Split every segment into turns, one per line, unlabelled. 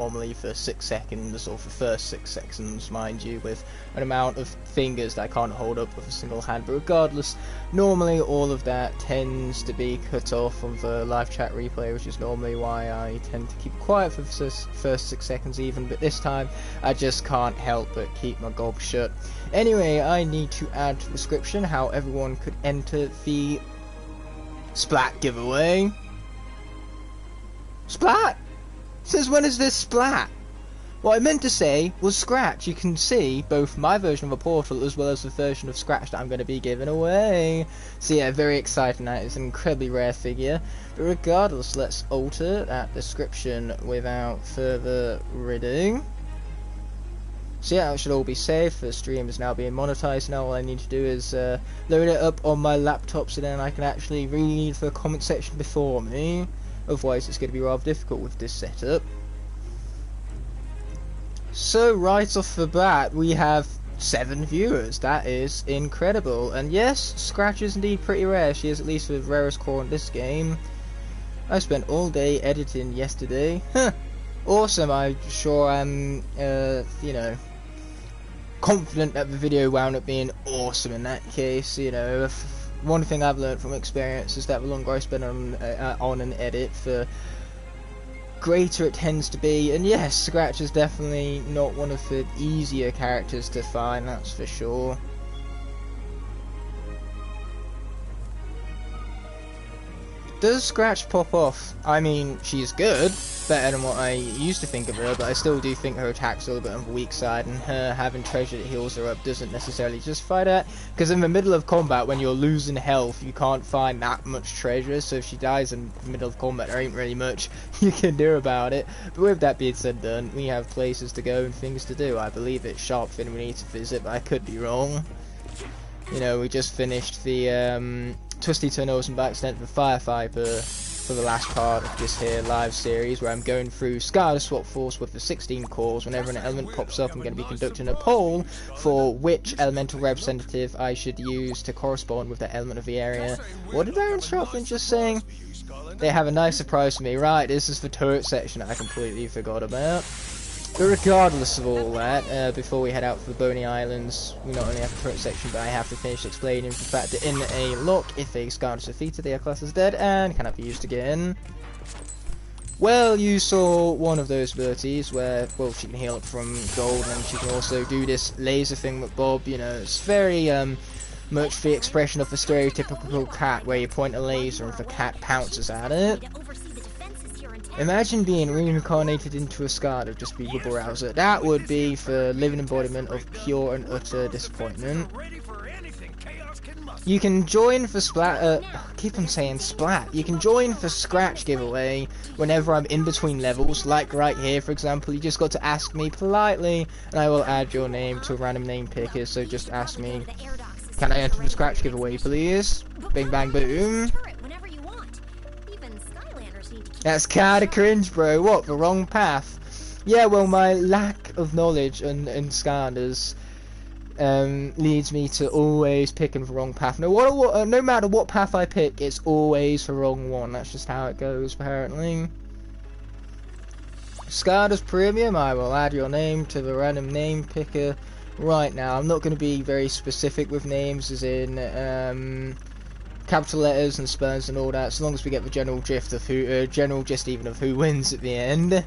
normally for 6 seconds, or for first 6 seconds, mind you, with an amount of fingers that I can't hold up with a single hand. But regardless, normally all of that tends to be cut off on the live chat replay, which is normally why I tend to keep quiet for the first 6 seconds even, but this time I just can't help but keep my gob shut. Anyway, I need to add to the description how everyone could enter the Splat giveaway. Splat? Since when is this Splat? What I meant to say was Scratch. You can see both my version of a portal as well as the version of Scratch that I'm going to be giving away. So yeah, very exciting. That is an incredibly rare figure. But regardless, let's alter that description without further ado. So yeah, that should all be saved. The stream is now being monetized. Now all I need to do is load it up on my laptop so then I can actually read the comment section before me. Otherwise it's going to be rather difficult with this setup. So right off the bat we have 7 viewers. That is incredible. And yes, Scratch is indeed pretty rare. She is at least the rarest core in this game. I spent all day editing yesterday. Huh. Awesome. I'm sure I'm you know, confident that the video wound up being awesome in that case. You know, one thing I've learned from experience is that the longer I spend on an edit, the greater it tends to be. And yes, Scratch is definitely not one of the easier characters to find, that's for sure. Does Scratch pop off? I mean, she's good, better than what I used to think of her, but I still do think her attack's a little bit on the weak side, and her having treasure that heals her up doesn't necessarily justify that, because in the middle of combat, when you're losing health, you can't find that much treasure, so if she dies in the middle of combat, there ain't really much you can do about it. But with that being said done, we have places to go and things to do. I believe it's Sharpfin we need to visit, but I could be wrong. You know, we just finished the Twisty Tunnels and Back Extent of the Firefighter for the last part of this here live series, where I'm going through Skylanders Swap Force with the 16 cores. Whenever an element pops up, I'm going to be conducting a poll for which elemental representative I should use to correspond with the element of the area. What did Aaron Sharpfin just saying? They have a nice surprise for me. Right, this is the turret section that I completely forgot about. But regardless of all that, before we head out for the Boney Islands, we not only have the turret section, but I have to finish explaining the fact that in a Locke, if a Skylander is defeated, they are classed as dead and cannot be used again. Well, you saw one of those abilities where, well, she can heal up from gold, and she can also do this laser thing with Bob. You know, it's very much the expression of the stereotypical cat, where you point a laser and the cat pounces at it. Imagine being reincarnated into a Skylander, just be Rubble Rouser. That would be the living embodiment of pure and utter disappointment. You can join for Splat, keep on saying Splat. You can join for Scratch giveaway whenever I'm in between levels, like right here for example. You just got to ask me politely, and I will add your name to a random name picker, so just ask me, can I enter the Scratch giveaway please? Bing bang boom. That's kinda cringe, bro. What, the wrong path? Yeah, well, my lack of knowledge in Skylanders leads me to always picking the wrong path. No matter what path I pick, it's always the wrong one. That's just how it goes, apparently. Skylanders Premium, I will add your name to the random name picker right now. I'm not going to be very specific with names, as in capital letters and spells and all that, as long as we get the general gist of who wins at the end.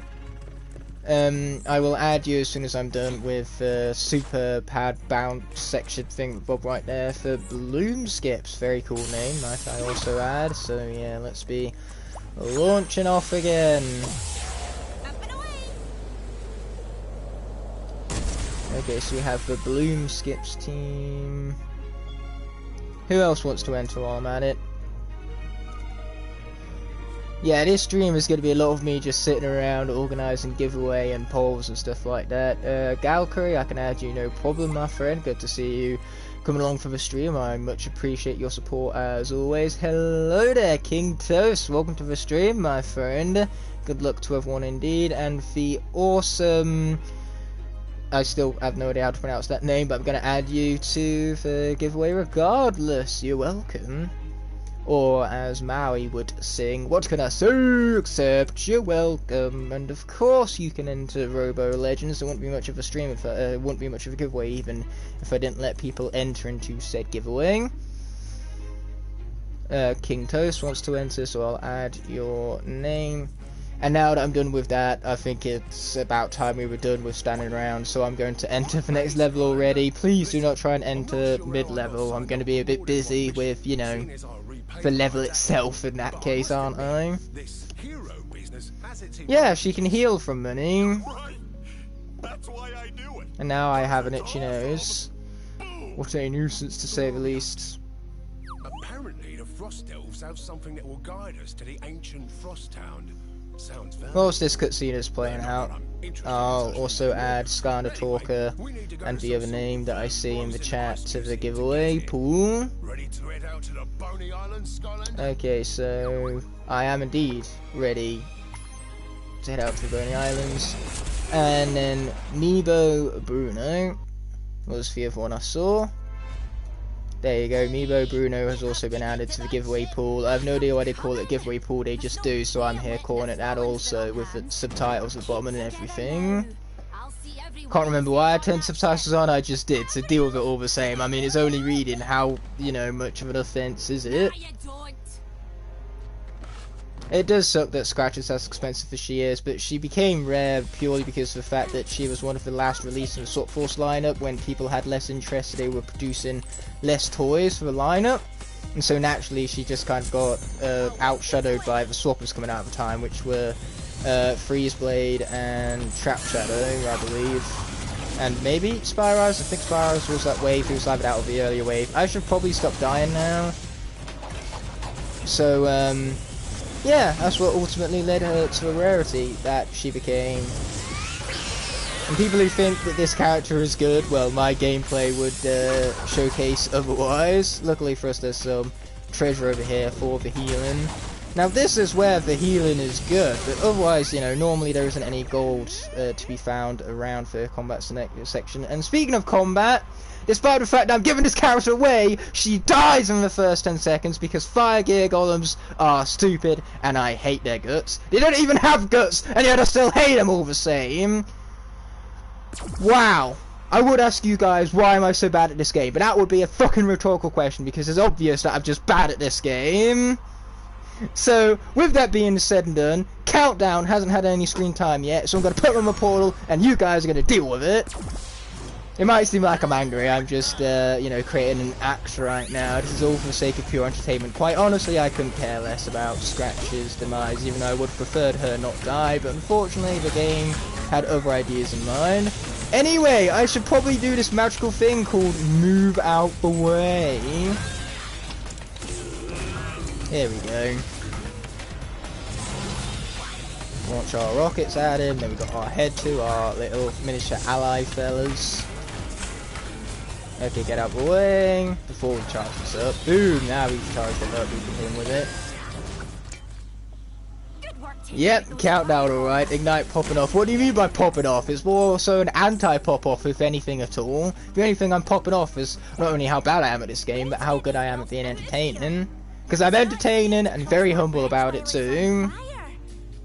I will add you as soon as I'm done with super pad bound section thing with Bob right there for Bloom Skips. Very cool name, might I also add. So yeah, let's be launching off again. Okay, so we have the Bloom Skips team. Who else wants to enter while I'm at it? Yeah, this stream is going to be a lot of me just sitting around organising giveaway and polls and stuff like that. Galcurry, I can add you, no problem, my friend. Good to see you coming along for the stream. I much appreciate your support as always. Hello there, King Toast. Welcome to the stream, my friend. Good luck to everyone indeed. And the awesome... I still have no idea how to pronounce that name, but I'm going to add you to the giveaway regardless. You're welcome. Or as Maui would sing, what can I say except you're welcome? And of course you can enter Robo Legends. There wouldn't be much of a stream if wouldn't be much of a giveaway even if I didn't let people enter into said giveaway. King Toast wants to enter, so I'll add your name. And now that I'm done with that, I think it's about time we were done with standing around, so I'm going to enter the next level already. Please do not try and enter mid-level. I'm going to be a bit busy with, you know, the level itself in that case, aren't I? Yeah, she can heal from money. And now I have an itchy nose. What a nuisance, to say the least.
Apparently the Frost Elves have something that will guide us to the ancient Frost Town. Sounds very...
Whilst this cutscene is playing out, I'll also add Skylander Talker and the other name that I see in the chat to the giveaway pool.
Ready to head out to the Boney Islands, Skylanders?
Okay, so I am indeed ready to head out to the Boney Islands. And then Nebo Bruno was the other one I saw. There you go, Meebo Bruno has also been added to the giveaway pool. I have no idea why they call it giveaway pool, they just do, so I'm here calling it that also, with the subtitles at the bottom and everything. Can't remember why I turned subtitles on, I just did, so deal with it all the same. I mean, it's only reading, how, you know, much of an offence is it? It does suck that Scratch is as expensive as she is, but she became rare purely because of the fact that she was one of the last released in the Swap Force lineup. When people had less interest, they were producing less toys for the lineup, and so naturally she just kind of got outshadowed by the swappers coming out at the time, which were Freeze Blade and Trap Shadow, I believe, and maybe Spyros. I think Spyros was that wave, he was live out of the earlier wave. I should probably stop dying now. So yeah, that's what ultimately led her to a rarity that she became. And people who think that this character is good, well, my gameplay would showcase otherwise. Luckily for us, there's some treasure over here for the healing. Now this is where the healing is good, but otherwise, you know, normally there isn't any gold to be found around the combat section. And speaking of combat, despite the fact that I'm giving this character away, she dies in the first 10 seconds because Fire Gear Golems are stupid and I hate their guts. They don't even have guts, and yet I still hate them all the same. Wow. I would ask you guys, why am I so bad at this game? But that would be a fucking rhetorical question because it's obvious that I'm just bad at this game. So, with that being said and done, Countdown hasn't had any screen time yet, so I'm going to put him on my portal, and you guys are going to deal with it. It might seem like I'm angry, I'm just, you know, creating an act right now. This is all for the sake of pure entertainment. Quite honestly, I couldn't care less about Scratch's demise, even though I would have preferred her not die, but unfortunately the game had other ideas in mind. Anyway, I should probably do this magical thing called move out the way. Here we go. Launch our rockets at him, then we've got our head to our little miniature ally fellas. Okay, get out of the way before we charge this up. Boom, now we've charged it up, we can hit him with it. Yep, Countdown alright, Ignite popping off. What do you mean by popping off? It's more so an anti-pop off, if anything at all. The only thing I'm popping off is not only how bad I am at this game, but how good I am at being entertaining. Because I'm entertaining and very humble about it too.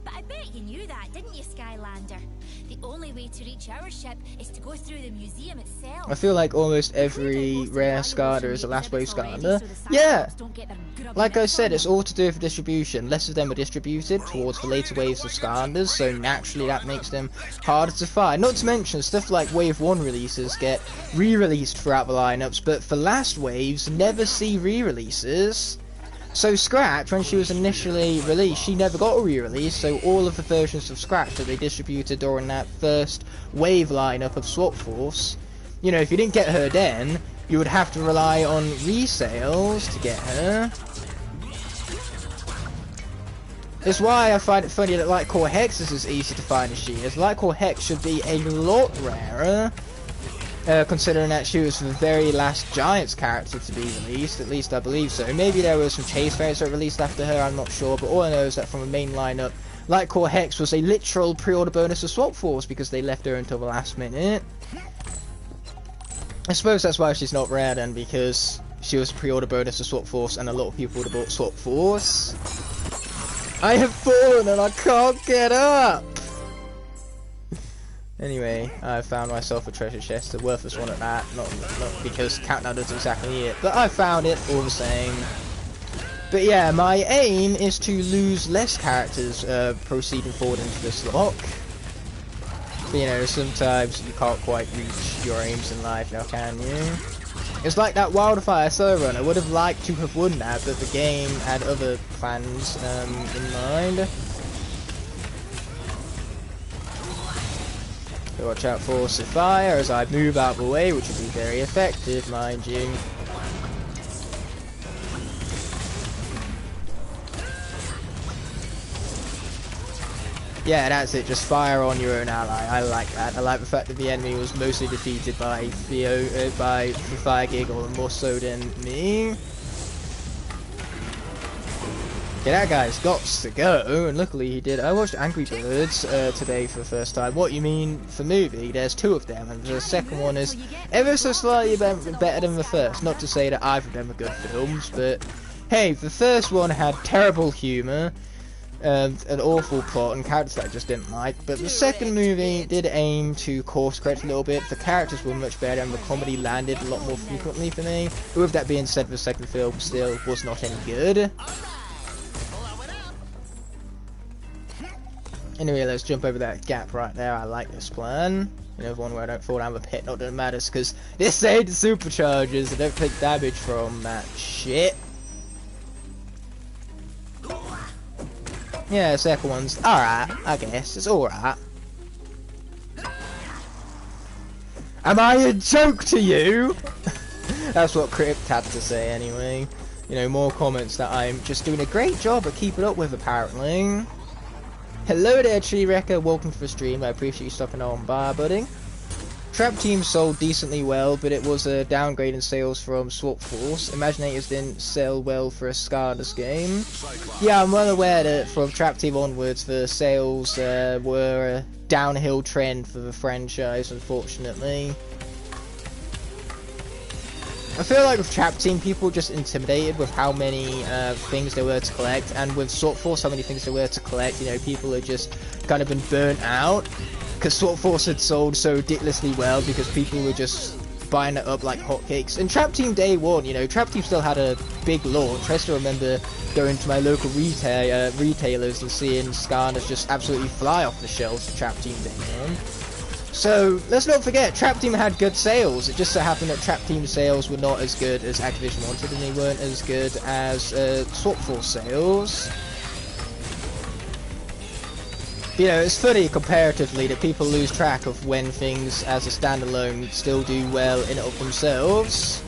But I bet you knew that, didn't you, Skylander? The only way to reach our ship is to go through the museum itself.
I feel like almost every rare Skylander is a last wave Skylander. Yeah! Like I said, it's all to do with distribution. Less of them are distributed towards the later waves of Skylanders, so naturally that makes them harder to find. Not to mention, stuff like Wave 1 releases get re-released throughout the lineups, but for last waves, never see re-releases. So Scratch, when she was initially released, she never got a re-release, so all of the versions of Scratch that they distributed during that first wave lineup of Swap Force, you know, if you didn't get her then, you would have to rely on resales to get her. That's why I find it funny that Lightcore Hex is as easy to find as she is. Lightcore Hex should be a lot rarer, considering that she was the very last Giants character to be released, at least I believe so. Maybe there were some Chase variants that were released after her, I'm not sure, but all I know is that from the main lineup, Lightcore Hex was a literal pre-order bonus of Swap Force because they left her until the last minute. I suppose that's why she's not rare then, because she was a pre-order bonus to Swap Force, and a lot of people would have bought Swap Force. I have fallen and I can't get up! Anyway, I found myself a treasure chest, a worthless one at that, not because Countdown does exactly it, but I found it all the same. But yeah, my aim is to lose less characters proceeding forward into this lock. But, you know, sometimes you can't quite reach your aims in life now, can you? It's like that Wildfire solo run. I would have liked to have won that, but the game had other plans in mind. So watch out for Sapphire as I move out of the way, which would be very effective, mind you. Yeah, that's it, just fire on your own ally. I like that. I like the fact that the enemy was mostly defeated by by the Fire Giggle, and more so than me. Okay, that guy's got to go, and luckily he did. I watched Angry Birds today for the first time. What you mean for movie? There's two of them, and the second one is ever so slightly better than the first. Not to say that either of them are good films, but hey, the first one had terrible humour, an awful plot, and characters that I just didn't like. But the second movie did aim to course correct a little bit. The characters were much better, and the comedy landed a lot more frequently for me. But with that being said, the second film still was not any good. Anyway, let's jump over that gap right there. I like this plan. You know, the one where I don't fall down the pit. Not that it matters, because this ain't superchargers. I don't take damage from that shit. Yeah, the second one's alright, I guess. It's alright. Am I a joke to you? That's what Crypt had to say anyway. You know, more comments that I'm just doing a great job at keeping up with, apparently. Hello there, Tree Wrecker. Welcome to the stream. I appreciate you stopping on by, buddy. Trap Team sold decently well, but it was a downgrade in sales from Swap Force. Imaginators didn't sell well for a Skylanders game. Yeah, I'm well aware that from Trap Team onwards, the sales were a downhill trend for the franchise, unfortunately. I feel like with Trap Team, people were just intimidated with how many things there were to collect, and with Swap Force, how many things there were to collect. You know, people had just kind of been burnt out, because Swap Force had sold so ridiculously well, because people were just buying it up like hotcakes. And Trap Team Day 1, you know, Trap Team still had a big launch. I still remember going to my local retailers and seeing Skylanders just absolutely fly off the shelves for Trap Team Day 1. So, let's not forget, Trap Team had good sales. It just so happened that Trap Team sales were not as good as Activision wanted, and they weren't as good as Swap Force sales. You know, it's funny comparatively that people lose track of when things as a standalone still do well in and of themselves.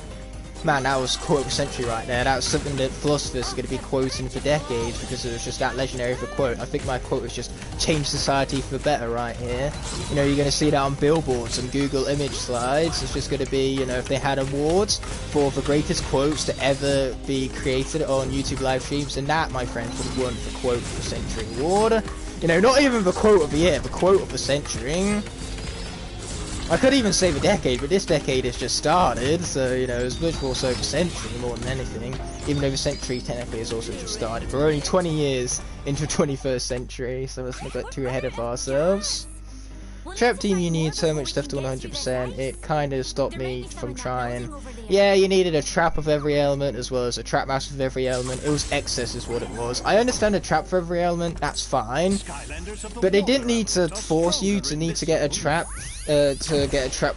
Man, that was quote of the century right there. That was something that philosophers are going to be quoting for decades, because it was just that legendary of a quote. I think my quote was just change society for the better right here. You know, you're going to see that on billboards and Google image slides. It's just going to be, you know, if they had awards for the greatest quotes to ever be created on YouTube live streams, and that, my friend, would have won the quote of the century award. You know, not even the quote of the year, the quote of the century. I could even say the decade, but this decade has just started, so, you know, it's much more so the century more than anything, even though the century technically has also just started. We're only 20 years into the 21st century, so let's not get too ahead of ourselves. Trap Team, you need so much stuff to 100%, it kind of stopped me from trying. Yeah, you needed a trap of every element, as well as a trap master of every element. It was excess is what it was. I understand a trap for every element, that's fine, but they didn't need to force you to need to get a trap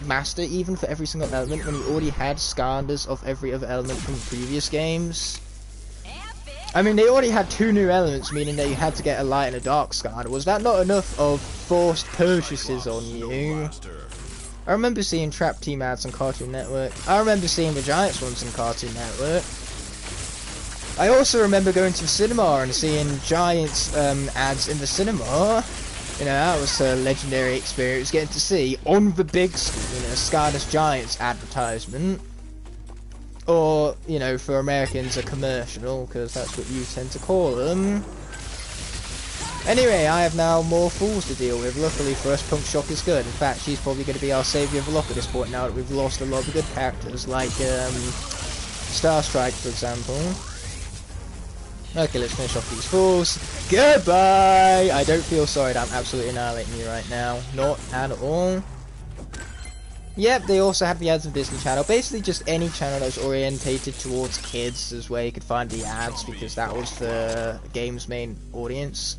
master even for every single element, when you already had Skylanders of every other element from previous games. I mean, they already had 2 new elements, meaning that you had to get a light and a dark Skylander. Was that not enough of forced purchases on you? I remember seeing Trap Team ads on Cartoon Network. I remember seeing the Giants ones on Cartoon Network. I also remember going to the cinema and seeing Giants ads in the cinema. You know, that was a legendary experience, getting to see on the big screen a Skylanders Giants advertisement. Or, you know, for Americans, a commercial, because that's what you tend to call them. Anyway, I have now more fools to deal with. Luckily for us, Punk Shock is good. In fact, she's probably going to be our saviour of Locke at this point now that we've lost a lot of good characters, like Star Strike, for example. Okay, let's finish off these fools. Goodbye! I don't feel sorry that I'm absolutely annihilating you right now. Not at all. Yep, they also have the ads of Disney Channel. Basically just any channel that's orientated towards kids is where you could find the ads, because that was the game's main audience.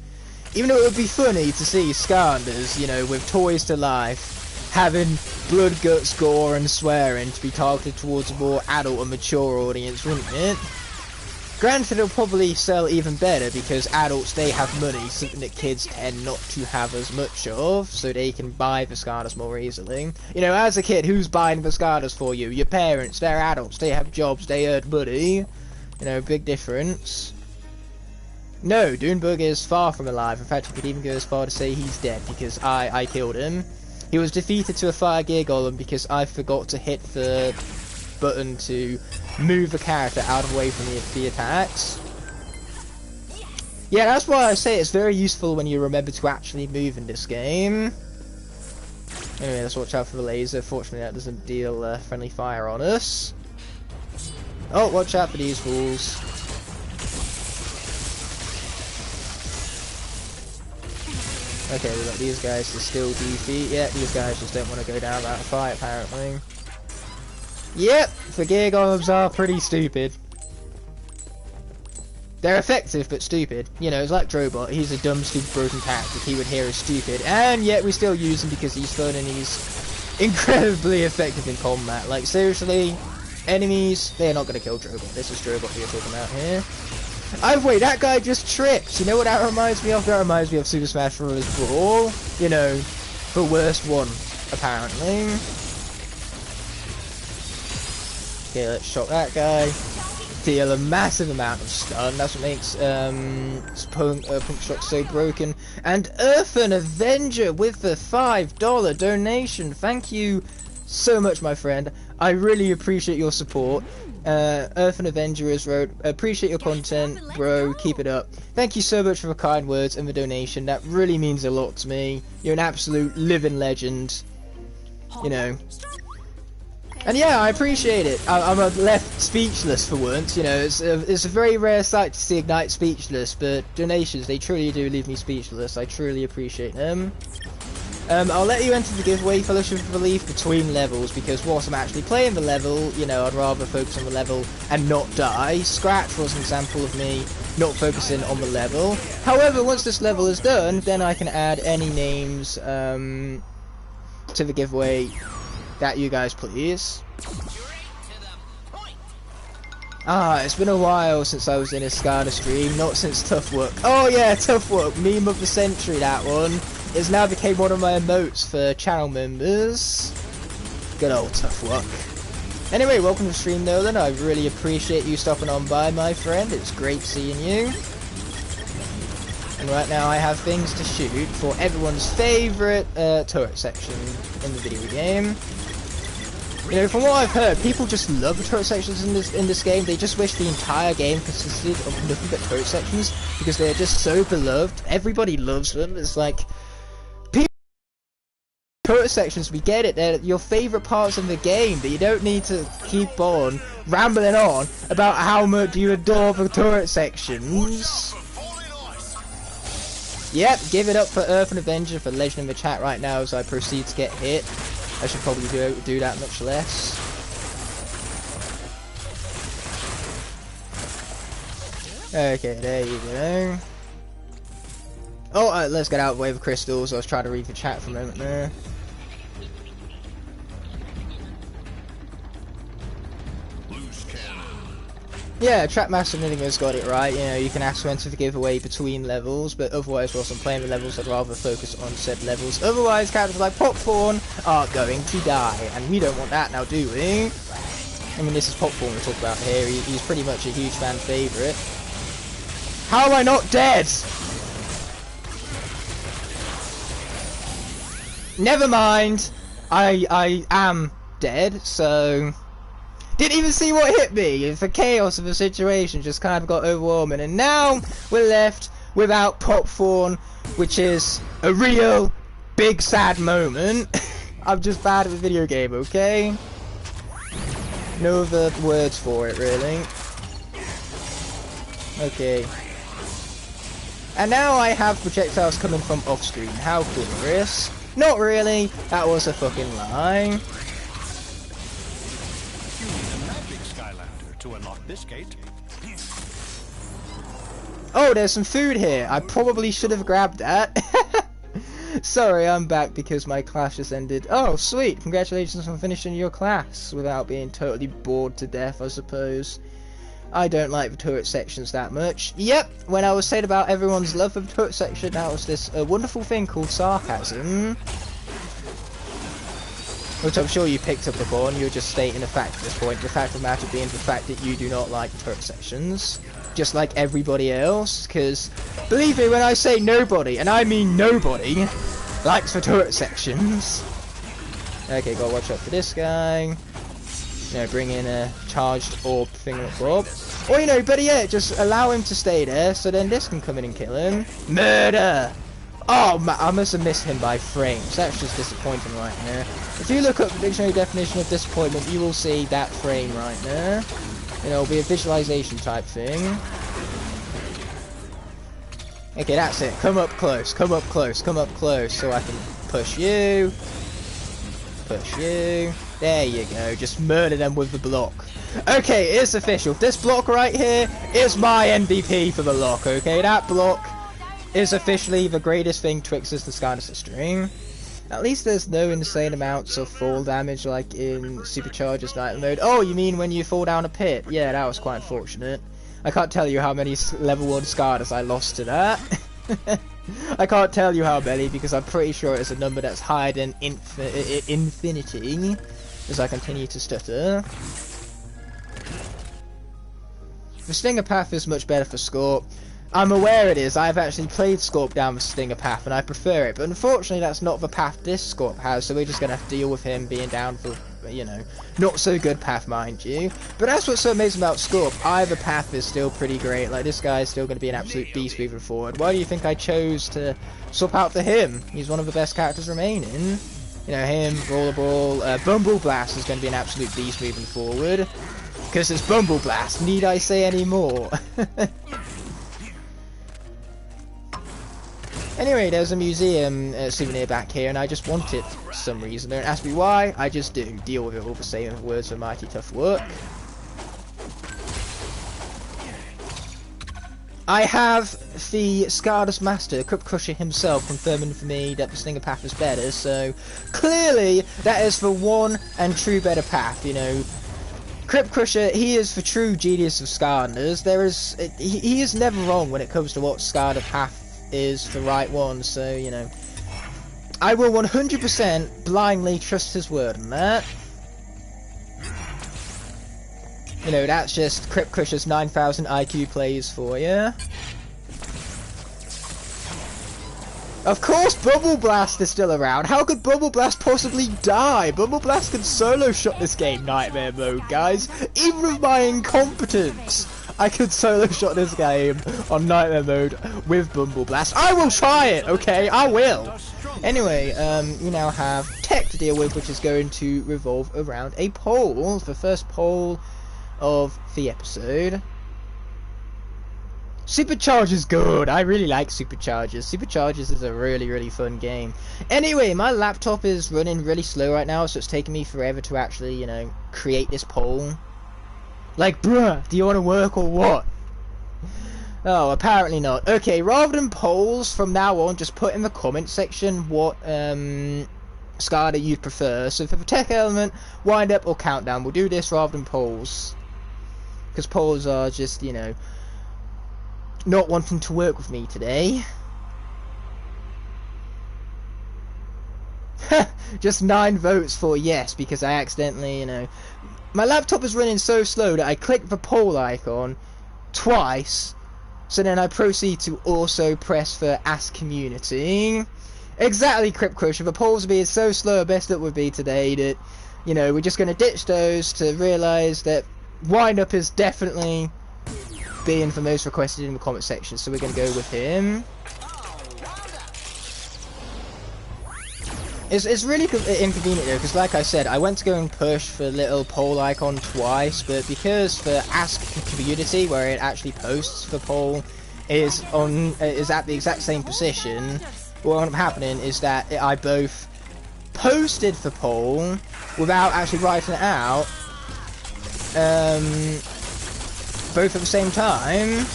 Even though it would be funny to see Skylanders, you know, with toys to life, having blood, guts, gore and swearing to be targeted towards a more adult and mature audience, wouldn't it? Granted, it'll probably sell even better because adults, they have money, something that kids tend not to have as much of, so they can buy the Skylanders more easily. You know, as a kid, who's buying the Skylanders for you? Your parents, they're adults, they have jobs, they earn money. You know, big difference. No, Doonbug is far from alive. In fact, you could even go as far to say he's dead, because I killed him. He was defeated to a fire gear golem because I forgot to hit the button to move the character out of the way from the attacks. Yeah, that's why I say it's very useful when you remember to actually move in this game. Anyway, let's watch out for the laser. Fortunately, that doesn't deal friendly fire on us. Oh, watch out for these fools. Okay, we got these guys to still defeat. Yeah, these guys just don't want to go down that fight, apparently. Yep, the gear golems are pretty stupid. They're effective, but stupid. You know, it's like Drobot. He's a dumb, stupid, broken tactic he would hear is stupid. And yet we still use him because he's fun and he's incredibly effective in combat. Like, seriously, enemies, they're not going to kill Drobot. This is Drobot we're talking about here. Wait, that guy just tripped. You know what that reminds me of? That reminds me of Super Smash Bros. Brawl. You know, the worst one, apparently. Okay, let's shock that guy. Deal a massive amount of stun. That's what makes Punk Shock so broken. And Earthen Avenger with the $5 donation. Thank you so much, my friend. I really appreciate your support. Earthen Avenger has wrote, appreciate your content, bro. Keep it up. Thank you so much for the kind words and the donation. That really means a lot to me. You're an absolute living legend. You know. And yeah, I appreciate it. I'm left speechless for once. You know, it's a very rare sight to see Igknight speechless, but donations, they truly do leave me speechless. I truly appreciate them. I'll let you enter the giveaway Fellowship of Relief between levels, because whilst I'm actually playing the level, you know, I'd rather focus on the level and not die. Scratch was an example of me not focusing on the level. However, once this level is done, then I can add any names to the giveaway that you guys please. It's been a while since I was in a Skylanders stream, not since Tough Work. Oh yeah, Tough Work, meme of the century, that one. It's now became one of my emotes for channel members. Good old Tough Work. Anyway, welcome to the stream, Nolan. I really appreciate you stopping on by, my friend. It's great seeing you. And right now I have things to shoot for everyone's favourite turret section in the video game. You know, from what I've heard, people just love the turret sections in this game. They just wish the entire game consisted of nothing but turret sections because they're just so beloved. Everybody loves them. It's like turret sections, we get it, they're your favourite parts of the game, but you don't need to keep on rambling on about how much you adore the turret sections. Yep, give it up for Earthen Avenger for Legend in the chat right now as I proceed to get hit. I should probably do that much less. Okay, there you go. Oh, let's get out of the way of crystals. I was trying to read the chat for a moment there. Yeah, Trapmaster Enigma's got it right. You know, you can ask to enter the giveaway between levels, but otherwise, whilst I'm playing the levels, I'd rather focus on said levels. Otherwise, characters like Popcorn are going to die, and we don't want that now, do we? I mean, this is Popcorn we're talking about here. He's pretty much a huge fan favourite. How am I not dead? Never mind. I am dead, so... Didn't even see what hit me. The chaos of the situation just kind of got overwhelming. And now we're left without Popcorn, which is a real big sad moment. I'm just bad at the video game, okay? No other words for it, really. Okay. And now I have projectiles coming from off-screen. How glorious. Not really. That was a fucking lie.
You need a magic Skylander to unlock this gate.
Oh, there's some food here. I probably should have grabbed that. Sorry, I'm back because my class just ended. Oh, sweet. Congratulations on finishing your class without being totally bored to death, I suppose. I don't like the turret sections that much. Yep, when I was saying about everyone's love for the turret section, that was this wonderful thing called sarcasm. Which I'm sure you picked up upon. You're just stating a fact at this point. The fact of the matter being the fact that you do not like turret sections. Just like everybody else. Because, believe me when I say nobody, and I mean nobody, likes the turret sections. Okay, gotta watch out for this guy. You know, bring in a charged orb thing up Bob. Or, you know, better yet, just allow him to stay there, so then this can come in and kill him. Murder! Oh, I must have missed him by frames. That's just disappointing right now. If you look up the dictionary definition of disappointment, you will see that frame right there. You know, it'll be a visualization type thing. Okay, that's it. Come up close, come up close, come up close, so I can push you. Push you. There you go. Just murder them with the block. Okay, it's official. This block right here is my MVP for the lock, okay? That block is officially the greatest thing twixt the Skylanders history. At least there's no insane amounts of fall damage like in Superchargers Night Mode. Oh, you mean when you fall down a pit? Yeah, that was quite unfortunate. I can't tell you how many level 1 Skylanders I lost to that. I can't tell you how many because I'm pretty sure it's a number that's higher than infinity as I continue to stutter. The Stinger Path is much better for Scorp. I'm aware it is. I've actually played Scorp down the Stinger Path and I prefer it, but unfortunately that's not the path this Scorp has, so we're just going to have to deal with him being down for, you know, not so good path, mind you. But that's what's so amazing about Scorp. Either path is still pretty great. Like, this guy's still going to be an absolute beast moving forward. Why do you think I chose to swap out for him? He's one of the best characters remaining. You know, him, Rollerball, Bumble Blast is going to be an absolute beast moving forward. Because it's Bumble Blast, need I say any more? Anyway, there's a museum souvenir back here, and I just want it for some reason. Don't ask me why, I just do. Deal with it all the same words of mighty tough work. I have the Skylanders Master, Crypt Crusher himself, confirming for me that the Stinger Path is better, so clearly that is the one and true better path, you know. Crypt Crusher, he is the true genius of Skylanders. He is never wrong when it comes to what Skylander path is the right one, so, you know, I will 100% blindly trust his word on that. You know, that's just Crypt Crusher's 9,000 IQ plays for you. Of course Bubble Blast is still around. How could Bubble Blast possibly die? Bubble Blast can solo shot this game Nightmare Mode, guys. Even with my incompetence, I could solo shot this game on Nightmare Mode with Bumble Blast. I will try it, okay? I will. Anyway, you now have tech to deal with, which is going to revolve around a poll. The first poll of the episode. Superchargers is good. I really like Superchargers. Superchargers is a really, really fun game. Anyway, my laptop is running really slow right now, so it's taking me forever to actually, you know, create this poll. Like, bruh, do you want to work or what? Oh, apparently not. Okay, rather than polls, from now on, just put in the comment section what Skylander you'd prefer. So for the tech element, wind up or countdown. We'll do this rather than polls. Because polls are just, you know, not wanting to work with me today. Just 9 votes for yes, because I accidentally, you know, my laptop is running so slow that I click the poll icon twice, so then I proceed to also press for Ask Community. Exactly, Crypt Crusher. The polls being so slow, best it would be today that, you know, we're just going to ditch those to realise that Wind Up is definitely being the most requested in the comment section, so we're going to go with him. It's really inconvenient though, because like I said, I went to go and push the little poll icon twice, but because the Ask community, where it actually posts the poll, is at the exact same position, what ended up happening is that I both posted the poll without actually writing it out, both at the same time.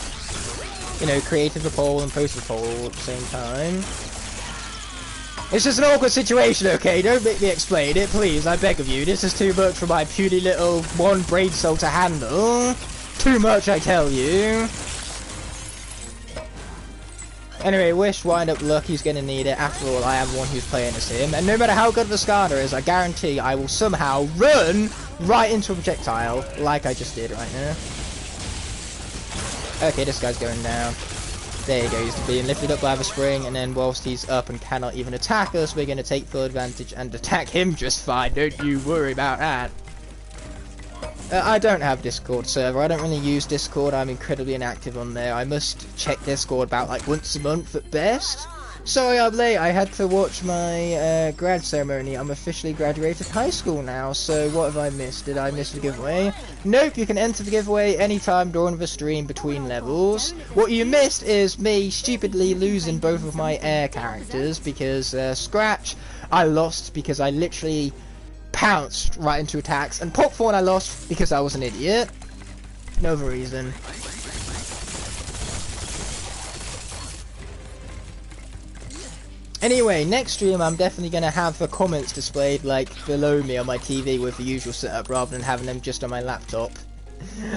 You know, created the poll and posted the poll at the same time. It's just an awkward situation, okay? Don't make me explain it, please, I beg of you. This is too much for my puny little one brain cell to handle. Too much, I tell you. Anyway, wish wind-up luck, he's gonna need it. After all, I am the one who's playing as him. And no matter how good of a Skylander is, I guarantee I will somehow run right into a projectile, like I just did right now. Okay, this guy's going down. There you go, he's being lifted up by the spring, and then whilst he's up and cannot even attack us, we're going to take full advantage and attack him just fine. Don't you worry about that. I don't have Discord server. I don't really use Discord. I'm incredibly inactive on there. I must check Discord about like once a month at best. Sorry I'm late. I had to watch my grad ceremony. I'm officially graduated high school now, so what have I missed? Did I miss the giveaway? Nope, you can enter the giveaway anytime during the stream between levels. What you missed is me stupidly losing both of my air characters, because Scratch, I lost because I literally pounced right into attacks, and Popcorn I lost because I was an idiot. No other reason. Anyway, next stream I'm definitely going to have the comments displayed like below me on my TV with the usual setup rather than having them just on my laptop.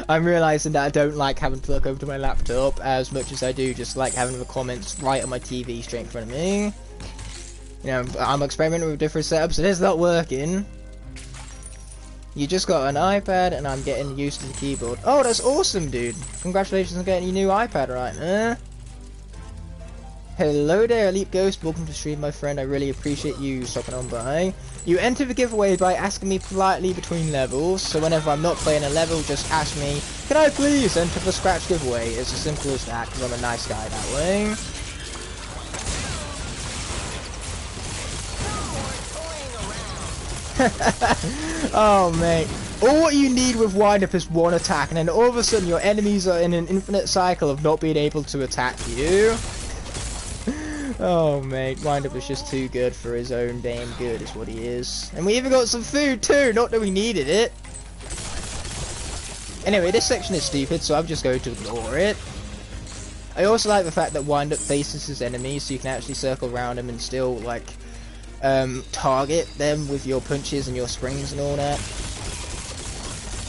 I'm realising that I don't like having to look over to my laptop as much as I do just like having the comments right on my TV straight in front of me. You know, I'm experimenting with different setups and it's not working. You just got an iPad and I'm getting used to the keyboard. Oh, that's awesome, dude. Congratulations on getting your new iPad right there. Hello there, Leap Ghost. Welcome to the stream, my friend. I really appreciate you stopping on by. You enter the giveaway by asking me politely between levels, so whenever I'm not playing a level, just ask me, can I please enter the Scratch giveaway? It's as simple as that, because I'm a nice guy that way. Oh, mate. All you need with wind-up is one attack, and then all of a sudden your enemies are in an infinite cycle of not being able to attack you. Oh mate, wind-up is just too good for his own damn good is what he is. And we even got some food too, not that we needed it. Anyway, this section is stupid, so I'm just going to ignore it. I also like the fact that wind-up faces his enemies, so you can actually circle around him and still like target them with your punches and your springs and all that.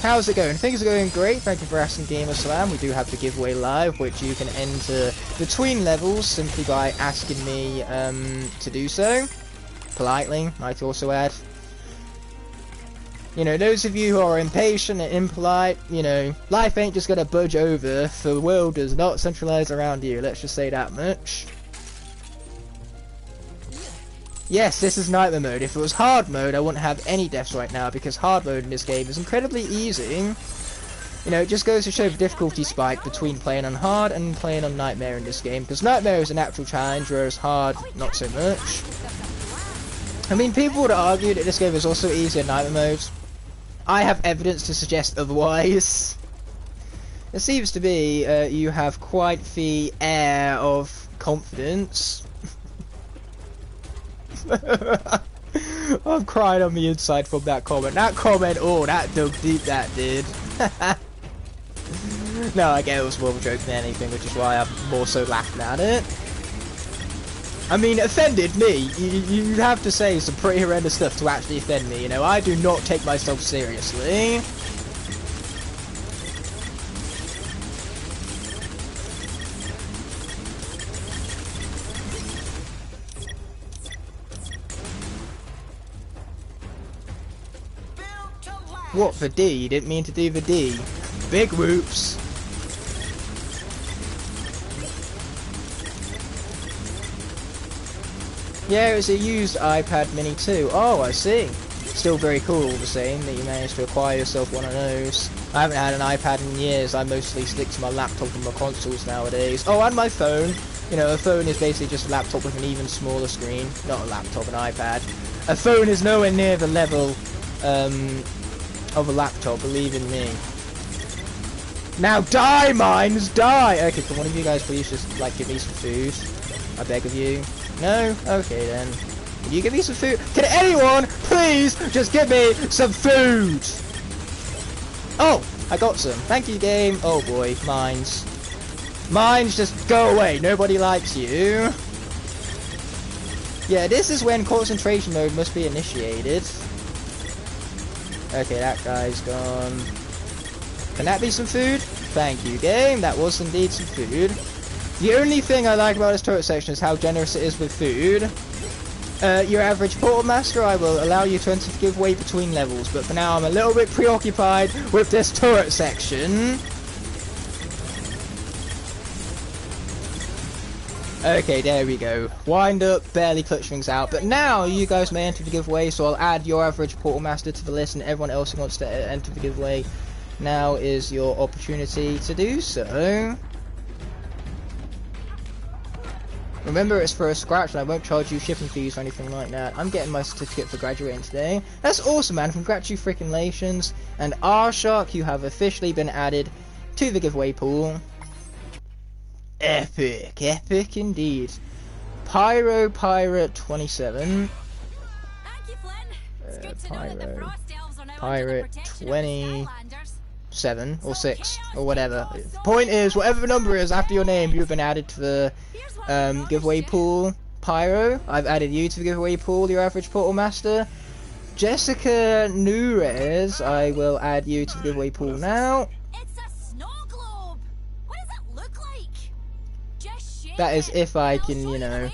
How's it going? Things are going great. Thank you for asking, Gamer Slam. We do have the giveaway live, which you can enter between levels simply by asking me to do so. Politely, might also add. You know, those of you who are impatient and impolite, you know, life ain't just gonna budge over. The world does not centralize around you. Let's just say that much. Yes, this is Nightmare mode. If it was hard mode, I wouldn't have any deaths right now, because hard mode in this game is incredibly easy. You know, it just goes to show the difficulty spike between playing on hard and playing on Nightmare in this game, because Nightmare is an actual challenge, whereas hard, not so much. I mean, people would argue that this game is also easier in Nightmare mode. I have evidence to suggest otherwise. It seems to be you have quite the air of confidence. I'm crying on the inside from that comment. That comment, oh, that dug deep, that did. No, I get it was more of a joke than anything, which is why I'm more so laughing at it. I mean, offended me. You have to say some pretty horrendous stuff to actually offend me, you know. I do not take myself seriously. What, the D? You didn't mean to do the D. Big whoops. Yeah, it's a used iPad mini too. Oh, I see. Still very cool all the same that you managed to acquire yourself one of those. I haven't had an iPad in years. I mostly stick to my laptop and my consoles nowadays. Oh, and my phone. You know, a phone is basically just a laptop with an even smaller screen. Not a laptop, an iPad. A phone is nowhere near the level of a laptop, believe in me. Now die, mines, die! Okay, can one of you guys please just, like, give me some food? I beg of you. No? Okay then. Can you give me some food? Can anyone please just give me some food? Oh, I got some. Thank you, game. Oh boy, mines. Mines, just go away. Nobody likes you. Yeah, this is when concentration mode must be initiated. Okay, that guy's gone. Can that be some food? Thank you, game. That was indeed some food. The only thing I like about this turret section is how generous it is with food. Your average portal master, I will allow you to enter the giveaway between levels, but for now I'm a little bit preoccupied with this turret section. Okay, there we go. Wind up, barely clutch things out, but now you guys may enter the giveaway, so I'll add your average portal master to the list, and everyone else who wants to enter the giveaway, now is your opportunity to do so. Remember, it's for a scratch and I won't charge you shipping fees or anything like that. I'm getting my certificate for graduating today. That's awesome, man. Congratulations. And R-Shark, you have officially been added to the giveaway pool. Epic. Epic indeed. Pyro Pirate 27. Pirate 27 or 6 or whatever. Point is, whatever the number is after your name, you've been added to the giveaway pool. Pyro, I've added you to the giveaway pool, your average portal master. Jessica Nurez, I will add you to the giveaway pool now.
It's a snow globe. What does it look like? Just shake
That is if I can, you know,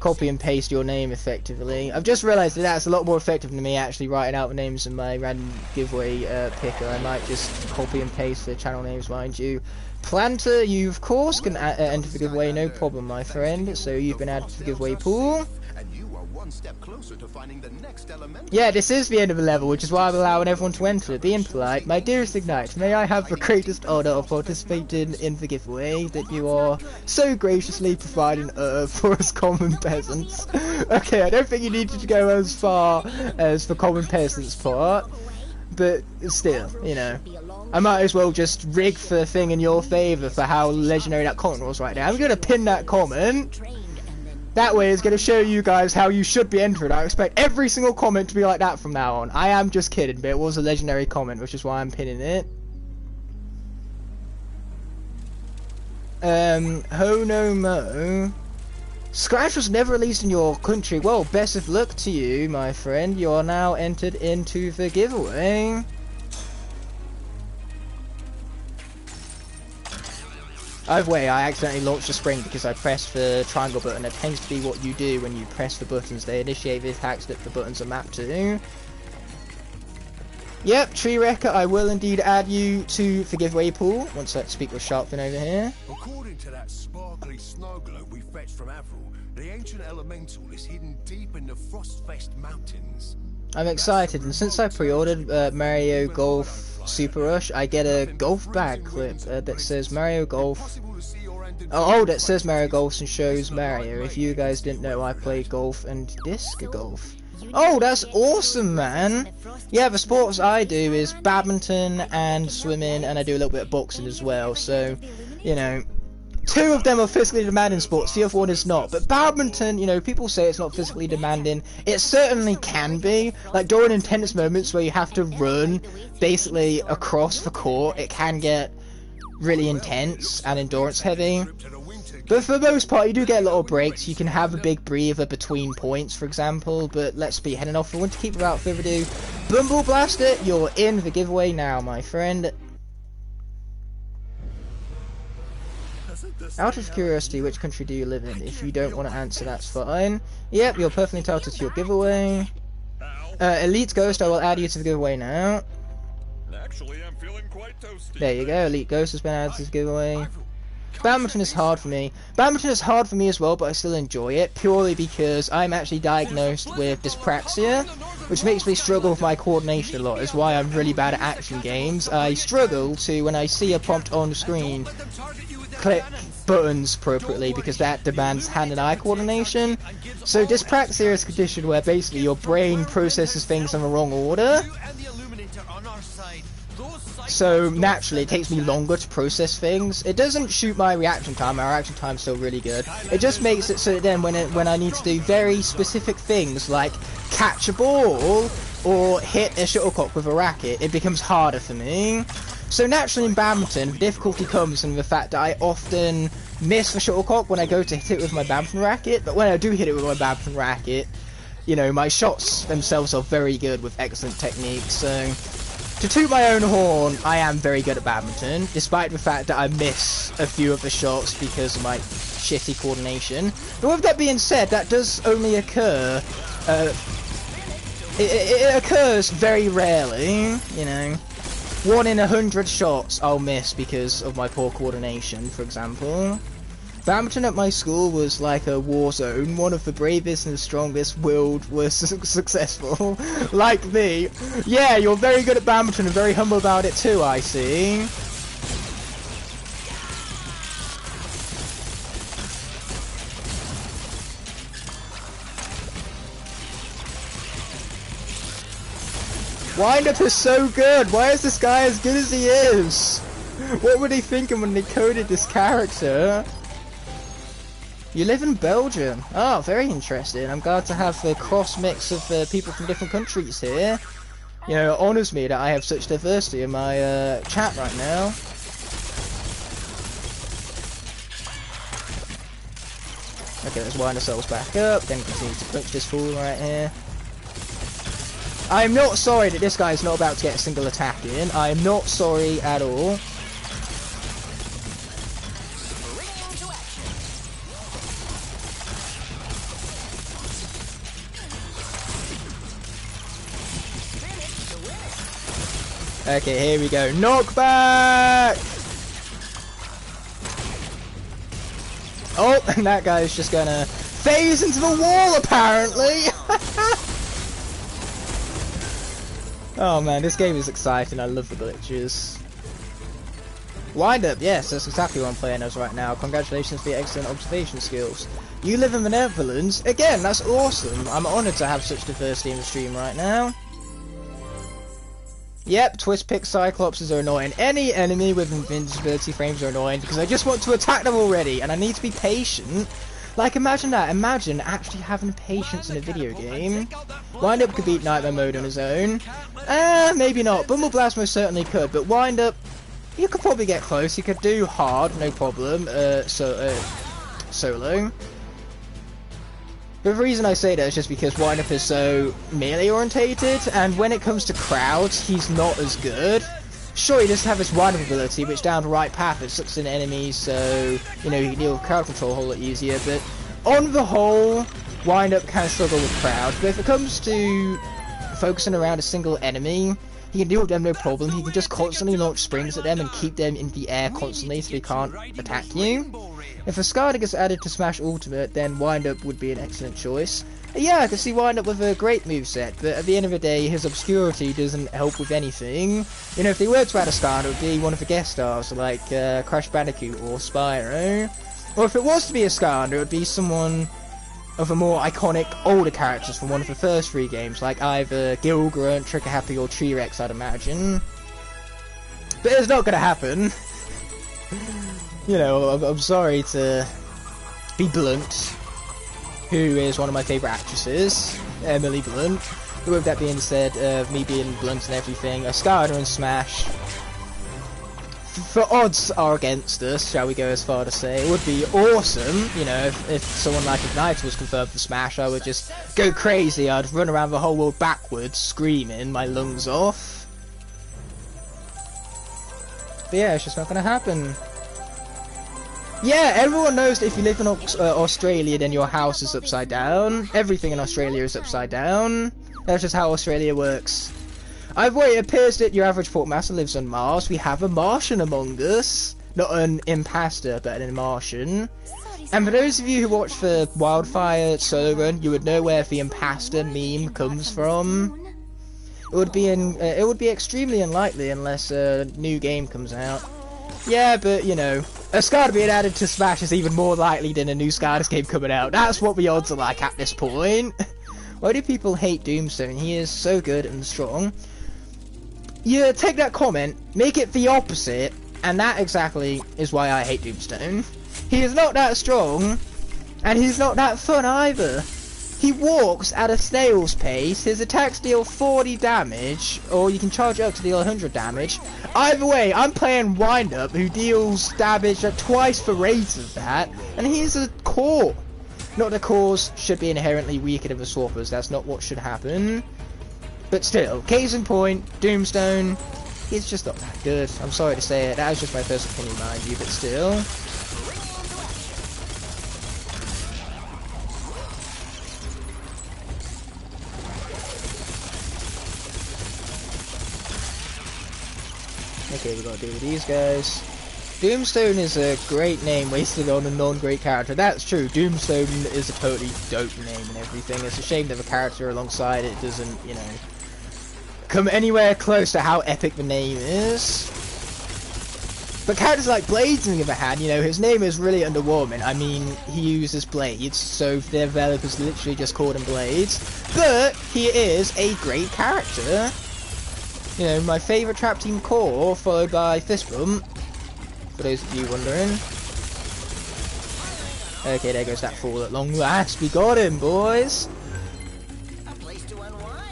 copy and paste your name effectively. I've just realised that that's a lot more effective than me actually writing out the names of my random giveaway picker. I might just copy and paste the channel names, mind you. Planter, you of course can enter the giveaway, no problem, my friend. So you've been added to the giveaway pool. Yeah, this is the end of the level, which is why I'm allowing everyone to enter. Being polite, my dearest Igknight, may I have the greatest honour of participating in the giveaway that you are so graciously providing for us common peasants. Okay, I don't think you needed to go as far as the common peasants part, but still, you know. I might as well just rig the thing in your favour for how legendary that comment was right now. I'm going to pin that comment. That way it's going to show you guys how you should be entering. I expect every single comment to be like that from now on. I am just kidding, but it was a legendary comment, which is why I'm pinning it. Ho no mo. Scratch was never released in your country. Well, best of luck to you, my friend. You are now entered into the giveaway. Either way, I accidentally launched the spring because I pressed the triangle button. That tends to be what you do when you press the buttons. They initiate the attacks that the buttons are mapped to. Yep, Tree Wrecker, I will indeed add you to the giveaway pool once I speak with Sharpfin over here.
According to that sparkly snow globe we fetched from Avril, the ancient elemental is hidden deep in the Frostfest mountains.
I'm excited, and since I pre-ordered Mario Golf Super Rush, I get a golf bag clip that says Mario Golf. Oh, that says Mario Golf and shows Mario. If you guys didn't know, I play golf and disc golf. Oh, that's awesome, man! Yeah, the sports I do is badminton and swimming, and I do a little bit of boxing as well, so, you know, two of them are physically demanding sports, the other one is not. But badminton, you know, people say it's not physically demanding. It certainly can be. Like, during intense moments where you have to run basically across the court, it can get really intense and endurance heavy. But for the most part, you do get little breaks. You can have a big breather between points, for example. But let's be heading off for one to keep without further ado. Bumble Blaster, you're in the giveaway now, my friend. Out of curiosity, which country do you live in? If you don't want to answer, that's fine. Yep, you're perfectly entitled to your giveaway. Elite Ghost, I will add you to the giveaway now.
Actually, I'm feeling quite toasty.
There you go, Elite Ghost has been added to the giveaway. Badminton is hard for me. Badminton is hard for me as well, but I still enjoy it, purely because I'm actually diagnosed with dyspraxia, which makes me struggle with my coordination a lot, is why I'm really bad at action games. I struggle to, when I see a prompt on the screen, click buttons appropriately, because that demands hand and eye coordination. So dyspraxia is a condition where basically your brain processes things in the wrong order. So naturally it takes me longer to process things. It doesn't shoot my reaction time is still really good. It just makes it so that then when I need to do very specific things like catch a ball or hit a shuttlecock with a racket, it becomes harder for me. So naturally in badminton, the difficulty comes in the fact that I often miss the shuttlecock when I go to hit it with my badminton racket, but when I do hit it with my badminton racket, you know, my shots themselves are very good with excellent technique. So to toot my own horn, I am very good at badminton, despite the fact that I miss a few of the shots because of my shitty coordination. But with that being said, that does only occur, it occurs very rarely, you know. 1 in 100 shots I'll miss because of my poor coordination, for example. Badminton at my school was like a war zone. One of the bravest and strongest willed was successful. Like me. Yeah, you're very good at badminton and very humble about it too, I see. Wind-up is so good! Why is this guy as good as he is? What were they thinking when they coded this character? You live in Belgium. Oh, very interesting. I'm glad to have the cross mix of people from different countries here. You know, it honours me that I have such diversity in my chat right now. Okay, let's wind ourselves back up, then continue to punch this fool right here. I'm not sorry that this guy is not about to get a single attack in. I am not sorry at all. Okay, here we go. Knockback! Oh, and that guy's just gonna phase into the wall, apparently! Oh man, this game is exciting. I love the glitches. Wind up, yes, that's exactly what I'm playing as right now. Congratulations for your excellent observation skills. You live in the Netherlands? Again, that's awesome. I'm honoured to have such diversity in the stream right now. Yep, twist pick cyclopses are annoying. Any enemy with invincibility frames are annoying because I just want to attack them already and I need to be patient. Like, imagine that. Imagine actually having patience in a video game. Wind-Up could beat Nightmare Mode on his own. Maybe not. Bumblblast most certainly could, but Wind-Up, you could probably get close. You could do hard, no problem, solo. But the reason I say that is just because Wind-Up is so melee-orientated, and when it comes to crowds, he's not as good. Sure, he does have his Wind-Up ability, which down the right path, it sucks in enemies, so, you know, you can deal with crowd control a whole lot easier, but on the whole, Wind-Up can struggle with crowds, but if it comes to focusing around a single enemy, he can deal with them no problem. He can just constantly launch springs at them and keep them in the air constantly so they can't attack you. If a Skylander gets added to Smash Ultimate, then Wind-Up would be an excellent choice. Yeah, I can see Wind-Up with a great moveset, but at the end of the day, his obscurity doesn't help with anything. You know, if they were to add a Skylander, it would be one of the guest stars, like Crash Bandicoot or Spyro. Or if it was to be a Skylander, it would be someone of the more iconic older characters from one of the first 3 games, like either Gilgrunt, Trigger Happy, or T-Rex, I'd imagine. But it's not going to happen. You know, I'm sorry to be blunt, who is one of my favourite actresses, Emily Blunt. But with that being said, me being blunt and everything, a Skylander and Smash, the odds are against us, shall we go as far to say. It would be awesome, you know, if someone like Igknight was confirmed for Smash, I would just go crazy. I'd run around the whole world backwards, screaming my lungs off. But yeah, it's just not going to happen. Yeah, everyone knows that if you live in Australia, then your house is upside down. Everything in Australia is upside down. That's just how Australia works. It appears that your average Portmaster lives on Mars. We have a Martian among us. Not an imposter, but an Martian. And for those of you who watch the Wildfire solo run, you would know where the imposter meme comes from. It would be extremely unlikely unless a new game comes out. Yeah, but you know, A Skylander being added to Smash is even more likely than a new Skylanders game coming out. That's what the odds are like at this point. Why do people hate Doomstone? He is so good and strong. Yeah, take that comment, make it the opposite, and that exactly is why I hate Doomstone. He is not that strong, and he's not that fun either. He walks at a snail's pace, his attacks deal 40 damage, or you can charge up to deal 100 damage. Either way, I'm playing Wind-Up, who deals damage at twice the rate of that, and he's a core. Not the cores should be inherently weaker than the swappers, that's not what should happen. But still, case in point, Doomstone, he's just not that good. I'm sorry to say it, that was just my first opinion, mind you, but still. Okay, we gotta deal with these guys. Doomstone is a great name wasted on a non-great character. That's true, Doomstone is a totally dope name and everything. It's a shame that the character alongside it doesn't, you know, come anywhere close to how epic the name is. But characters like Blades, on the other hand, you know, his name is really underwhelming. I mean, he uses blades, so their developers literally just called him Blades. But he is a great character. You know, my favourite Trap Team core, followed by Fist Bump, for those of you wondering. Okay, there goes that fall at long last. We got him, boys!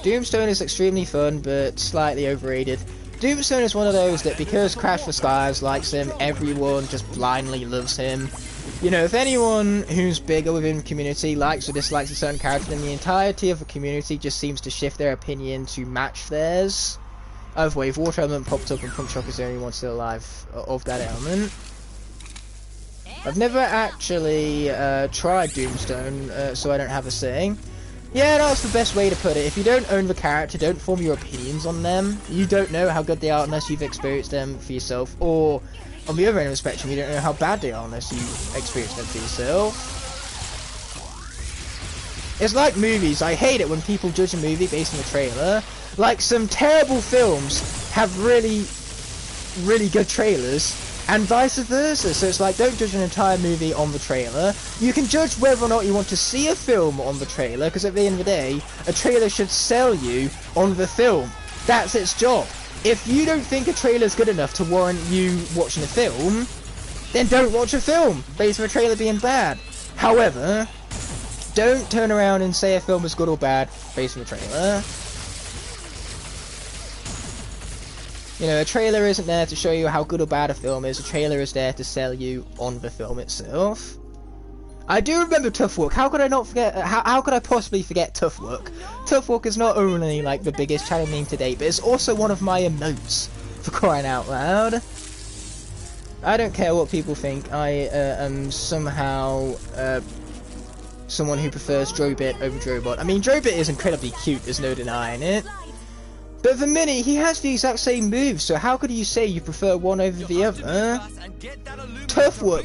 Doomstone is extremely fun, but slightly overrated. Doomstone is one of those that because Crash for Skies likes him, everyone just blindly loves him. You know, if anyone who's bigger within the community likes or dislikes a certain character, then the entirety of the community just seems to shift their opinion to match theirs. Either way, if Water Element popped up and Pump Shock is the only one still alive of that element. I've never actually tried Doomstone, so I don't have a say. Yeah, that's the best way to put it. If you don't own the character, don't form your opinions on them. You don't know how good they are unless you've experienced them for yourself. Or, on the other end of the spectrum, you don't know how bad they are unless you experience them for yourself. It's like movies. I hate it when people judge a movie based on the trailer. Like, some terrible films have really, really good trailers, and vice versa. So it's like, don't judge an entire movie on the trailer. You can judge whether or not you want to see a film on the trailer, because at the end of the day, a trailer should sell you on the film. That's its job. If you don't think a trailer is good enough to warrant you watching a film, then don't watch a film based on a trailer being bad. However, don't turn around and say a film is good or bad based on a trailer. You know, a trailer isn't there to show you how good or bad a film is. A trailer is there to sell you on the film itself. I do remember Tough Luck. How could I not forget? How could I possibly forget Tough Luck? Tough Luck is not only like the biggest channel meme to date, but it's also one of my emotes. For crying out loud! I don't care what people think. I am somehow someone who prefers Drobit over Drobot. I mean, Drobit is incredibly cute. There's no denying it. But the Mini, he has the exact same moves, so how could you say you prefer one over the other? Tough Luck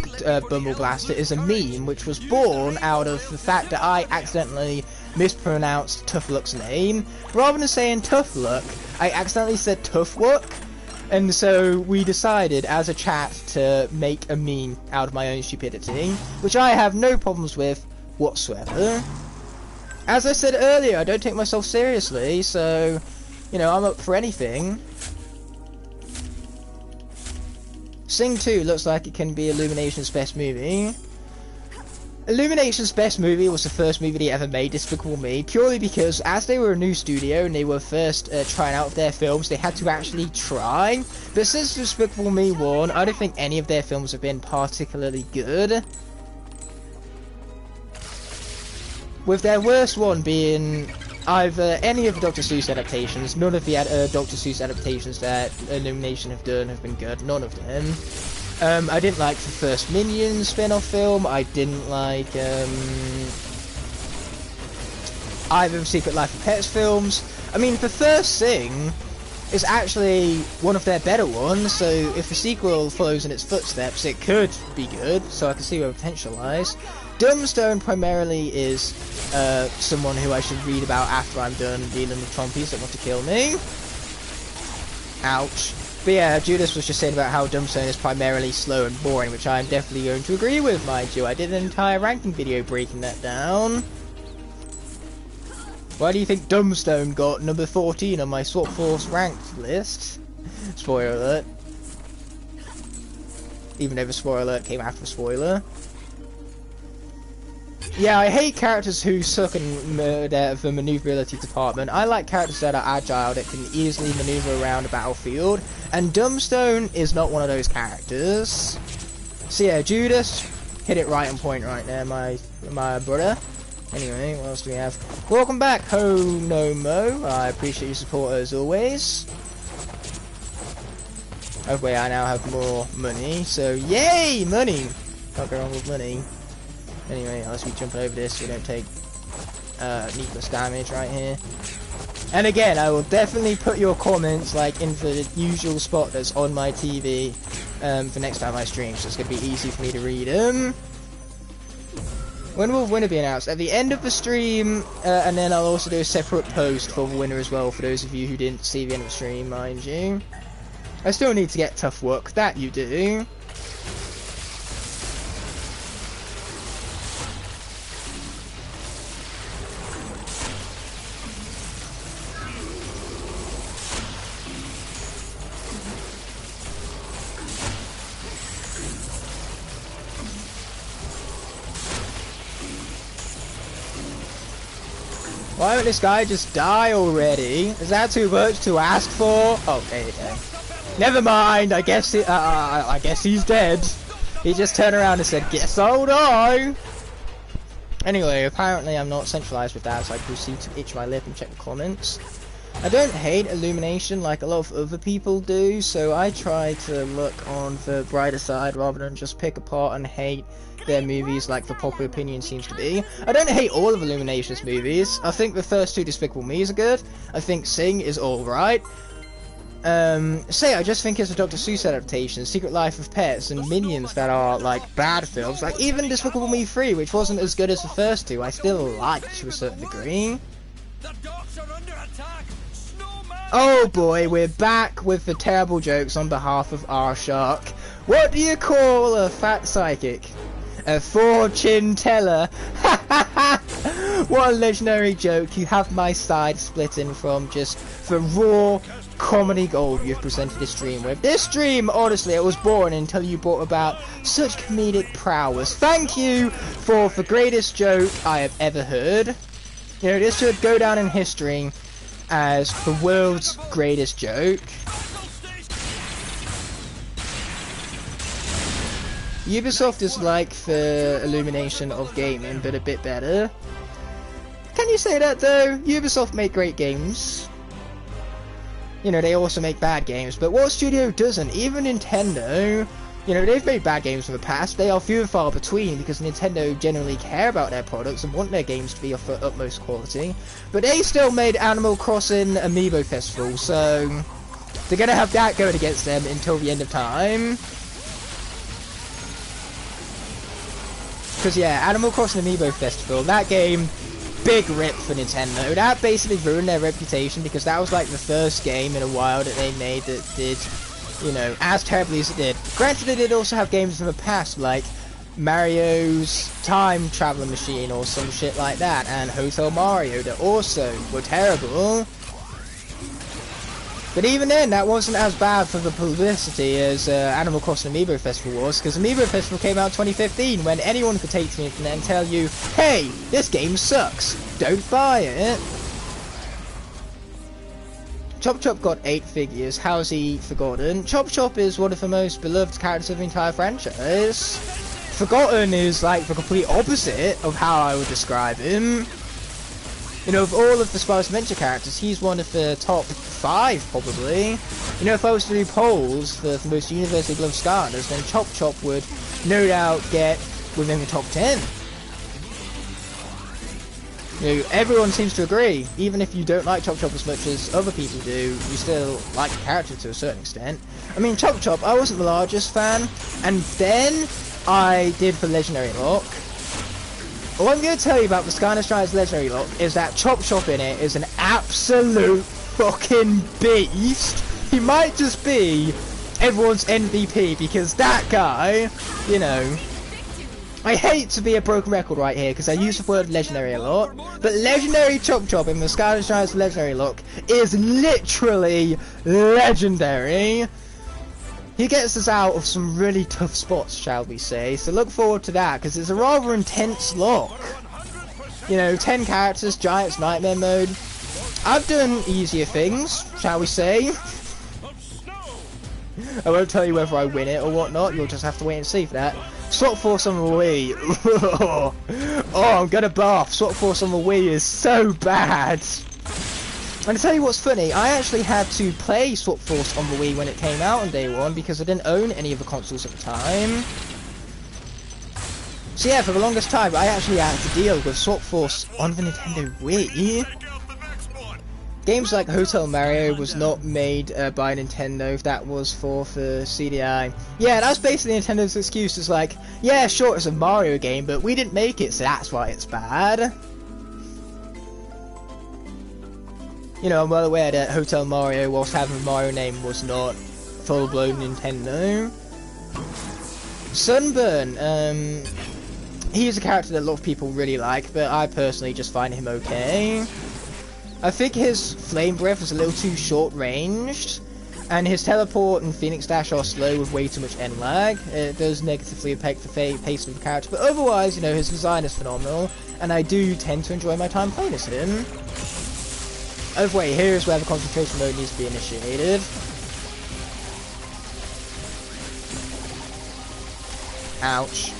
Bumble Blaster is a meme which was born out of the fact that I accidentally mispronounced Tough Luck's name. Rather than saying Tough Luck, I accidentally said Tough Luck, and so we decided as a chat to make a meme out of my own stupidity, which I have no problems with whatsoever. As I said earlier, I don't take myself seriously, so... you know, I'm up for anything. Sing 2 looks like it can be Illumination's best movie. Illumination's best movie was the first movie they ever made, Despicable Me, purely because as they were a new studio and they were first trying out their films, they had to actually try. But since Despicable Me 1, I don't think any of their films have been particularly good. With their worst one being either any of the Dr. Seuss adaptations. None of the Dr. Seuss adaptations that Illumination have done have been good. None of them. I didn't like the first Minions spin-off film. I didn't like either of Secret Life of Pets films. I mean, the first Sing is actually one of their better ones, so if the sequel follows in its footsteps, it could be good, so I can see where potential lies. Dumbstone primarily is someone who I should read about after I'm done dealing with Trompies that want to kill me. Ouch. But yeah, Judas was just saying about how Dumbstone is primarily slow and boring, which I'm definitely going to agree with, mind you. I did an entire ranking video breaking that down. Why do you think Dumbstone got number 14 on my Swap Force ranked list? Spoiler alert. Even though the spoiler alert came after a spoiler. Yeah, I hate characters who suck in the maneuverability department. I like characters that are agile, that can easily maneuver around a battlefield, and Dumbstone is not one of those characters. So yeah, Judas hit it right on point right there, my brother. Anyway, what else do we have? Welcome back, Ho No Mo. I appreciate your support as always. Hopefully I now have more money, so yay, money! Can't go wrong with money. Anyway, as we jump over this, we don't take needless damage right here. And again, I will definitely put your comments like in the usual spot that's on my TV for next time I stream, so it's going to be easy for me to read them. When will the winner be announced? At the end of the stream, and then I'll also do a separate post for the winner as well, for those of you who didn't see the end of the stream, mind you. I still need to get Tough Work, that you do. Why won't this guy just die already? Is that too much to ask for? Okay. Never mind. I guess he's dead. He just turned around and said, "Guess I'll die." Anyway, apparently I'm not centralized with that, so I proceed to itch my lip and check the comments. I don't hate Illumination like a lot of other people do, so I try to look on the brighter side rather than just pick apart and hate their movies like the popular opinion seems to be. I don't hate all of Illumination's movies. I think the first two Despicable Me's are good. I think Sing is alright. I just think it's a Dr. Seuss adaptation, Secret Life of Pets, and Minions that are, like, bad films. Like, even Despicable Me 3, which wasn't as good as the first two, I still liked to a certain degree.
The docks are under attack! Snowman!
Oh boy, we're back with the terrible jokes on behalf of our shark. What do you call a fat psychic? A fortune teller. Ha ha ha! What a legendary joke. You have my side splitting from just the raw comedy gold you've presented this stream with. This stream, honestly, it was boring until you brought about such comedic prowess. Thank you for the greatest joke I have ever heard. You know, this should go down in history as the world's greatest joke. Ubisoft is like the Illumination of gaming, but a bit better. Can you say that though? Ubisoft make great games. You know, they also make bad games, but what studio doesn't? Even Nintendo, you know, they've made bad games in the past. They are few and far between because Nintendo generally care about their products and want their games to be of the utmost quality. But they still made Animal Crossing Amiibo Festival, so they're gonna have that going against them until the end of time. Because yeah, Animal Crossing Amiibo Festival, that game, big rip for Nintendo. That basically ruined their reputation because that was like the first game in a while that they made that did, you know, as terribly as it did. Granted, they did also have games in the past like Mario's Time Traveler Machine or some shit like that, and Hotel Mario that also were terrible. But even then, that wasn't as bad for the publicity as Animal Crossing Amiibo Festival was, because Amiibo Festival came out in 2015, when anyone could take to the internet and tell you, hey, this game sucks, don't buy it. Chop Chop got 8 figures, how's he forgotten? Chop Chop is one of the most beloved characters of the entire franchise. Forgotten is like the complete opposite of how I would describe him. You know, of all of the Spice Adventure characters, he's one of the top 5, probably. You know, if I was to do polls for the most universally beloved Skylanders, then Chop Chop would no doubt get within the top 10. You know, everyone seems to agree. Even if you don't like Chop Chop as much as other people do, you still like the character to a certain extent. I mean, Chop Chop, I wasn't the largest fan, and then I did the Legendary Locke. All I'm going to tell you about the Skylanders Giants Legendary Locke is that Chop Chop in it is an absolute fucking beast. he might just be everyone's MVP because that guy, you know. I hate to be a broken record right here because I use the word legendary a lot, but legendary Chop Chop in the Skylanders Giants legendary look is literally legendary. He gets us out of some really tough spots, shall we say, so look forward to that because it's a rather intense look. You know, 10 characters, Giants Nightmare mode. I've done easier things, shall we say. I won't tell you whether I win it or whatnot, you'll just have to wait and see for that. Swap Force on the Wii. Oh, I'm gonna barf. Swap Force on the Wii is so bad. And to tell you what's funny, I actually had to play Swap Force on the Wii when it came out on day one because I didn't own any of the consoles at the time. So yeah, for the longest time, I actually had to deal with Swap Force on the Nintendo Wii. Games like Hotel Mario was not made by Nintendo, that was for the CDI. Yeah, that's basically Nintendo's excuse, it's like, yeah, sure, it's a Mario game, but we didn't make it, so that's why it's bad. You know, I'm well aware that Hotel Mario, whilst having a Mario name, was not full-blown Nintendo. Sunburn, he's a character that a lot of people really like, but I personally just find him okay. I think his Flame Breath is a little too short-ranged, and his Teleport and Phoenix Dash are slow with way too much end lag. It does negatively affect the pace of the character, but otherwise, you know, his design is phenomenal, and I do tend to enjoy my time playing as him. Oh wait, here's where the concentration mode needs to be initiated. Ouch.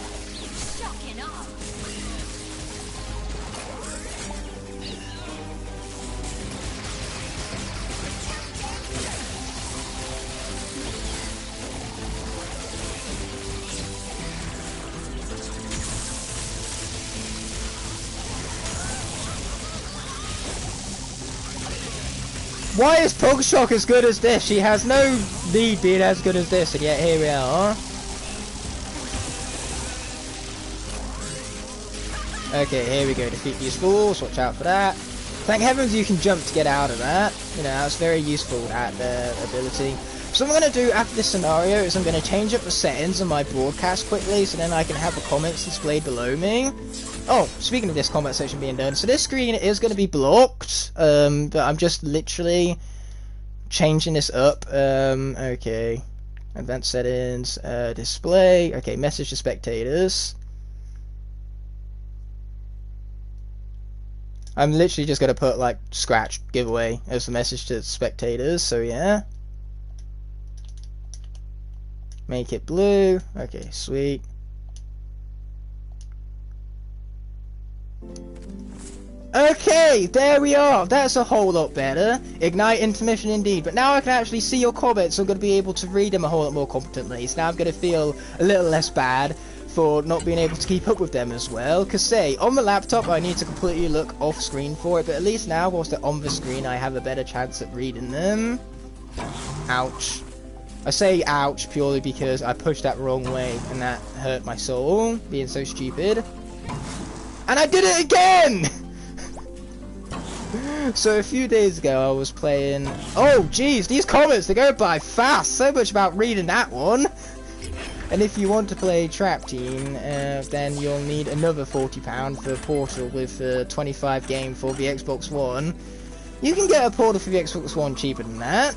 Why is Pokeshock as good as this? She has no need being as good as this, and yet here we are. Okay, here we go. Defeat these fools. Watch out for that. Thank heavens you can jump to get out of that. You know, that's very useful, that ability. So what I'm going to do after this scenario is I'm going to change up the settings on my broadcast quickly, so then I can have the comments displayed below me. Oh, speaking of this comment section being done, so this screen is going to be blocked, but I'm just literally changing this up. Okay, advanced settings, display, okay, message to spectators. I'm literally just going to put, like, scratch giveaway as the message to spectators, so yeah. Make it blue, okay, sweet. Okay, there we are. That's a whole lot better. Igknight intermission indeed. But now I can actually see your comments, so I'm going to be able to read them a whole lot more competently. So now I'm going to feel a little less bad for not being able to keep up with them as well. Because say, on the laptop I need to completely look off screen for it, but at least now whilst they're on the screen I have a better chance at reading them. Ouch. I say ouch purely because I pushed that wrong way and that hurt my soul, being so stupid. And I did it again! So a few days ago I was playing... Oh jeez, these comments, they go by fast! So much about reading that one! And if you want to play Trap Team, then you'll need another £40 for Portal with a 25 game for the Xbox One. You can get a Portal for the Xbox One cheaper than that.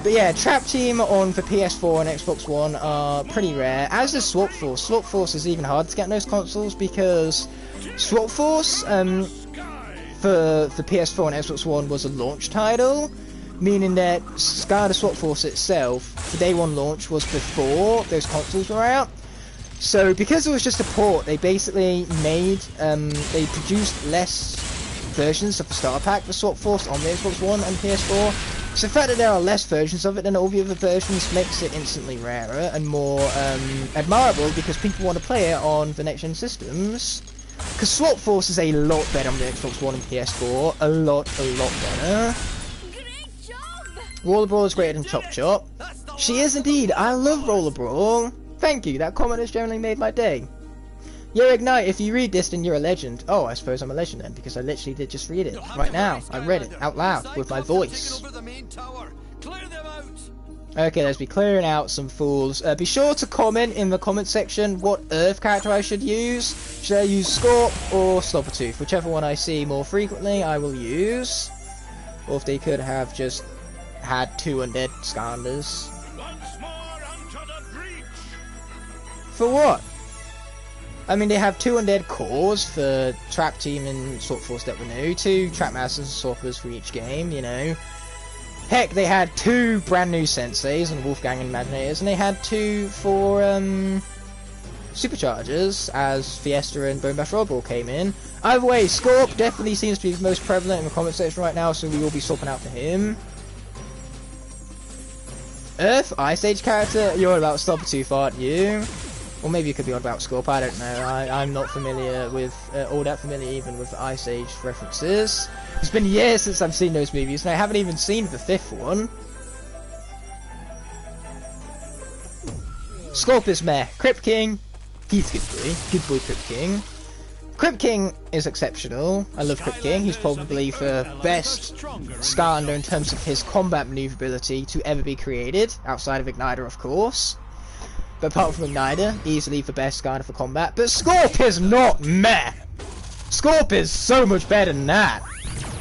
But yeah, Trap Team on the PS4 and Xbox One are pretty rare, as is Swap Force. Swap Force is even harder to get on those consoles because Swap Force, for the PS4 and Xbox One was a launch title, meaning that Skylanders Swap Force itself, the day one launch was before those consoles were out. So because it was just a port, they basically made, they produced less versions of the starter pack for Swap Force on the Xbox One and PS4. So the fact that there are less versions of it than all the other versions makes it instantly rarer and more admirable because people want to play it on the next gen systems. Because Swap Force is a lot better on the Xbox One and PS4, a lot better.
Great job!
Roller Brawl is greater than Chop Chop. She is indeed, I love Roller Brawl. Thank you, that comment has generally made my day. Yo Igknight, if you read this then you're a legend. Oh, I suppose I'm a legend then, because I literally did just read it. Right now, I read it out loud with my voice.
Clear them out
Okay, let's be clearing out some fools. Be sure to comment in the comment section what Earth character I should use. Should I use Scorp or Slobbertooth? Whichever one I see more frequently, I will use. Or if they could have just had 2 undead Skylanders.
Once more unto the breach.
For what? I mean, they have 2 undead cores for Trap Team and Sword Force that we know, 2 Trap Masters and Sorcerers for each game, you know. Heck, they had 2 brand new Senseis and Wolfgang and Imaginators, and they had 2 for Superchargers as Fiesta and Bone Bash Robo came in. Either way, Scorp definitely seems to be the most prevalent in the comment section right now, so we will be swapping out for him. Earth, Ice Age character, you're all about Slobbertooth, aren't you? Or maybe you could be on about Scorp, I don't know. I'm not familiar with, all that familiar even with the Ice Age references. It's been years since I've seen those movies, and I haven't even seen the 5th one. Scorp is meh. Crypt King, he's good boy. Good boy, Crypt King. Crypt King is exceptional. I love Crypt King. He's probably the best Skylander in terms of his combat maneuverability to ever be created, outside of Ignighter, of course. But apart from Ignighter, easily the best Skylander for combat. But Scorp is not meh! Scorp is so much better than that!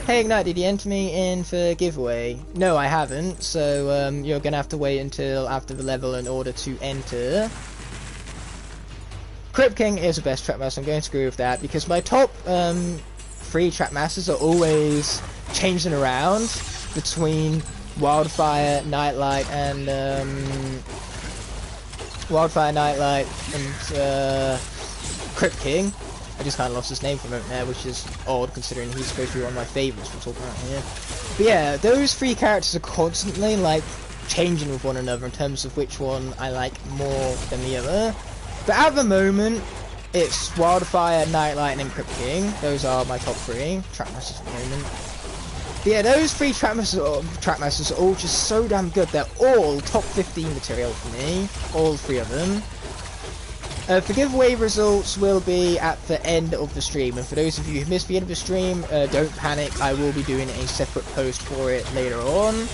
Hey Ignite, did you enter me in for giveaway? No, I haven't, so you're gonna have to wait until after the level in order to enter. Crypt King is the best Trap Master, I'm going to agree with that, because my top 3 Trap Masters are always changing around between Wildfire, Nightlight, and Crypt King. I just kind of lost his name for a moment there, which is odd considering he's supposed to be one of my favourites we're talking about here. But yeah, those 3 characters are constantly like changing with one another in terms of which one I like more than the other. But at the moment, it's Wildfire, Nightlight, and Crypt King. Those are my top 3 Trap Masters at the moment. But yeah, those 3 Trap Masters are all just so damn good. They're all top 15 material for me. All 3 of them. The giveaway results will be at the end of the stream, and for those of you who missed the end of the stream, don't panic, I will be doing a separate post for it later on.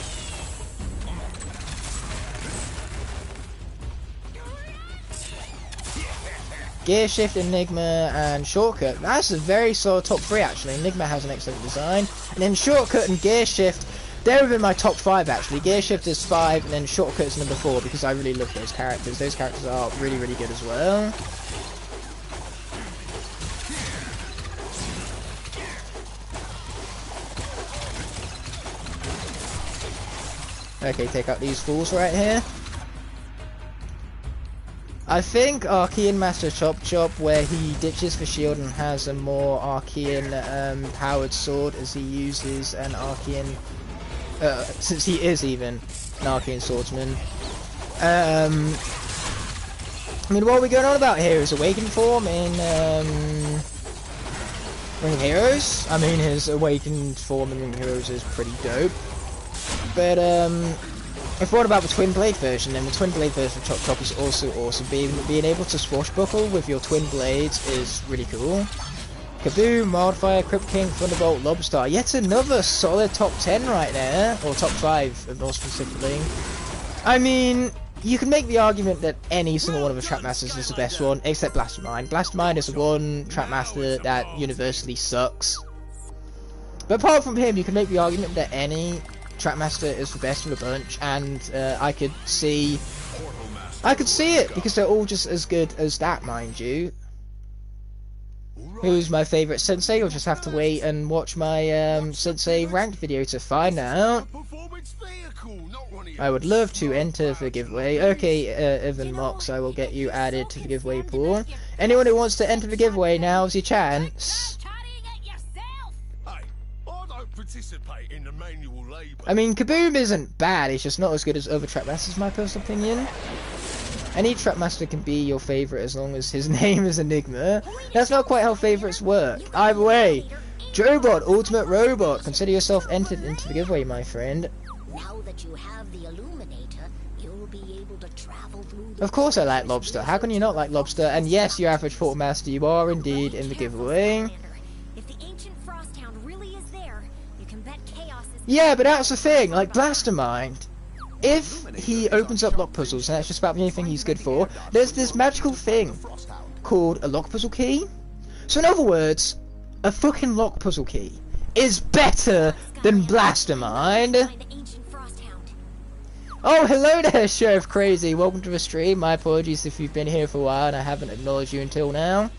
Gear Shift, Enigma, and Shortcut. That's a very solid top 3 actually. Enigma has an excellent design, and then Shortcut and Gear Shift, they're within my top 5 actually. Gear Shift is 5, and then Shortcut is number 4 because I really love those characters. Those characters are really, really good as well. Okay, take out these fools right here. I think Archean Master Chop Chop, where he ditches the shield and has a more Archean powered sword as he uses an Archean, since he is even an Archean swordsman. I mean, what we're going on about here is Awakened form in Ring of Heroes. I mean, his Awakened form in Ring of Heroes is pretty dope. But if what about the Twin Blade version, then the Twin Blade version of Chop Chop is also awesome. Being able to swashbuckle with your Twin Blades is really cool. Kaboom, Wildfire, Crypt King, Thunderbolt, Lobstar. Yet another solid top 10 right there. Or top 5, more specifically. I mean, you can make the argument that any single one of the Trap Masters is the best one, except Blastermind. Blastermind is the one Trap Master that universally sucks. But apart from him, you can make the argument that any Trap Master is the best of the bunch, and I could see it, because they're all just as good as that, mind you. Who's my favourite Sensei? You'll just have to wait and watch my Sensei ranked video to find out. I would love to enter the giveaway. Okay, Evan Mox, I will get you added to the giveaway pool. Anyone who wants to enter the giveaway, now's your chance.
Participate in the manual labour.
I mean, Kaboom isn't bad, it's just not as good as other Trap Masters, in my personal opinion. Any Trap Master can be your favourite as long as his name is Enigma. That's not quite how favourites work. Either way, Jobot, Ultimate Robot, consider yourself entered into the giveaway, my friend.
Now that you have the Illuminator, you'll be able to travel through the...
Of course I like Lobster. How can you not like Lobster? And yes, your average Portal Master, you are indeed in the giveaway.
If the ancient Frosthound really is there, you can bet chaos is...
Yeah, but that's the thing, like Blastermind. if he opens up lock puzzles, and that's just about the only thing he's good for, there's this magical thing called a lock puzzle key. So in other words, a fucking lock puzzle key is better than Blastermind. Oh, hello there, Sheriff Crazy. Welcome to the stream. My apologies if you've been here for a while and I haven't acknowledged you until now.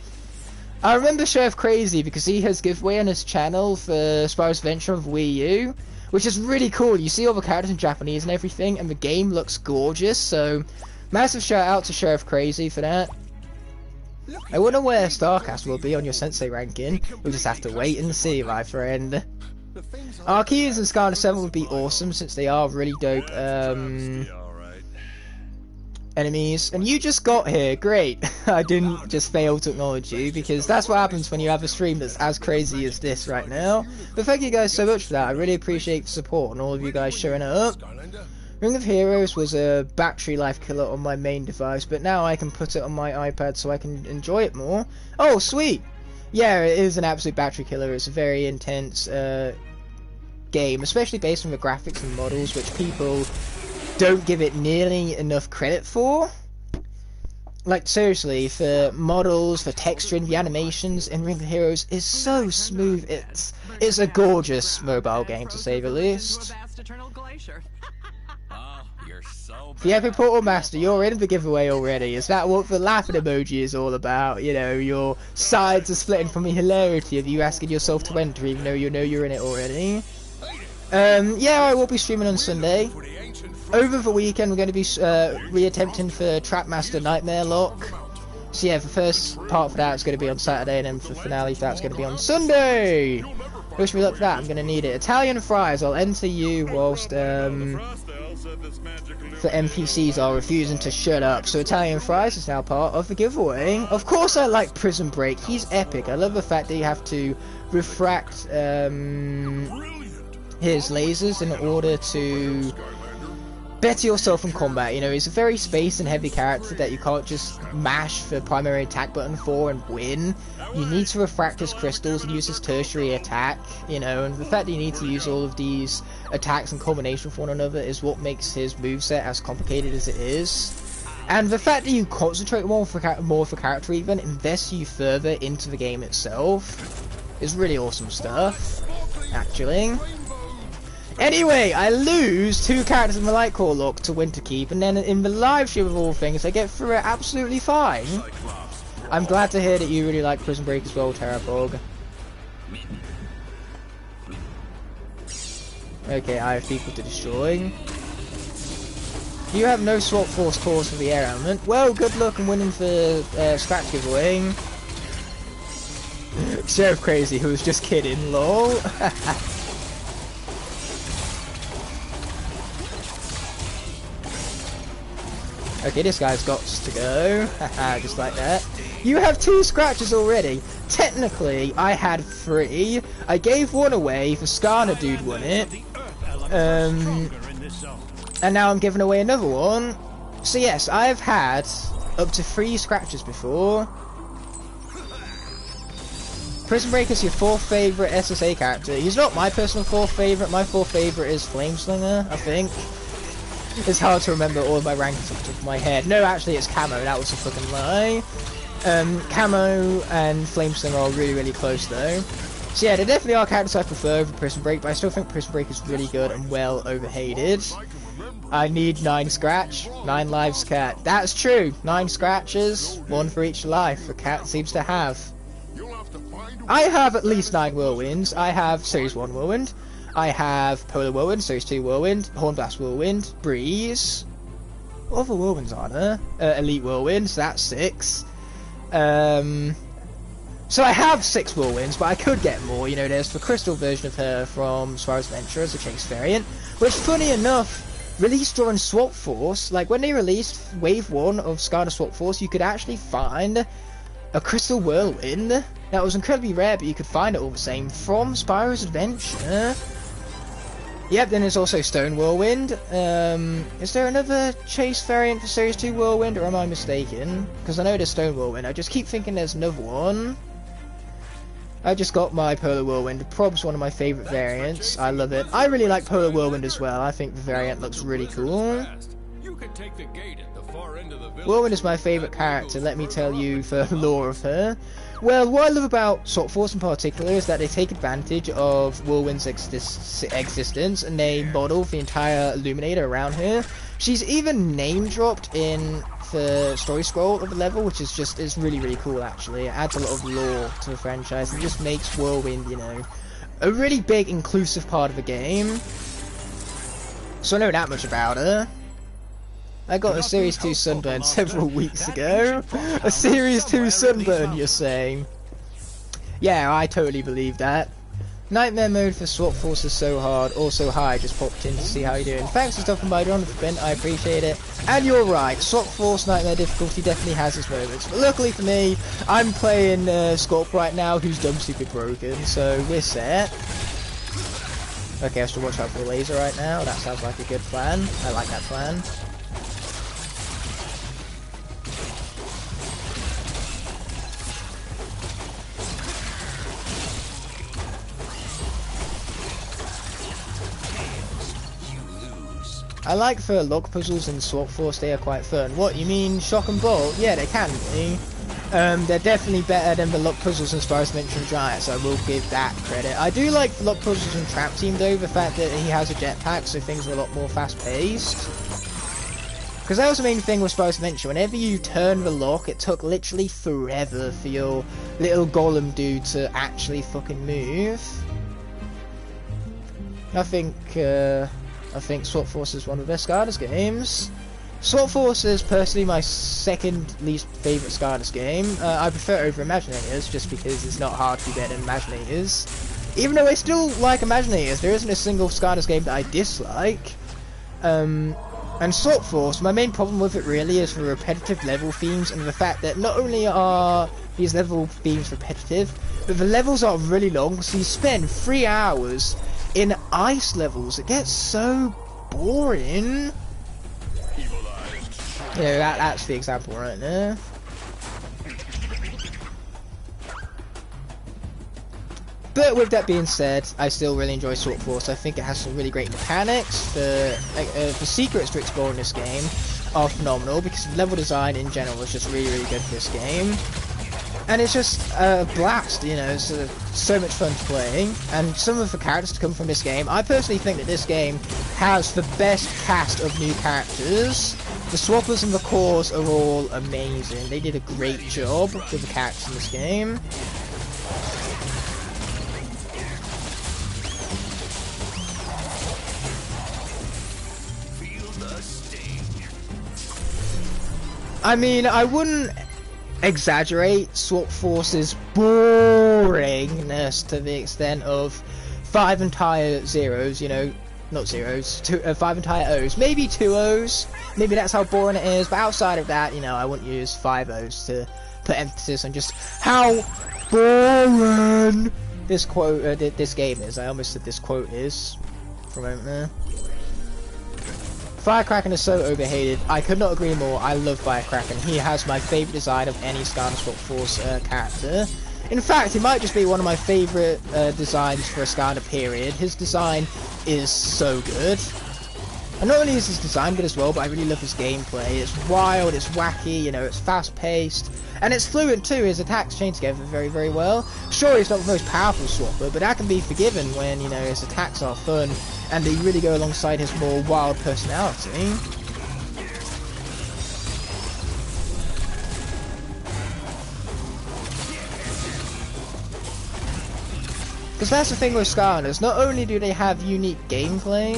I remember Sheriff Crazy because he has giveaway on his channel for Spyro's Adventure of Wii U, which is really cool. You see all the characters in Japanese and everything, and the game looks gorgeous, so massive shout out to Sheriff Crazy for that. I wonder where Starcast will be on your Sensei ranking. We'll just have to wait and see, my friend. Arceus and Skylanders 7 would be awesome since they are really dope enemies. And you just got here, great. I didn't just fail to acknowledge you because that's what happens when you have a stream that's as crazy as this right now. But thank you guys so much for that. I really appreciate the support and all of you guys showing up. Ring of Heroes was a battery life killer on my main device, but now I can put it on my iPad so I can enjoy it more. Oh, sweet! Yeah, it is an absolute battery killer. It's a very intense game, especially based on the graphics and models, which people don't give it nearly enough credit for. Like, seriously, for models, for texturing, the animations in Ring of Heroes is so smooth. It's a gorgeous mobile game, to say the least. The Epic Portal Master, you're in the giveaway already. Is that what the laughing emoji is all about? You know, your sides are splitting from the hilarity of you asking yourself to enter even though you know you're in it already. Yeah, I will be streaming on Sunday. Over the weekend we're going to be re-attempting for Trapmaster Nightmare Locke. So yeah, the first part for that is going to be on Saturday, and then for the finale for that's going to be on Sunday. Wish me luck for that, I'm going to need it. Italian fries, I'll enter you whilst the NPCs are refusing to shut up. So Italian fries is now part of the giveaway. Of course I like Prison Break, he's epic. I love the fact that you have to refract his lasers in order to better yourself in combat. You know, he's a very space and heavy character that you can't just mash the primary attack button for and win. You need to refract his crystals and use his tertiary attack, you know, and the fact that you need to use all of these attacks in combination with one another is what makes his moveset as complicated as it is. And the fact that you concentrate more for character even invests you further into the game itself is really awesome stuff, actually. Anyway, I lose 2 characters in the Light Core lock to Winterkeep, and then in the live stream of all things, I get through it absolutely fine. I'm glad to hear that you really like Prison Break as well, Terrapog. Okay, I have people to destroy. You have no Swap Force cores for the air element. Well, good luck in winning the scratch giveaway. Sheriff Crazy, who was just kidding, lol. Okay, this guy's got to go. Haha, just like that. You have 2 scratches already. Technically, I had 3. I gave 1 away. The Skarner dude won it. And now I'm giving away another one. So yes, I've had up to 3 scratches before. Prison Break is your 4th favourite SSA character. He's not my personal 4th favourite. My 4th favourite is Flameslinger, I think. It's hard to remember all of my rankings off the top of my head. No, actually, it's Camo. That was a fucking lie. Camo and Flameslinger are really, really close, though. So yeah, there definitely are characters I prefer over Prison Break, but I still think Prison Break is really good and well overhated. I need 9 scratch, 9 lives, cat. That's true. 9 scratches, 1 for each life a cat seems to have. I have at least 9 whirlwinds. I have Series 1 whirlwind. I have Polar Whirlwind, Series 2 Whirlwind, Hornblast Whirlwind, Breeze. What other Whirlwinds are there? Elite Whirlwind, so that's 6. So I have 6 Whirlwinds, but I could get more. You know, there's the Crystal version of her from Spyro's Adventure as a Chase variant, which, funny enough, released during Swap Force. Like, when they released Wave 1 of Skylanders Swap Force, you could actually find a Crystal Whirlwind. That was incredibly rare, but you could find it all the same from Spyro's Adventure. Yep, then there's also Stone Whirlwind. Is there another Chase variant for Series 2 Whirlwind, or am I mistaken? Because I know there's Stone Whirlwind. I just keep thinking there's another one. I just got my Polar Whirlwind. Prob's one of my favourite variants. I love it. I really like Polar Whirlwind as well. I think the variant looks really cool.
You can take the gate at the far end of the village.
Whirlwind is my favourite character, let me tell you the lore of her. Well, what I love about Swap Force in particular is that they take advantage of Whirlwind's existence and they model the entire Illuminator around her. She's even name dropped in the story scroll of the level, which is really, really cool actually. It adds a lot of lore to the franchise and just makes Whirlwind, you know, a really big inclusive part of the game. So I know that much about her. I got a Series 2 Sunburn several weeks ago. A Series 2 Sunburn, you're saying? Yeah, I totally believe that. Nightmare mode for Swap Force is so hard. Also, hi, just popped in to see how you're doing. Thanks for stopping by, Jonathan Bent, I appreciate it. And you're right, Swap Force Nightmare difficulty definitely has its moments. But luckily for me, I'm playing Scorp right now, who's dumb stupid broken, so we're set. Okay, I have to watch out for the laser right now. That sounds like a good plan. I like that plan. I like the Locke puzzles in Swap Force, they are quite fun. What, you mean Shock and Bolt? Yeah, they can be. They're definitely better than the Locke puzzles in Spice Dimension Giants, I will give that credit. I do like the Locke puzzles in Trap Team though, the fact that he has a jetpack, so things are a lot more fast-paced. Because that was the main thing with Spice Dimension, whenever you turn the lock, it took literally forever for your little golem dude to actually fucking move. I think Swap Force is one of the best Skylanders games. Swap Force is personally my second least favourite Skylanders game. I prefer it over Imaginators just because it's not hard to be better than Imaginators. Even though I still like Imaginators, there isn't a single Skylanders game that I dislike. And Swap Force, my main problem with it really is the repetitive level themes and the fact that not only are these level themes repetitive, but the levels are really long, so you spend 3 hours in ice levels. It gets so boring. Yeah, that's the example right there. But with that being said, I still really enjoy Swap Force. I think it has some really great mechanics. The secrets to explore in this game are phenomenal because the level design in general is just really, really good for this game. And it's just a blast, you know, it's so much fun to play. And some of the characters to come from this game, I personally think that this game has the best cast of new characters. The Swappers and the Cores are all amazing. They did a great job with the characters in this game. I mean, I wouldn't exaggerate Swap Force's boringness to the extent of 5 entire zeros, you know, not zeros, 5 entire O's, maybe 2 O's, maybe that's how boring it is, but outside of that, you know, I wouldn't use 5 O's to put emphasis on just how boring this quote, this game is. I almost said this quote is, for a moment there. Firecracken is so overhated. I could not agree more. I love Firecracken. He has my favourite design of any Skylanders Swap Force character. In fact, he might just be one of my favourite designs for a Skylander period. His design is so good. And not only is his design good as well, but I really love his gameplay. It's wild, it's wacky, you know, it's fast-paced. And it's fluent too, his attacks chain together very, very well. Sure, he's not the most powerful swapper, but that can be forgiven when, you know, his attacks are fun and they really go alongside his more wild personality. Because that's the thing with Skylanders, not only do they have unique gameplay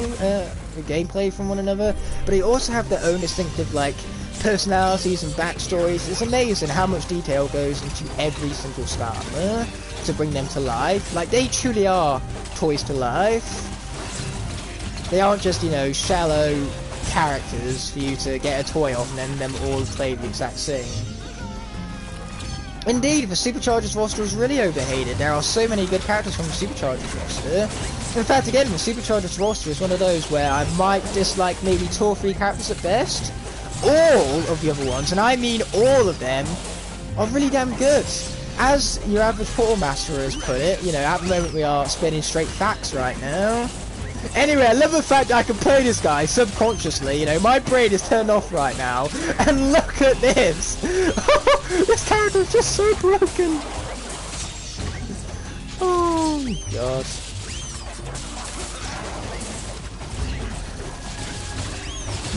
from one another, but they also have their own distinctive, like, personalities and backstories. It's amazing how much detail goes into every single Skylander to bring them to life. Like, they truly are toys to life. They aren't just, you know, shallow characters for you to get a toy off and then them all play the exact same. Indeed, the Superchargers roster is really overhated. There are so many good characters from the Superchargers roster. In fact, again, the Superchargers roster is one of those where I might dislike maybe 2 or 3 characters at best. All of the other ones, and I mean all of them, are really damn good. as your average portal master has put it, you know, at the moment we are spinning straight facts right now. Anyway, I love the fact that I can play this guy subconsciously, you know, my brain is turned off right now, and look at this! This character is just so broken! Oh god.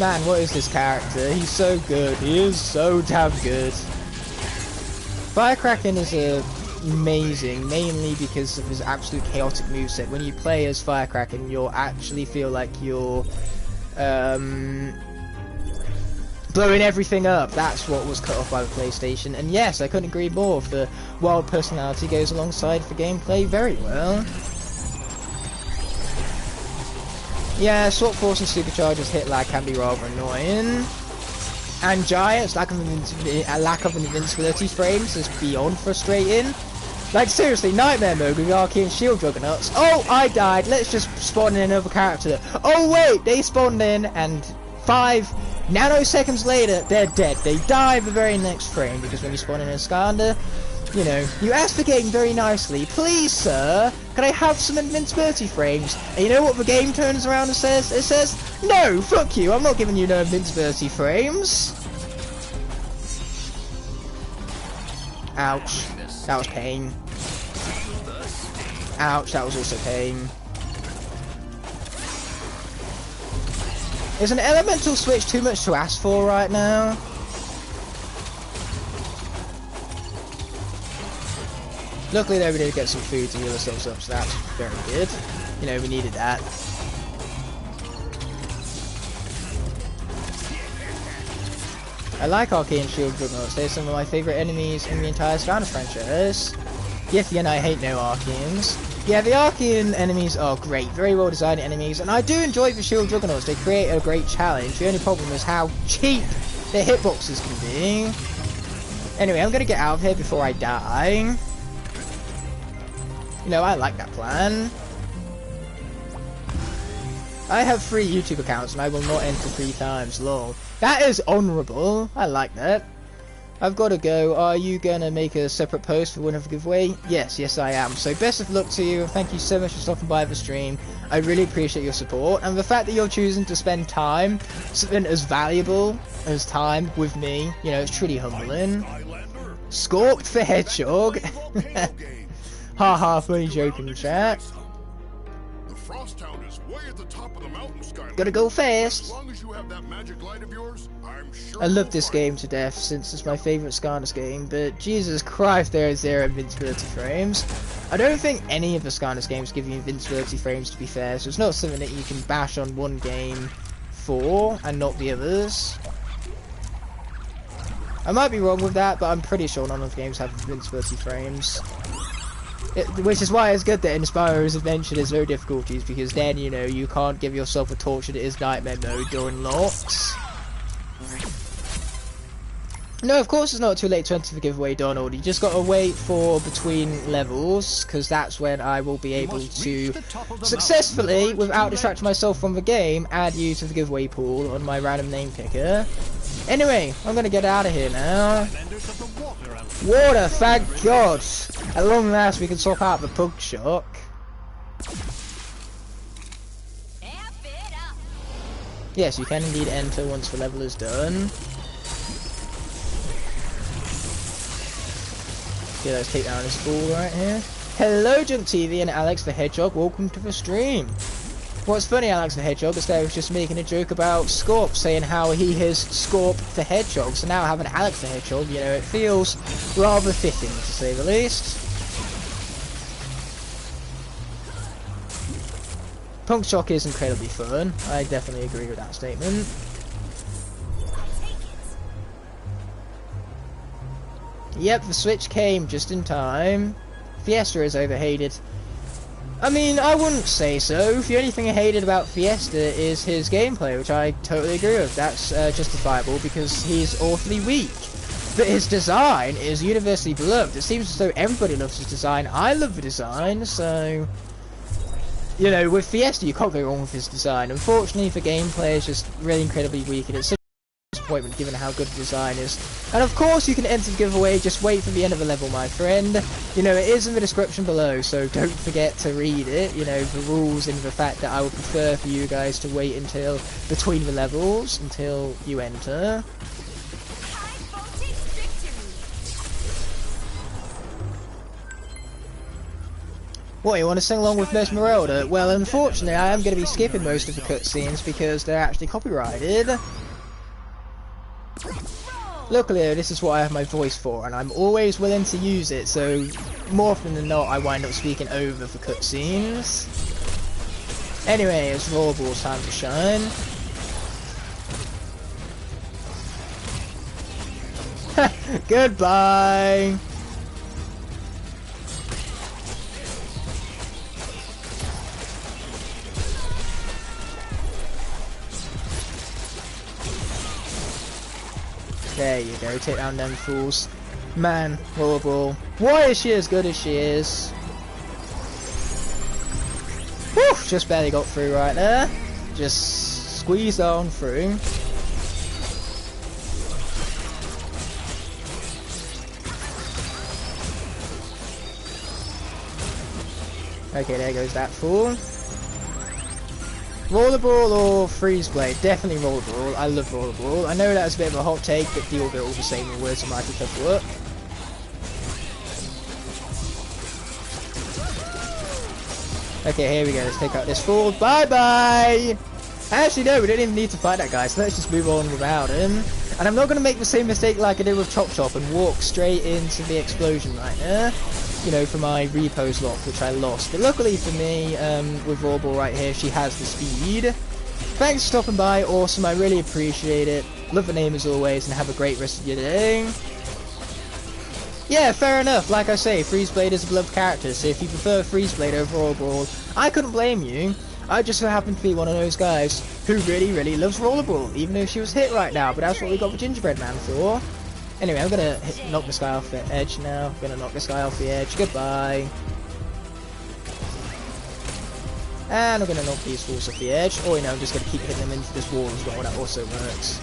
Man, what is this character? He's so good, he is so damn good. Firecracken is amazing, mainly because of his absolute chaotic moveset. When you play as Firecracken, you'll actually feel like you're blowing everything up. That's what was cut off by the PlayStation. And yes, I couldn't agree more. The wild personality goes alongside the gameplay very well. Yeah, Swap Force and Supercharger's hit lag can be rather annoying. And Giant's lack of invincibility frames is beyond frustrating. Like seriously, Nightmare Mode with Arcane Shield Juggernauts. Oh, I died. Let's just spawn in another character. Oh wait, they spawned in, and 5 nanoseconds later, they're dead. They die the very next frame, because when you spawn in a Skylander, you know, you ask the game very nicely, please sir, can I have some invincibility frames? And you know what the game turns around and says? It says, no, fuck you, I'm not giving you no invincibility frames. Ouch, that was pain. Ouch, that was also pain. Is an elemental switch too much to ask for right now? Luckily though, we did get some food to heal ourselves up, so that's very good. You know, we needed that. I like Arcane Shield Juggernauts. They're some of my favourite enemies in the entire Skylanders franchise. Yet again, I hate no Arcanes. Yeah, the Arcane enemies are great, very well designed enemies, and I do enjoy the Shield Juggernauts. They create a great challenge. The only problem is how cheap their hitboxes can be. Anyway, I'm gonna get out of here before I die. You know, I like that plan. I have 3 YouTube accounts and I will not enter 3 times, lol. That is honourable. I like that. I've got to go. Are you going to make a separate post for winner of the giveaway? Yes, I am. So best of luck to you. Thank you so much for stopping by the stream. I really appreciate your support. And the fact that you're choosing to spend time, something as valuable as time with me, you know, it's truly humbling. Scorped the Hedgehog. Haha, funny joke in the chat.
The Frost Town is way at the top of the mountain, Skylanders.
Gotta go fast.
As long as you have that magic light of yours, I'm sure
I love this game to death since it's my favourite Skylanders game, but Jesus Christ, there is 0 invincibility frames. I don't think any of the Skylanders games give you invincibility frames, to be fair, so it's not something that you can bash on one game for and not the others. I might be wrong with that, but I'm pretty sure none of the games have invincibility frames. Which is why it's good that Inspire has mentioned its own difficulties, because then, you know, you can't give yourself a torture that is Nightmare Mode during locks. No, of course it's not too late to enter the giveaway, Donald. You just gotta wait for between levels, because that's when I will be able to successfully, without distracting myself from the game, add you to the giveaway pool on my random name picker. Anyway, I'm gonna get out of here now. Water, thank God! At long last we can swap out the Pug Shock. Yes, you can indeed enter once the level is done. Okay, let's take down this fool right here. Hello Junk TV and Alex the Hedgehog, welcome to the stream. What's funny, Alex the Hedgehog, is that I was just making a joke about Scorp, saying how he has Scorp the Hedgehog, so now having Alex the Hedgehog, you know, it feels rather fitting, to say the least. Punk Shock is incredibly fun, I definitely agree with that statement. Yep, the Switch came just in time. Fiesta is overhated. I mean, I wouldn't say so. The only thing I hated about Fiesta is his gameplay, which I totally agree with. That's justifiable because he's awfully weak. But his design is universally beloved. It seems as though everybody loves his design. I love the design, so... You know, with Fiesta, you can't go wrong with his design. Unfortunately, the gameplay is just really incredibly weak, and it's such disappointment given how good the design is. And of course you can enter the giveaway, just wait for the end of the level, my friend. You know, it is in the description below, so don't forget to read it. You know, the rules and the fact that I would prefer for you guys to wait until between the levels, until you enter. What, you want to sing along with Mesmeralda? Well, unfortunately, I am going to be skipping most of the cutscenes because they're actually copyrighted. Luckily, this is what I have my voice for, and I'm always willing to use it, so more often than not, I wind up speaking over the cutscenes. Anyway, it's Rollerball's time to shine. Goodbye! There you go, take down them fools. Man, Rollerball. Why is she as good as she is? Whew, just barely got through right there. Just squeezed on through. Okay, there goes that fool. Rollerball or Freeze Blade? Definitely Rollerball. I love Rollerball. I know that's a bit of a hot take, but deal with it all the same in words of Mighty Tough Work. Okay, here we go. Let's take out this fool. Bye-bye! Actually, no, we don't even need to fight that guy, so let's just move on without him. And I'm not going to make the same mistake like I did with Chop Chop and walk straight into the explosion right there. You know, for my repose lock, which I lost. But luckily for me, with Rollerball right here, she has the speed. Thanks for stopping by, awesome, I really appreciate it. Love the name as always, and have a great rest of your day. Yeah, fair enough, like I say, Freeze Blade is a beloved character, so if you prefer Freeze Blade over Rollerball, I couldn't blame you. I just so happen to be one of those guys who really loves Rollerball, even though she was hit right now, but that's what we got the Gingerbread Man for. Anyway, I'm gonna knock this guy off the edge now. I'm gonna knock this guy off the edge. Goodbye. And I'm gonna knock these fools off the edge. Or, you know, I'm just gonna keep hitting them into this wall as well. That also works.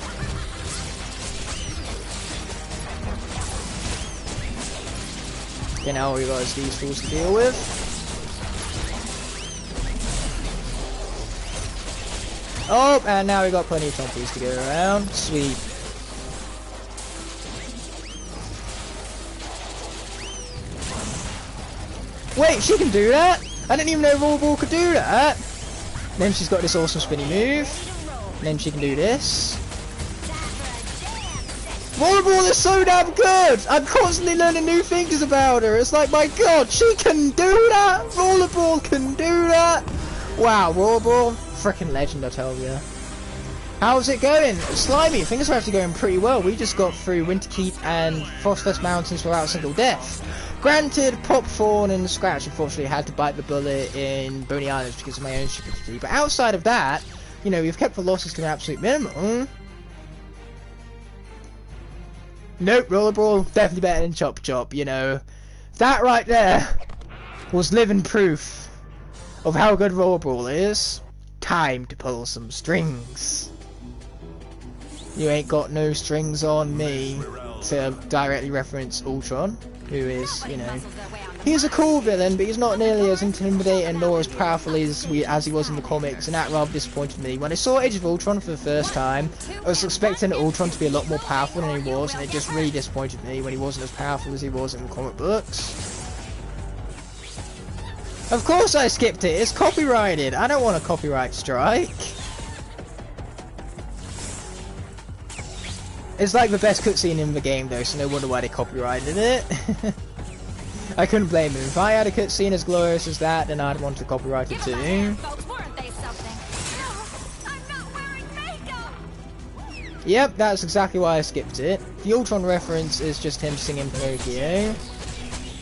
Okay, now all we got is these fools to deal with. Oh, and now we got plenty of Tompies to go around. Sweet. Wait, she can do that? I didn't even know Rollerball could do that. And then she's got this awesome spinny move. And then she can do this. Rollerball is so damn good! I'm constantly learning new things about her. It's like, my god, she can do that! Rollerball can do that! Wow, Rollerball, freaking legend, I tell you. How's it going? Slimy, things are actually going pretty well. We just got through Winterkeep and Frostfest Mountains without a single death. Granted, Pop, Thorn and Scratch unfortunately had to bite the bullet in Boney Islands because of my own stupidity. But outside of that, you know, we've kept the losses to an absolute minimum. Nope, Rollerball, definitely better than Chop Chop, you know. That right there was living proof of how good Rollerball is. Time to pull some strings. You ain't got no strings on me, to directly reference Ultron, who is, you know, he's a cool villain, but he's not nearly as intimidating nor as powerful as he was in the comics, and that rather disappointed me. When I saw Age of Ultron for the first time, I was expecting Ultron to be a lot more powerful than he was, and it just really disappointed me when he wasn't as powerful as he was in the comic books. Of course I skipped it, it's copyrighted, I don't want a copyright strike. It's like the best cutscene in the game though, so no wonder why they copyrighted it. I couldn't blame him. If I had a cutscene as glorious as that, then I'd want to copyright it too. Yep, that's exactly why I skipped it. The Ultron reference is just him singing Pinocchio.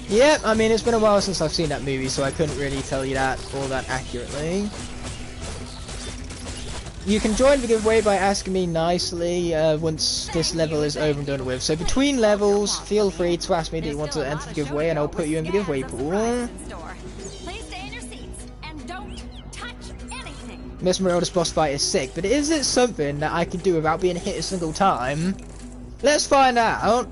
Yep, I mean, it's been a while since I've seen that movie, so I couldn't really tell you that all that accurately. You can join the giveaway by asking me nicely once this level is over and done with. So between levels, feel free to ask me that you want to enter the giveaway and I'll put you in the giveaway pool.
Please stay in your seats and don't touch anything.
Mesmeralda's boss fight is sick, but is it something that I can do without being hit a single time? Let's find out.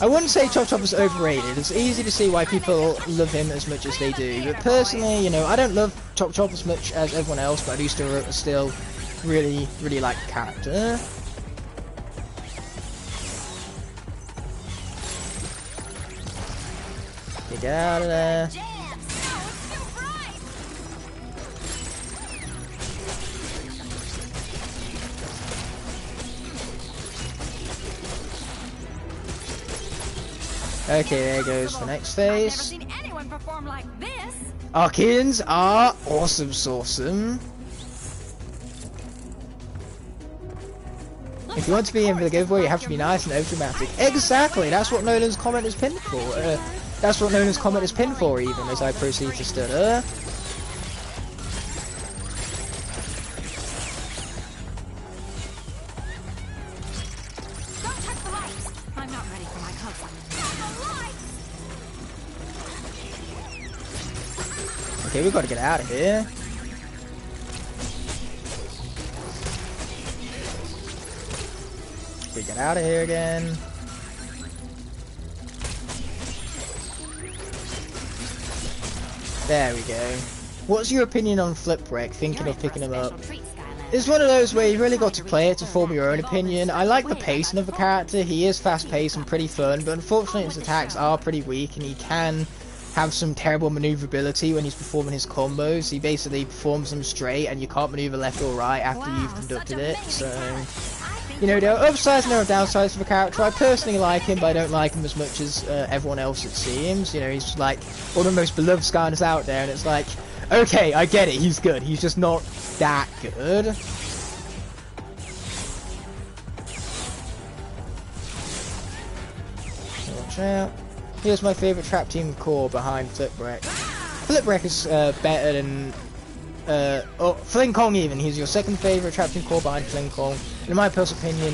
I wouldn't say Chop Chop is overrated. It's easy to see why people love him as much as they do. But personally, you know, I don't love Chop Chop as much as everyone else, but I do still really like the character. Okay, get out of there. Okay, there goes the next phase. Archeans are awesome. If you want to be in for the giveaway, you have to be nice and overdramatic. Exactly, that's what Nolan's comment is pinned for. That's what Nolan's comment is pinned for, even as I proceed to stutter. Okay, we've got to get out of here. We get out of here again. There we go. What's your opinion on Flip Wreck? Thinking of picking him up. It's one of those where you really got to play it to form your own opinion. I like the pacing of the character. He is fast paced and pretty fun, but unfortunately his attacks are pretty weak and he can have some terrible maneuverability when he's performing his combos. He basically performs them straight and you can't maneuver left or right after you've conducted it. So, you know, there are upsides and there are downsides for the character. I personally like him, but I don't like him as much as everyone else, it seems. You know, he's like one of the most beloved Skylanders out there, and it's like, okay, I get it, he's good. He's just not that good. Watch out. Here's my favourite trap team core behind Flipwreck. Flipwreck is better than Fling Kong even. He's your second favourite trap team core behind Fling Kong. In my personal opinion,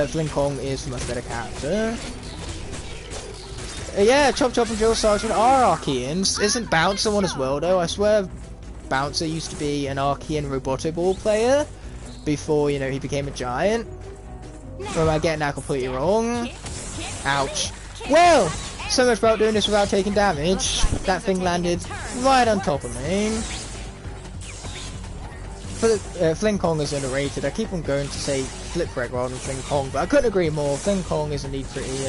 Fling Kong is a much better character. Yeah, Chop Chop and Drill Sergeant are Archeans. Isn't Bouncer one as well though? I swear Bouncer used to be an Archean Roboto Ball player before, you know, he became a giant. Or am I getting that completely wrong? Ouch. Well, so much about doing this without taking damage. That thing landed right on top of me. Fling Kong is underrated. I keep on going to say Flipwreck rather than Fling Kong, but I couldn't agree more. Fling Kong is indeed pretty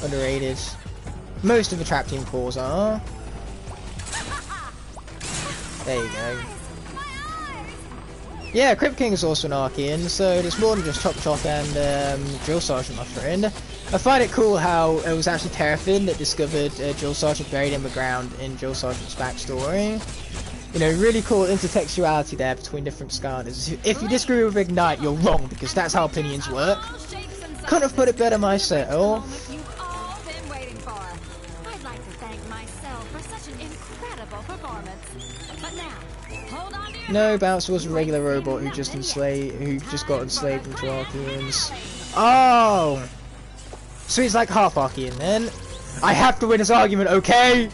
underrated. Most of the trap team cores are. There you go. Yeah, Crypt King is also an Archean, so there's more than just Chop Chop and Drill Sergeant, my friend. I find it cool how it was actually Terrafin that discovered Drill Sergeant buried in the ground in Drill Sergeant's backstory. You know, really cool intertextuality there between different Skylanders. If you disagree with Igknight, you're wrong, because that's how opinions work. Couldn't have put it better myself. No, Bouncer was a regular robot who just got enslaved into Archeans. Oh! So he's like half Archean then. I have to win this argument, okay?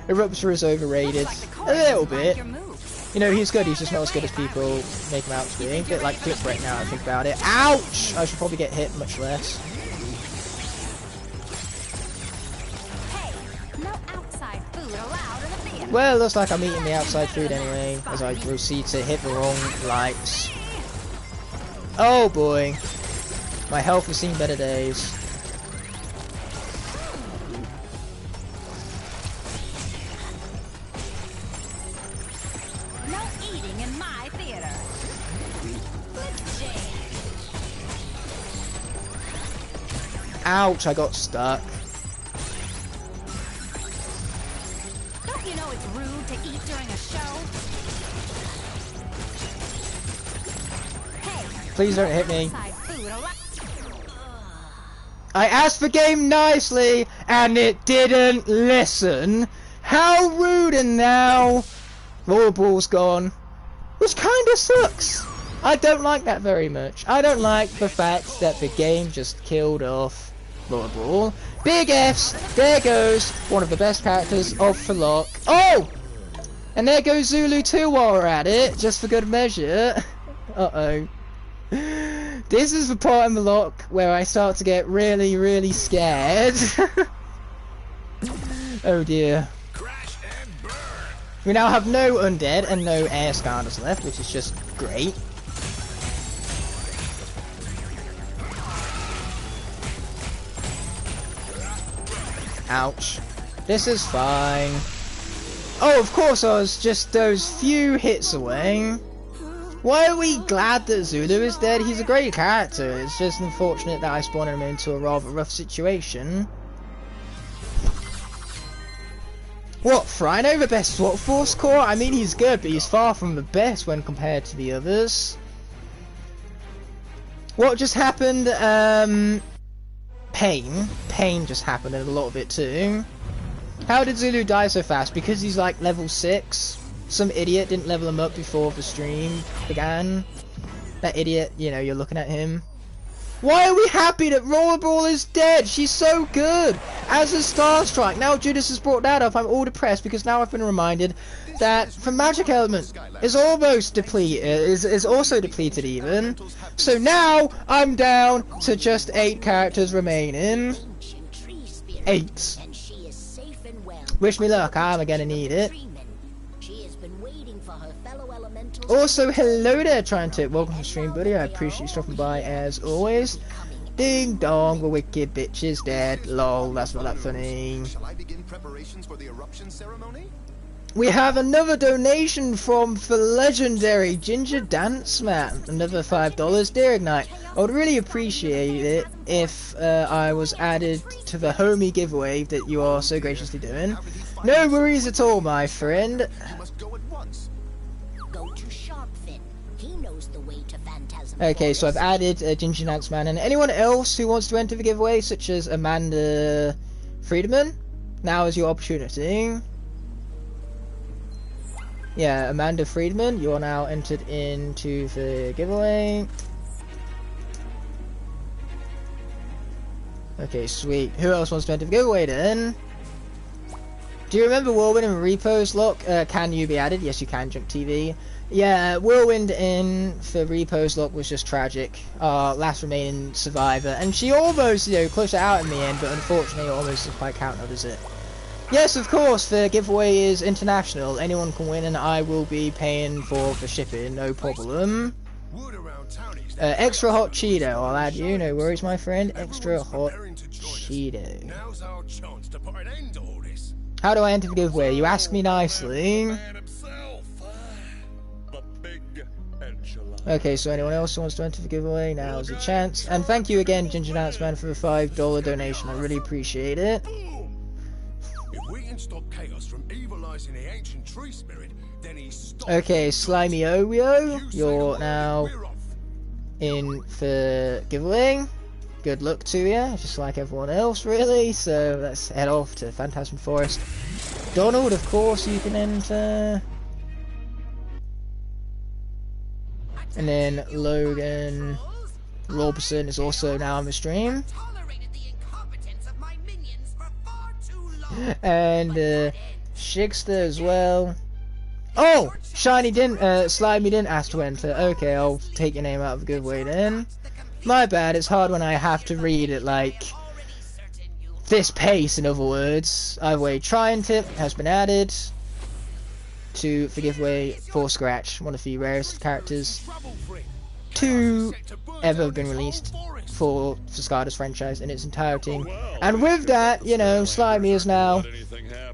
Eruptor is overrated. A little bit. You know, he's good, he's just not as good as people make him out to be. A bit like Flipwreck now I think about it. Ouch! I should probably get hit much less. Well, looks like I'm eating the outside food anyway, as I proceed to hit the wrong lights. Oh boy. My health has seen better days.
No eating in my theater.
Ouch, I got stuck.
You know it's rude to eat during a show. Hey,
please don't hit me. I asked the game nicely and it didn't listen. How rude, and now Rollerball's gone. Which kinda sucks. I don't like that very much. I don't like the fact that the game just killed off Rollerball. Big Fs, there goes one of the best characters of the Locke. Oh! And there goes Zulu too while we're at it, just for good measure. Uh-oh. This is the part in the Locke where I start to get really, really scared. Oh dear.
Crash and burn.
We now have no undead and no air Skylanders left, which is just great. Ouch. This is fine. Oh, of course, I was just those few hits away. Why are we glad that Zulu is dead? He's a great character. It's just unfortunate that I spawned him into a rather rough situation. What, Frino, the best SWAT Force core? I mean, he's good, but he's far from the best when compared to the others. What just happened? Pain. Pain just happened, and a lot of it too. How did Zulu die so fast? Because he's like level 6? Some idiot didn't level him up before the stream began. That idiot, you know, you're looking at him. Why are we happy that Rollerball is dead? She's so good! As is Star Strike. Now Judas has brought that up, I'm all depressed because now I've been reminded that the magic element is almost depleted, is also depleted even. So now I'm down to just 8 characters remaining. 8. Wish me luck, I'm gonna need it. Also, hello there, Trying to. Welcome to the stream, buddy. I appreciate you stopping by as always. Ding dong, the wicked bitch is dead. Lol, that's not that funny.
Shall I begin preparations for the eruption ceremony?
We have another donation from the legendary Ginger Dance Man. Another $5. Dear Igknight, I would really appreciate it if I was added to the homie giveaway that you are so graciously doing. No worries at all, my friend.
You must go at once.
Go to Sharpfin. He knows the way to Phantasm
Okay, so I've
Forest.
added Ginger Dance Man, and anyone else who wants to enter the giveaway, such as Amanda Friedman, now is your opportunity. Yeah, Amanda Friedman, you are now entered into the giveaway. Okay, sweet. Who else wants to enter the giveaway then? Do you remember Whirlwind and Repos, Locke? Can you be added? Yes, you can, Junk TV. Yeah, Whirlwind in for Repos, Locke was just tragic. Last remaining survivor. And she almost, you know, closed it out in the end, but unfortunately almost doesn't quite count, does it? Yes, of course, the giveaway is international. Anyone can win, and I will be paying for the shipping, no problem.
Word around town is
Extra hot Cheeto, I'll add you, no worries, my friend. Extra hot Cheeto.
Now's our chance to put an end to all this.
How do I enter the giveaway? You ask me nicely.
Man himself. The big enchilada.
Okay, so anyone else who wants to enter the giveaway, now's your chance. And thank you again, Ginger Dance Man, for the $5 donation. I really appreciate it.
If we can stop chaos from evilizing the ancient tree spirit, then he's stopped.
Okay, Slimy Ovio, you're now in for giveaway. Good luck to you, just like everyone else, really. So let's head off to Phantasm Forest. Donald, of course, you can enter. And then Logan Robertson is also now on the stream. And Shigster as well. Oh! Shiny didn't, Slimy didn't ask to enter. Okay, I'll take your name out of the giveaway then. My bad, it's hard when I have to read it like this pace, in other words. Either way, Trying Tip has been added to the giveaway for Scratch, one of the rarest characters to ever have been released for the Skylanders franchise in its entirety. And with that, you know, Slimy is now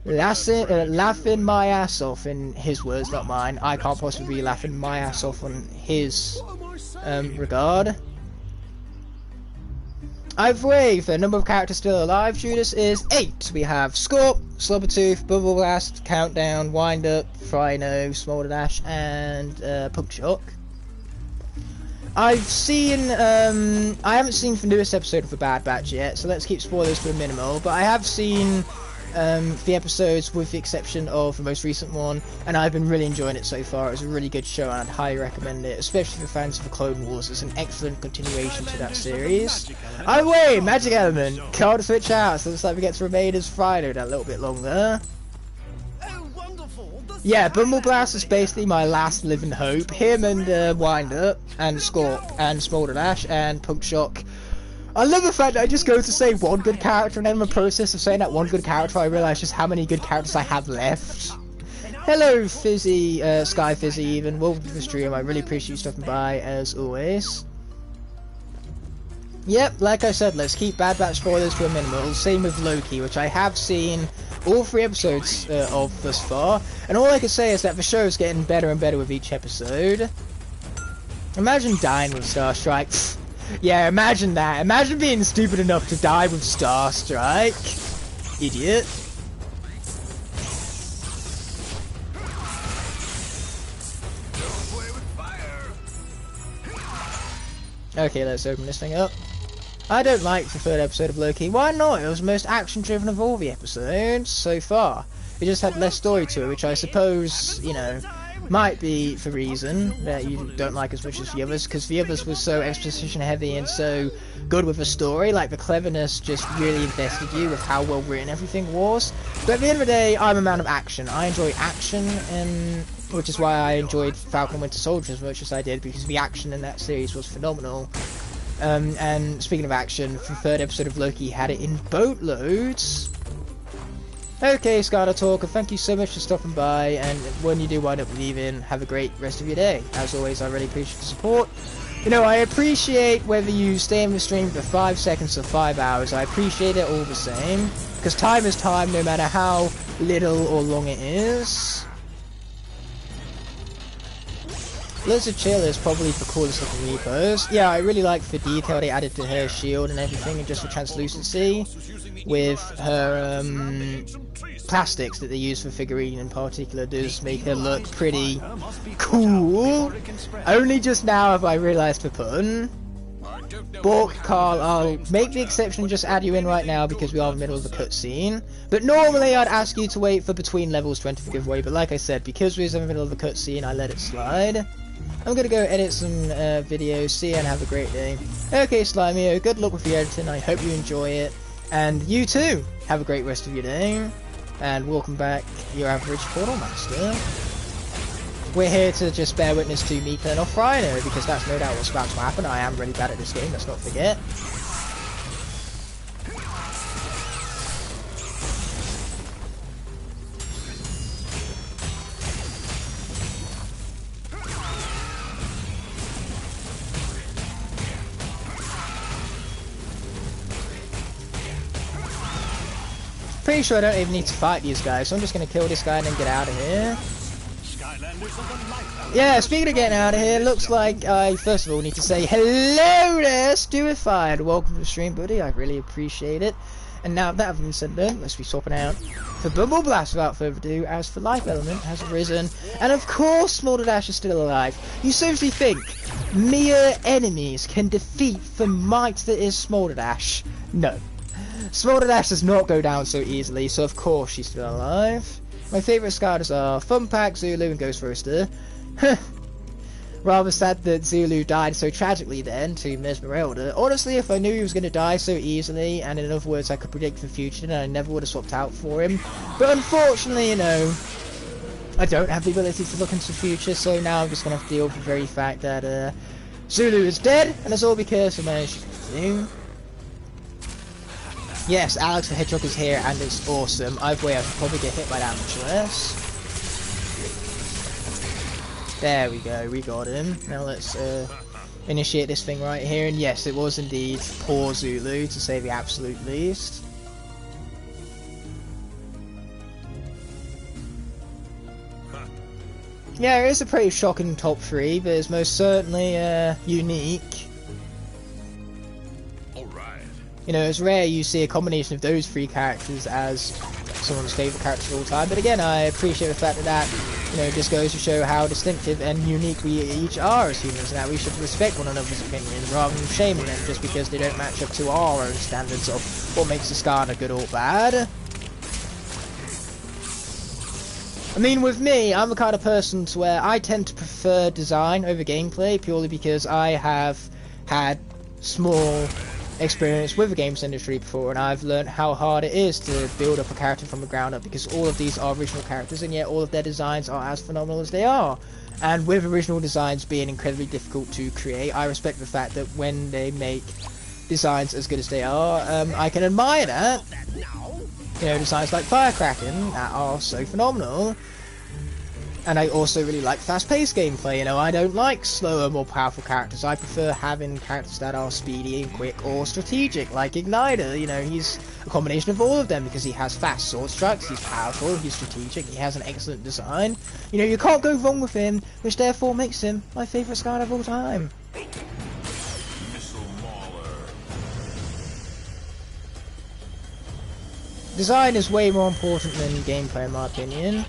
laughing my ass off, in his words, not mine. I can't possibly be laughing my ass off on his regard. Either way, the number of characters still alive, Judas, is 8. We have Scorp, Slobbertooth, Bubble Blast, Countdown, Wind Up, Frino, Smolder Dash, and Punk Shock. I've seen, I haven't seen the newest episode of The Bad Batch yet, so let's keep spoilers to a minimal, but I have seen the episodes with the exception of the most recent one, and I've been really enjoying it so far. It's a really good show and I'd highly recommend it, especially for fans of the Clone Wars. It's an excellent continuation to that series. Either way, Magic Element, card switch out, so it looks like we get to remain as Friday that little bit longer.
Oh, wonderful! The
Yeah, Bumbleblast is basically my last living hope. Him and Wind-Up, and Scorp, and Smolderdash, and Punkshock. I love the fact that I just go to say one good character, and then in the process of saying that one good character, I realise just how many good characters I have left. Hello, Fizzy, Sky Fizzy even. Welcome to the stream. I really appreciate you stopping by, as always. Yep, like I said, let's keep Bad Batch spoilers to a minimal. Same with Loki, which I have seen all 3 episodes of thus far. And all I can say is that the show is getting better and better with each episode. Imagine dying with Star Strike. Yeah, imagine that. Imagine being stupid enough to die with Star Strike. Idiot. Okay, let's open this thing up. I don't like the 3rd episode of Loki. Why not? It was the most action-driven of all the episodes so far. It just had less story to it, which I suppose, you know, might be the reason that you don't like as much as the others, because the others were so exposition heavy and so good with the story. Like, the cleverness just really invested you with how well written everything was. But at the end of the day, I'm a man of action. I enjoy action, and which is why I enjoyed Falcon and Winter Soldier as much as I did, because the action in that series was phenomenal. And speaking of action, the 3rd episode of Loki had it in boatloads. Okay, Scarlet Talker, thank you so much for stopping by, and when you do wind up leaving, have a great rest of your day. As always, I really appreciate the support. You know, I appreciate whether you stay in the stream for 5 seconds or 5 hours, I appreciate it all the same, because time is time no matter how little or long it is. Blizzard Chill is probably the coolest looking repos. Yeah, I really like the detail they added to her shield and everything, and just the translucency with her plastics that they use for figurine in particular does make her look pretty cool. Only just now have I realised the pun. But Carl, I'll make the exception and just add you in right now because we are in the middle of a cutscene. But normally I'd ask you to wait for between levels to enter the giveaway, but like I said, because we're in the middle of a cutscene, I let it slide. I'm gonna go edit some videos, see you and have a great day. Okay, Slimeo, good luck with the editing, I hope you enjoy it. And you too, have a great rest of your day. And welcome back, your average Portal Master. We're here to just bear witness to me turn off Rhino, because that's no doubt what's about to happen. I am really bad at this game, let's not forget. Pretty sure I don't even need to fight these guys, so I'm just going to kill this guy and then get out of here. Yeah, speaking of getting out of here, looks like I first of all need to say hello there, Stuified. Welcome to the stream, buddy, I really appreciate it. And now that having been said then, let's be swapping out for Bumbleblast without further ado, as for Life Element has risen. And of course Smolderdash is still alive. You seriously think mere enemies can defeat the might that is Smolderdash? No. Smolderdash does not go down so easily, so of course she's still alive. My favourite Skylanders are Funpack, Zulu and Ghost Roaster. Rather sad that Zulu died so tragically then to Mesmeralda. Honestly, if I knew he was going to die so easily, and in other words I could predict the future, then I never would have swapped out for him. But unfortunately, you know, I don't have the ability to look into the future, so now I'm just going to have to deal with the very fact that Zulu is dead, and it's all because I managed to do. Yes, Alex the Hedgehog is here, and it's awesome. Either way, I should probably get hit by that much less. There we go, we got him. Now let's initiate this thing right here, and yes, it was indeed poor Zulu, to say the absolute least. Yeah, it is a pretty shocking top 3, but it's most certainly unique. You know, it's rare you see a combination of those 3 characters as someone's favourite character of all time, but again, I appreciate the fact that you know, just goes to show how distinctive and unique we each are as humans, and that we should respect one another's opinions rather than shaming them just because they don't match up to our own standards of what makes a Skylander good or bad. I mean, with me, I'm the kind of person to where I tend to prefer design over gameplay purely because I have had small experience with the games industry before, and I've learned how hard it is to build up a character from the ground up, because all of these are original characters, and yet all of their designs are as phenomenal as they are. And with original designs being incredibly difficult to create, I respect the fact that when they make designs as good as they are, I can admire that. You know, designs like Firecracken that are so phenomenal. And I also really like fast-paced gameplay. You know, I don't like slower, more powerful characters. I prefer having characters that are speedy and quick or strategic, like Igknight. You know, he's a combination of all of them because he has fast sword strikes, he's powerful, he's strategic, he has an excellent design. You know, you can't go wrong with him, which therefore makes him my favourite Skylander of all time. Design is way more important than gameplay, in my opinion.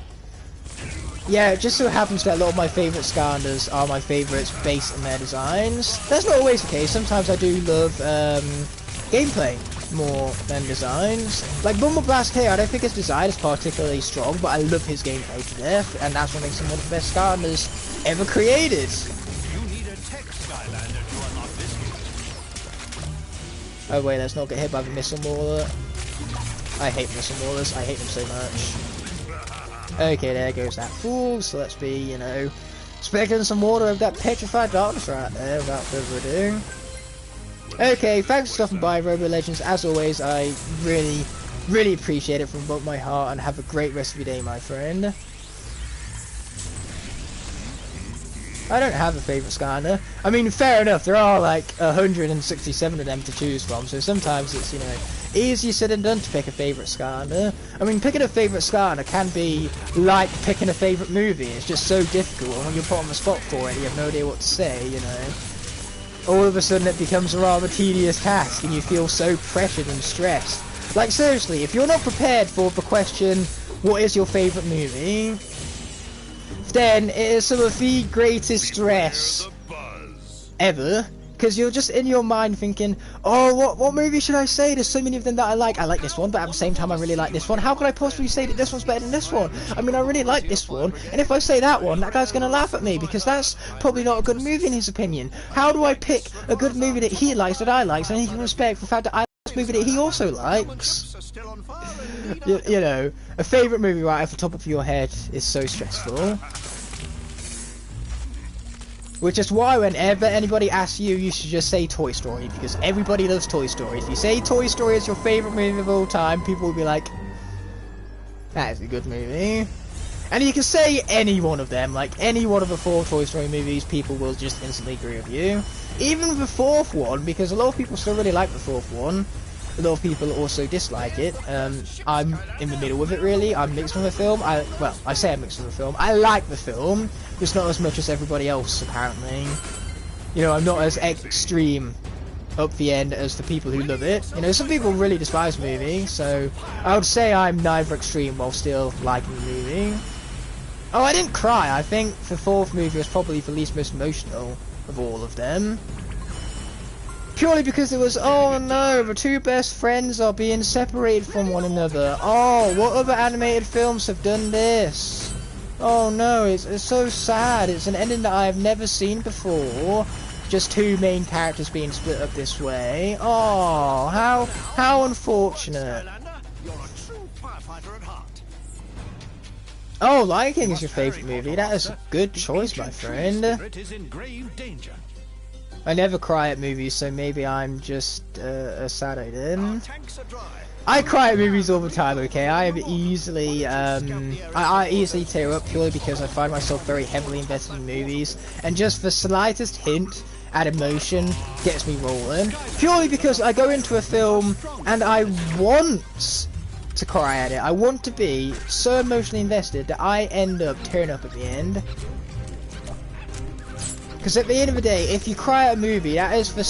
Yeah, it just so happens that a lot of my favourite Skylanders are my favourites based on their designs. That's not always the case. Sometimes I do love gameplay more than designs. Like Bumble Blast K, I don't think his design is particularly strong, but I love his gameplay to death, and that's what makes him one of the best Skylanders ever created.
You need a tech Skylander to unlock this.
Oh wait, let's not get hit by the missile mauler. I hate missile maulers. I hate them so much. Okay, there goes that fool, so let's be, you know, expecting some water of that petrified darkness right there, without further ado. Okay, thanks for stopping by, Robo Legends. As always, I really appreciate it from both my heart, and have a great rest of your day, my friend. I don't have a favourite Skylander. I mean, fair enough, there are like 167 of them to choose from, so sometimes it's, you know, easier said than done to pick a favourite Skylander. I mean, picking a favourite Skylander can be like picking a favourite movie. It's just so difficult, and when you're put on the spot for it, you have no idea what to say, you know. All of a sudden it becomes a rather tedious task, and you feel so pressured and stressed. Like, seriously, if you're not prepared for the question, what is your favourite movie, then it is some of the greatest stress ever. Because you're just in your mind thinking, oh, what movie should I say? There's so many of them that I like. I like this one, but at the same time I really like this one. How could I possibly say that this one's better than this one? I mean, I really like this one, and if I say that one, that guy's going to laugh at me, because that's probably not a good movie in his opinion. How do I pick a good movie that he likes, that I like, and he can respect the fact that I like this movie that he also likes? You know, a favourite movie right off the top of your head is so stressful. Which is why whenever anybody asks you, you should just say Toy Story, because everybody loves Toy Story. If you say Toy Story is your favourite movie of all time, people will be like, that is a good movie. And you can say any one of them, like any one of the 4 Toy Story movies, people will just instantly agree with you. Even the 4th one, because a lot of people still really like the 4th one. A lot of people also dislike it. I'm in the middle with it, really. I'm mixed with the film. Well, I say I'm mixed with the film. I like the film, just not as much as everybody else, apparently. You know, I'm not as extreme up the end as the people who love it. You know, some people really despise the movie, so I would say I'm neither extreme while still liking the movie. Oh, I didn't cry. I think the 4th movie was probably the least most emotional of all of them. Purely because it was, oh no, the 2 best friends are being separated from one another. Oh, what other animated films have done this? Oh no, it's so sad. It's an ending that I've never seen before. Just 2 main characters being split up this way. Oh, how unfortunate. Oh, Lion King is your favourite movie. That is a good choice, my friend. I never cry at movies, so maybe I'm just a sad-eyed. I cry at movies all the time, okay? I am easily, I easily tear up purely because I find myself very heavily invested in movies, and just the slightest hint at emotion gets me rolling. Purely because I go into a film and I want to cry at it. I want to be so emotionally invested that I end up tearing up at the end. Because at the end of the day, if you cry at a movie, that is the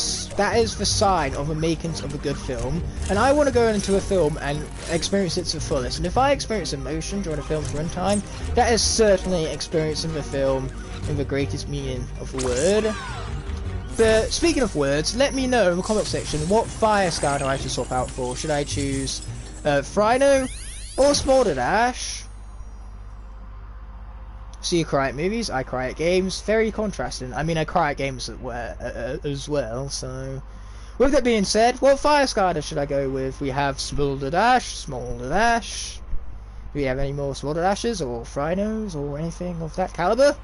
sign of the makings of a good film. And I want to go into a film and experience it to the fullest. And if I experience emotion during a film's runtime, that is certainly experiencing the film in the greatest meaning of the word. But speaking of words, let me know in the comment section what fire Skylander I should swap out for. Should I choose Frino or Smolder Dash? So you cry at movies, I cry at games. Very contrasting. I mean, I cry at games as well, so With that being said, what fire Skylander should I go with? We have Smolder Dash. Do we have any more Smolder Dashes or Frinos or anything of that caliber?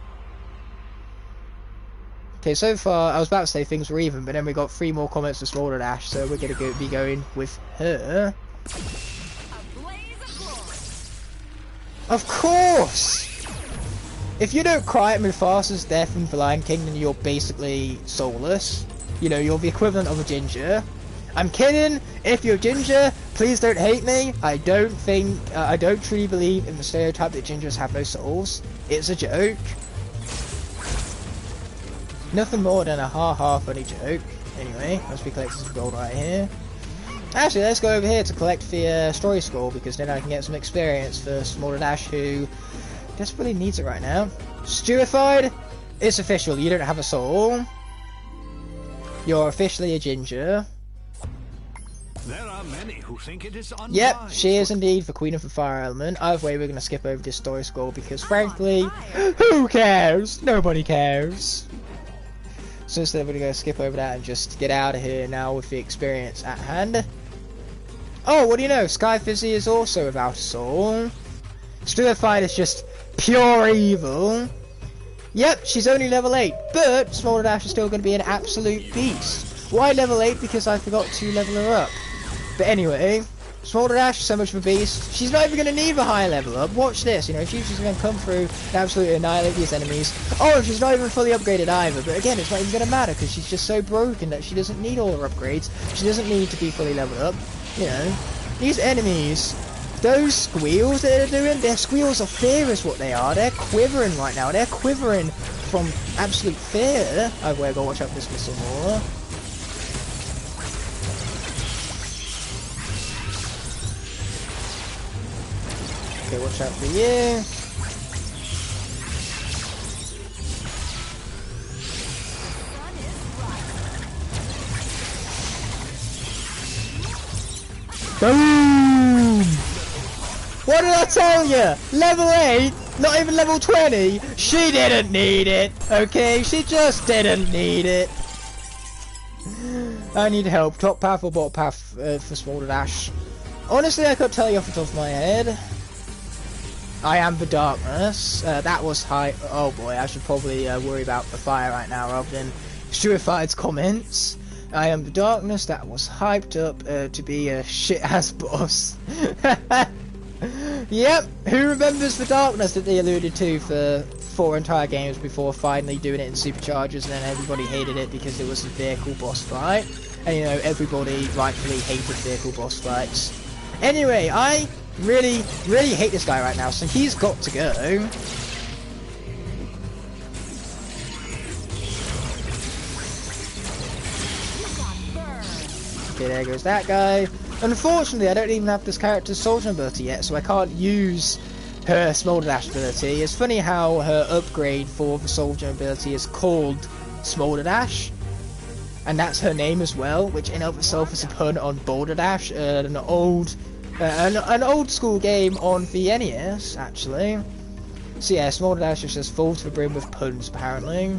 Okay, so far I was about to say things were even, but then we got 3 more comments for Smolder Dash, so we're gonna be going with her. Of course! If you don't cry at Mufasa's death in the Lion King, then you're basically soulless. You know, you're the equivalent of a ginger. I'm kidding. If you're ginger, please don't hate me. I don't truly believe in the stereotype that gingers have no souls. It's a joke. Nothing more than a ha-ha funny joke. Anyway, let's be collecting some gold right here. Actually, let's go over here to collect the story score, because then I can get some experience for Smolder Dash, who desperately needs it right now. Stewified, it's official. You don't have a soul. You're officially a ginger.
There are many who think it is unwise.
Yep, she is indeed the Queen of the Fire Element. Either way, we're going to skip over this story score because, frankly, who cares? Nobody cares. So instead, we're going to skip over that and just get out of here now with the experience at hand. Oh, what do you know? Sky Fizzy is also without a soul. Stewified is just pure evil. Yep, she's only level 8, but Smolder Dash is still going to be an absolute beast. Why level 8? Because I forgot to level her up. But anyway, Smolder Dash, so much of a beast. She's not even going to need the higher level up. Watch this, you know, she's just going to come through and absolutely annihilate these enemies. Oh, she's not even fully upgraded either, but again, it's not even going to matter because she's just so broken that she doesn't need all her upgrades. She doesn't need to be fully leveled up, you know. These enemies, those squeals that they're doing, their squeals of fear is what they are. They're quivering right now. They're quivering from absolute fear. I've got to watch out for this missile more. Okay, watch out for you. Boom! What did I tell you? Level 8? Not even level 20? She didn't need it, okay? She just didn't need it. I need help. Top path or bottom path for Smolder Dash? Honestly, I couldn't tell you off the top of my head. I am the darkness. That was high. Oh boy, I should probably worry about the fire right now rather than Stewified's comments. I am the darkness. That was hyped up to be a shit-ass boss. Yep, who remembers the darkness that they alluded to for 4 entire games before finally doing it in Superchargers, and then everybody hated it because it was a vehicle boss fight. And you know, everybody rightfully hated vehicle boss fights. Anyway, I really hate this guy right now, so he's got to go. Okay, there goes that guy. Unfortunately, I don't even have this character's Soldier ability yet, so I can't use her Smolder Dash ability. It's funny how her upgrade for the Soldier ability is called Smolder Dash, and that's her name as well, which in of itself is a pun on Boulder Dash, an old school game on the NES, actually. So yeah, Smolder Dash is just full to the brim with puns, apparently.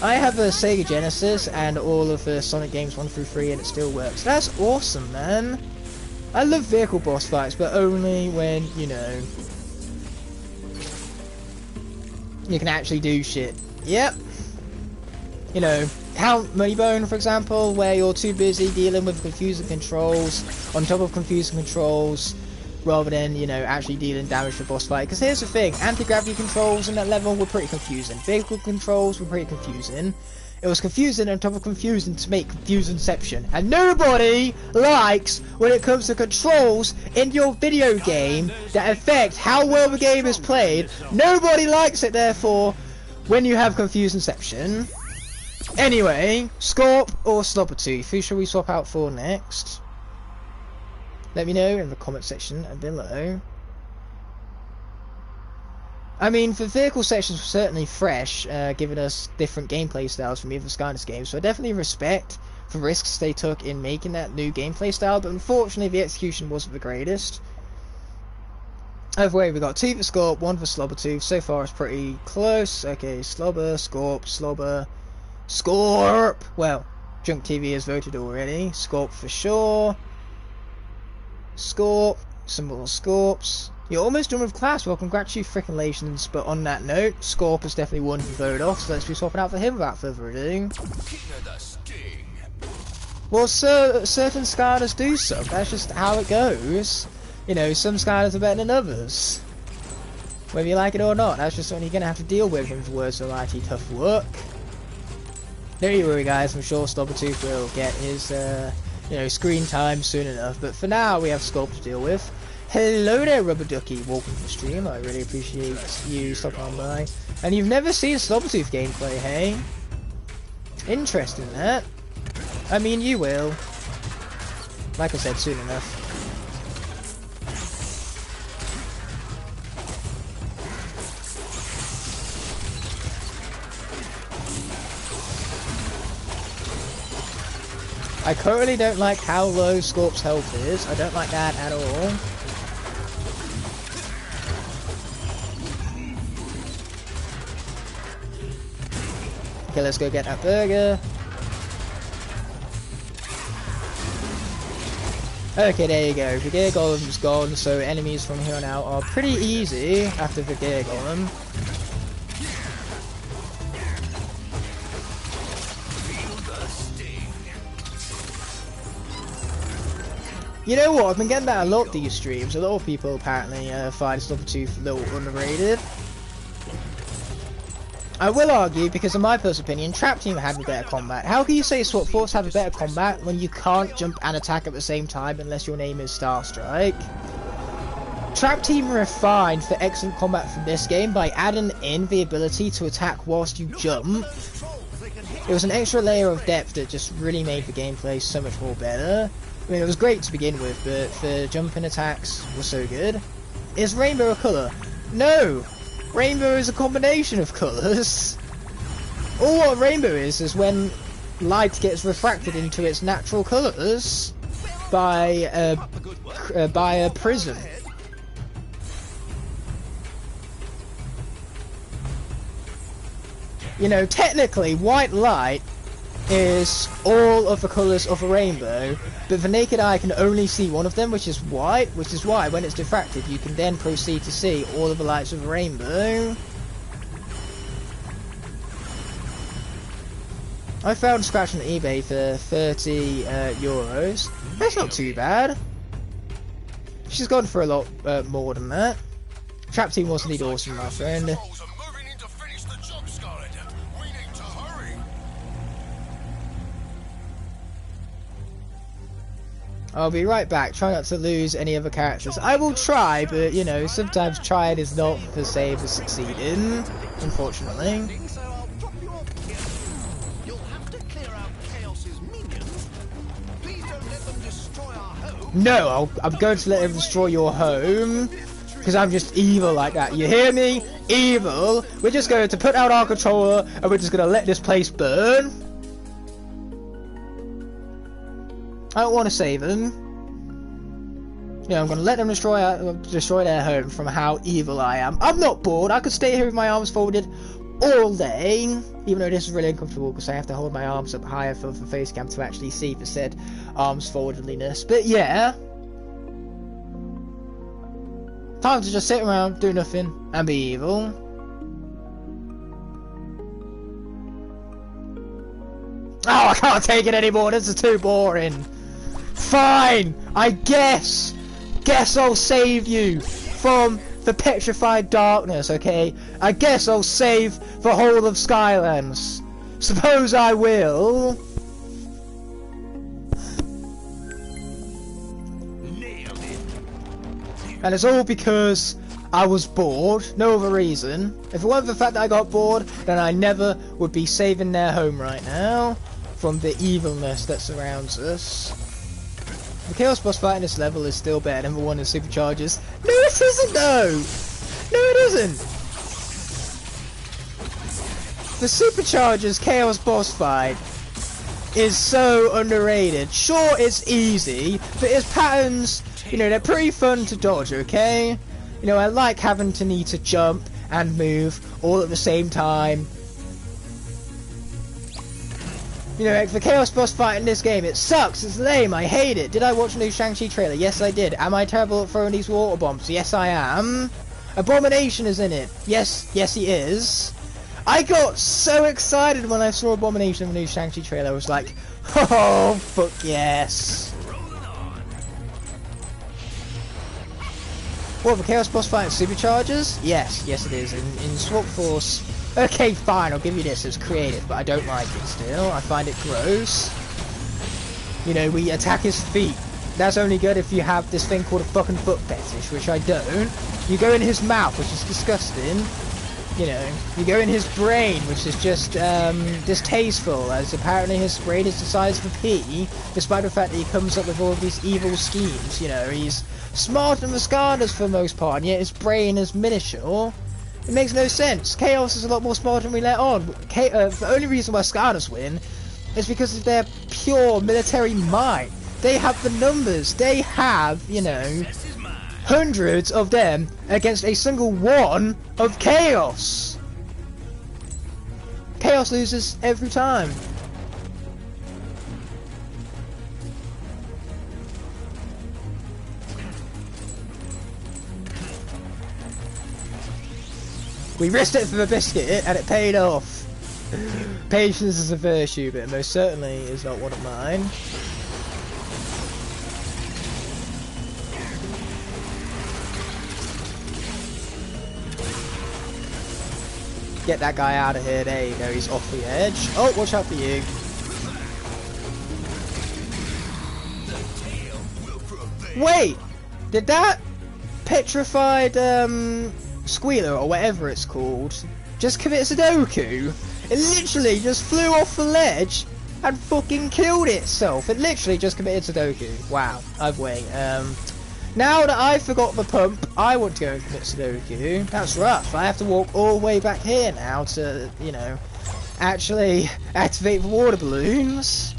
I have a Sega Genesis and all of the Sonic games 1 through 3, and it still works. That's awesome, man. I love vehicle boss fights, but only when, you know, you can actually do shit. Yep. You know, Count Moneybone, for example, where you're too busy dealing with confusing controls on top of confusing controls, rather than, you know, actually dealing damage to the boss fight. Because here's the thing, anti-gravity controls in that level were pretty confusing. Vehicle controls were pretty confusing. It was confusing on top of confusing to make Confusionception. And nobody likes when it comes to controls in your video game that affect how well the game is played. Nobody likes it, therefore, when you have Confusionception. Anyway, Scorp or Slobbertooth, who shall we swap out for next? Let me know in the comment section below. I mean, the vehicle sections were certainly fresh, giving us different gameplay styles from either Skylanders games, so I definitely respect the risks they took in making that new gameplay style, but unfortunately the execution wasn't the greatest. Either way, we got 2 for Scorp, 1 for Slobbertooth. So far it's pretty close. Okay, Slobber, Scorp, Slobber, Scorp! Well, Junk TV has voted already. Scorp for sure. Scorp. Some more Scorps. You're almost done with class. Well, congratulations. But on that note, Scorp has definitely won to vote off. So let's be swapping out for him without further ado. Well, certain Skylanders do suck. That's just how it goes. You know, some Skylanders are better than others. Whether you like it or not, that's just something you're going to have to deal with in words of mighty tough work. Don't you worry, guys. I'm sure Stubbertooth will get his, you know, screen time soon enough. But for now, we have Sculpt to deal with. Hello there, Rubber Ducky. Welcome to the stream. I really appreciate you stopping on by. And you've never seen Stubbertooth gameplay, hey? Interesting, that. I mean, you will. Like I said, soon enough. I currently don't like how low Scorp's health is. I don't like that at all. Okay, let's go get that burger. Okay, there you go. The Gear Golem's gone, so enemies from here on out are pretty easy after the Gear Golem. You know what, I've been getting that a lot these streams. A lot of people apparently find Stubbertooth a little underrated. I will argue, because in my personal opinion, Trap Team had better combat. How can you say Swap Force have a better combat when you can't jump and attack at the same time unless your name is Star Strike? Trap Team refined for excellent combat from this game by adding in the ability to attack whilst you jump. It was an extra layer of depth that just really made the gameplay so much more better. I mean, it was great to begin with, but the jumping attacks were so good. Is Rainbow a colour? No! Rainbow is a combination of colours. All what Rainbow is when light gets refracted into its natural colours by a prism. You know, technically, white light is all of the colours of a rainbow, but the naked eye can only see one of them, which is white, which is why when it's diffracted you can then proceed to see all of the lights of a rainbow. I found Scratch on eBay for 30 euros. That's not too bad. She's gone for a lot more than that. Trap Team was indeed awesome, my friend. I'll be right back. Try not to lose any other characters. I will try, but you know, sometimes trying is not the same as succeeding, unfortunately. No, I'm going to let them destroy your home, because I'm just evil like that. You hear me? Evil. We're just going to put out our controller, and we're just going to let this place burn. I don't want to save them. Yeah, I'm going to let them destroy their home from how evil I am. I'm not bored. I could stay here with my arms folded all day. Even though this is really uncomfortable because I have to hold my arms up higher for the face cam to actually see the said arms foldedliness. But yeah. Time to just sit around, do nothing, and be evil. Oh, I can't take it anymore. This is too boring. Fine, I guess I'll save you from the petrified darkness, okay? I guess I'll save the whole of Skylands. Suppose I will. And it's all because I was bored, no other reason. If it weren't for the fact that I got bored, then I never would be saving their home right now from the evilness that surrounds us. The Chaos boss fight in this level is still better than the one in Superchargers. No, it isn't, though! No, it isn't! The Superchargers Chaos boss fight is so underrated. Sure, it's easy, but its patterns, you know, they're pretty fun to dodge, okay? You know, I like having to need to jump and move all at the same time. You know, like the Chaos boss fight in this game, it sucks, it's lame, I hate it. Did I watch a new Shang-Chi trailer? Yes, I did. Am I terrible at throwing these water bombs? Yes, I am. Abomination is in it. Yes, he is. I got so excited when I saw Abomination in the new Shang-Chi trailer. I was like, oh, fuck yes. What, the Chaos boss fight supercharges? Yes it is. In Swap Force. Okay, fine, I'll give you this. It's creative, but I don't like it still. I find it gross. You know, we attack his feet. That's only good if you have this thing called a fucking foot fetish, which I don't. You go in his mouth, which is disgusting. You know, you go in his brain, which is just distasteful, as apparently his brain is the size of a pea, despite the fact that he comes up with all of these evil schemes. You know, he's smarter than the Skylanders for the most part, and yet his brain is miniature. It makes no sense. Chaos is a lot more smarter than we let on. The only reason why Skylanders win is because of their pure military might. They have the numbers. They have, you know, hundreds of them against a single one of Chaos. Chaos loses every time. We risked it for the biscuit, and it paid off. Patience is a virtue, but it most certainly is not one of mine. Get that guy out of here. There you go, he's off the edge. Oh, watch out for you. Wait! Did that petrified, squealer, or whatever it's called, just commit Sudoku? It literally just flew off the ledge and fucking killed itself. It literally just committed Sudoku. Wow, I've waited. Now that I forgot the pump, I want to go and commit Sudoku. That's rough. I have to walk all the way back here now to, you know, actually activate the water balloons.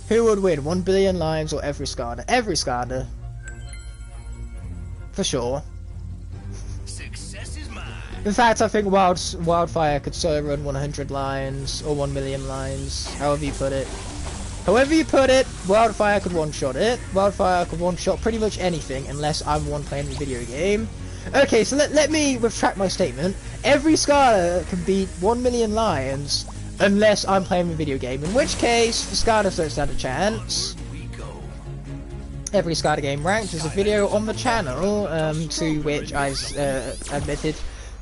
Who would win, 1 billion lions or every Skylander? Every Skylander. For sure.
Success is mine.
In fact, I think Wildfire could solo run 100 lions or 1 million lions, however you put it. However you put it, Wildfire could one-shot it. Wildfire could one-shot pretty much anything, unless I'm the one playing the video game. Okay, so let me retract my statement. Every Skylar can beat 1 million lions, unless I'm playing the video game. In which case, the Skylar don't stand a chance. Every Skylar game ranked is a video on the channel, to which I've admitted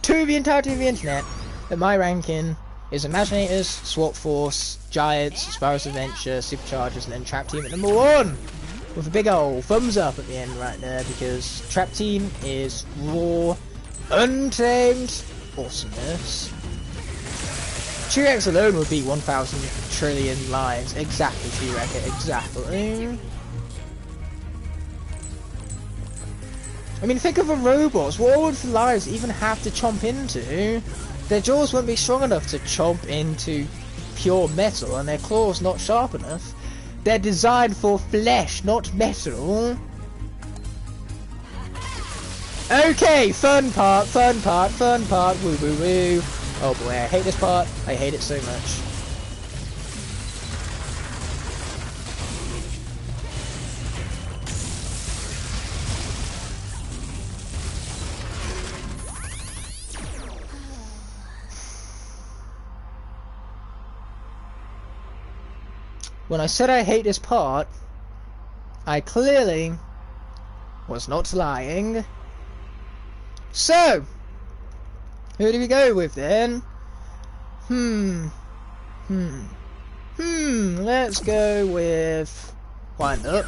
to the entirety of the internet that my ranking is Imaginators, Swap Force, Giants, Spyro's Adventure, Superchargers, and then Trap Team at number 1! With a big ol' thumbs up at the end right there, because Trap Team is raw, untamed awesomeness. T-Rex alone would beat 1,000 trillion lions. Exactly, T-Rex, exactly. I mean, think of the robots. What would the lions even have to chomp into? Their jaws won't be strong enough to chomp into pure metal, and their claws not sharp enough. They're designed for flesh, not metal. Okay, fun part, woo woo woo. Oh boy, I hate this part. I hate it so much. When I said I hate this part, I clearly was not lying. So, who do we go with then? Let's go with Wind Up.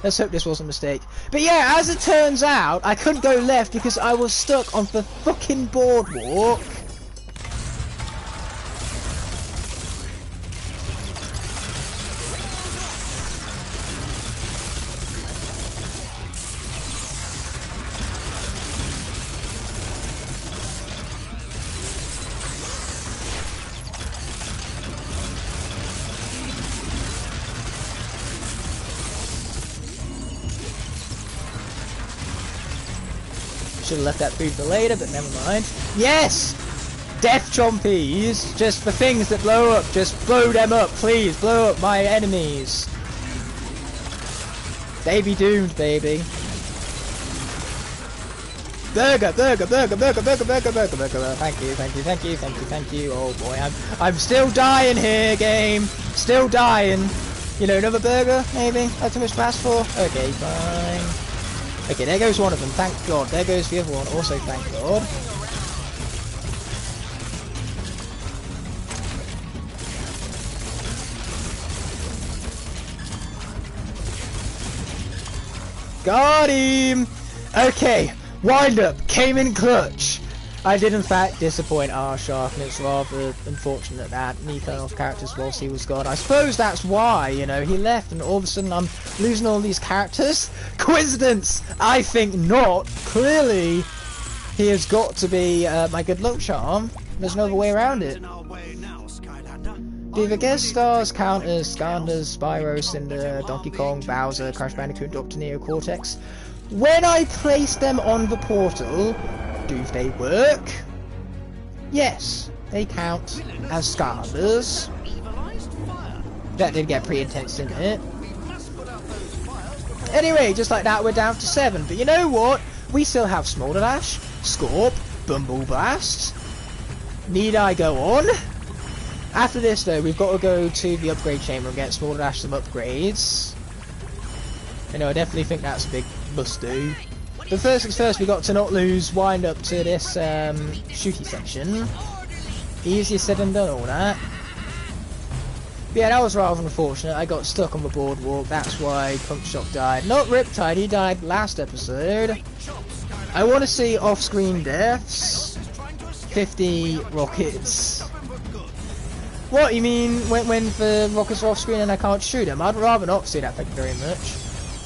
Let's hope this wasn't a mistake. But yeah, as it turns out, I couldn't go left because I was stuck on the fucking boardwalk. Should have left that food for later, but never mind. Yes! Death Chompies, just the things that blow up, just blow them up, please, blow up my enemies. They be doomed, baby. Burger, burger, burger, burger, burger, burger, burger, burger. Thank you, thank you, thank you, thank you, thank you. Oh boy, I'm still dying here, game. Still dying. You know, another burger, maybe? That's too much to ask for? Okay, fine. Okay, there goes one of them, thank God. There goes the other one, also thank God. Got him! Okay, wind up, came in clutch. I did in fact disappoint R-Shark, and it's rather unfortunate that he fell off characters whilst he was gone. I suppose that's why, you know, he left and all of a sudden I'm losing all these characters. Coincidence? I think not. Clearly, he has got to be my good luck charm. There's no other way around it. Do the guest stars count as Skylanders, Spyro, Cinder, Donkey Kong, Bowser, Crash Bandicoot, Dr. Neo, Cortex? When I place them on the portal, do they work? Yes, they count as Skylanders. That did get pretty intense, didn't it? Anyway, just like that, we're down to 7. But you know what? We still have Smolder Dash, Scorp, Bumble Blast. Need I go on? After this, though, we've got to go to the upgrade chamber and get Smolder Dash some upgrades. You know, I definitely think that's a big must-do. But first things first, we got to not lose wind up to this shooty section. Easier said than done, all that. But yeah, that was rather unfortunate. I got stuck on the boardwalk. That's why Punk Shock died. Not Riptide, he died last episode. I want to see off-screen deaths. 50 rockets. What, you mean when the rockets are off-screen and I can't shoot them? I'd rather not see that, thank you very much.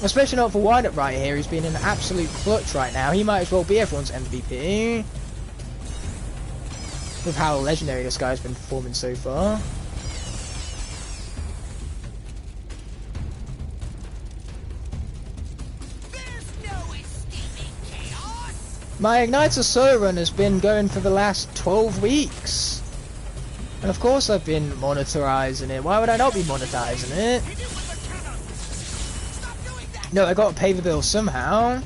Especially not for Wind-Up right here, who's been in an absolute clutch right now. He might as well be everyone's MVP. With how legendary this guy's been performing so far. My Igniter solo run has been going for the last 12 weeks. And of course I've been monetizing it. Why would I not be monetizing it? No, I gotta pay the bill somehow.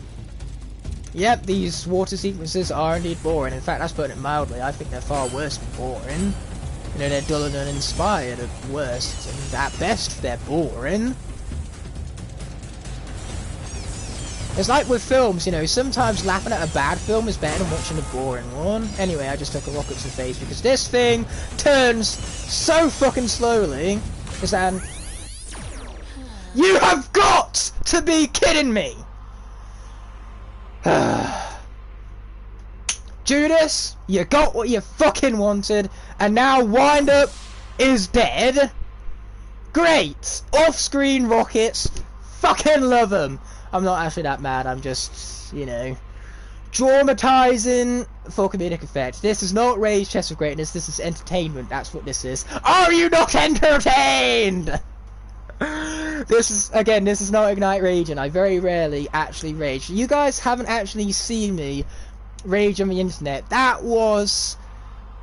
Yep, these water sequences are indeed boring. In fact, that's putting it mildly. I think they're far worse than boring. You know, they're dull and uninspired at worst. And at best, they're boring. It's like with films, you know, sometimes laughing at a bad film is better than watching a boring one. Anyway, I just took a rocket to the face because this thing turns so fucking slowly. Is that... You have got to be kidding me! Judas, you got what you fucking wanted, and now Wind Up is dead? Great! Off-screen rockets, fucking love them! I'm not actually that mad, I'm just, you know, dramatizing for comedic effect. This is not Rage Chest of Greatness, this is entertainment, that's what this is. Are you not entertained? This is, again, this is not Ignite Rage, and I very rarely actually rage. You guys haven't actually seen me rage on the internet. That was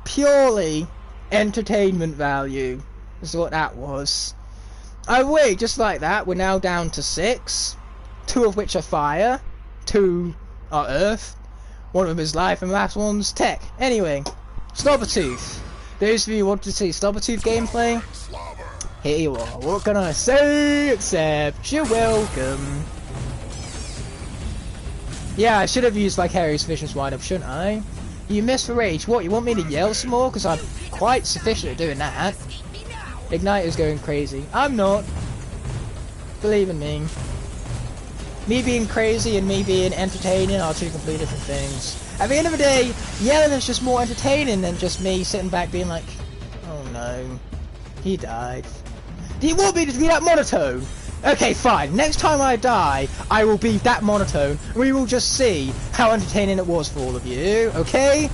purely entertainment value, is what that was. Oh wait, just like that, we're now down to 6. 2 of which are fire, 2 are earth, 1 of them is life, and the last one's tech. Anyway, Slobbertooth. Those of you who want to see Slobbertooth gameplay, here you are. What can I say except you're welcome. Yeah, I should have used Vicarious Vision's wind up, shouldn't I? You missed for rage. What, you want me to yell some more? Because I'm quite sufficient at doing that. Ignite is going crazy. I'm not. Believe in me. Me being crazy and me being entertaining are 2 completely different things. At the end of the day, yelling is just more entertaining than just me sitting back being like, oh no, he died. Do you want me to be that monotone? Okay, fine. Next time I die, I will be that monotone. We will just see how entertaining it was for all of you, okay?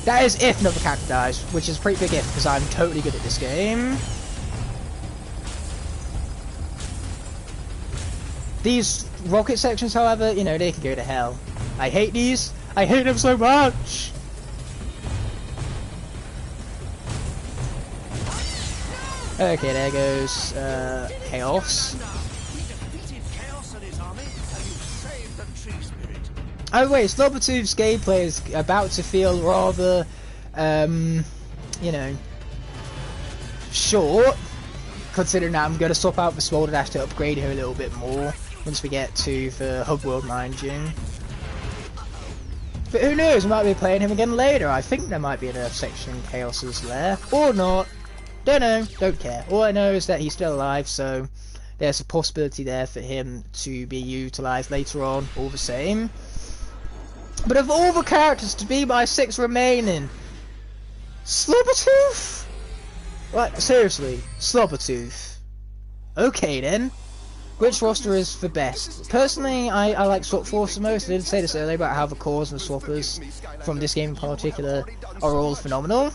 That is if another character dies, which is a pretty big if, because I'm totally good at this game. These rocket sections, however, you know, they can go to hell. I hate these. I hate them so much. Okay, there goes Chaos. Oh wait, Slobbertooth's gameplay is about to feel rather, you know, short, considering that I'm going to swap out the Smolder Dash to upgrade her a little bit more once we get to the hub world, mind you. But who knows, we might be playing him again later. I think there might be another section in Chaos's lair, or not. Don't know, don't care. All I know is that he's still alive, so there's a possibility there for him to be utilised later on, all the same. But of all the characters to be my 6 remaining, Slobbertooth? Like, seriously, Slobbertooth. Okay then. Which roster is the best? Personally, I like Swap Force the most. I did say this earlier about how the cores and the swappers from this game in particular are all phenomenal.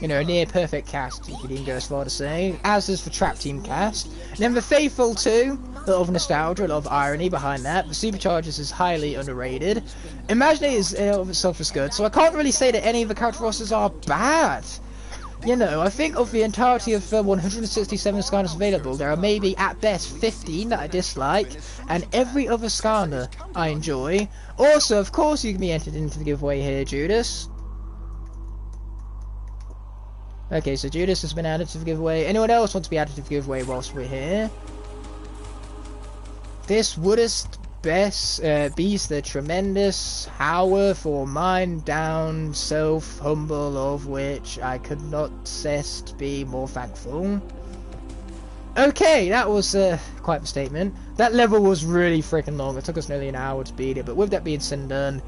You know, a near perfect cast, you could even go as far to say, as is the Trap Team cast. And then the Faithful too, a lot of nostalgia, a lot of irony behind that. The Superchargers is highly underrated. Imaginate is in of itself is good, so I can't really say that any of the character rosters are bad. You know, I think of the entirety of the 167 Skylanders available, there are maybe at best 15 that I dislike, and every other Skylander I enjoy. Also, of course, you can be entered into the giveaway here, Judas. Okay, so Judas has been added to the giveaway. Anyone else want to be added to the giveaway whilst we're here? This wouldest best beast the tremendous Howarth or mine down self humble, of which I could not cess to be more thankful. Okay, that was quite the statement. That level was really freaking long. It took us nearly an hour to beat it, but with that being said and done,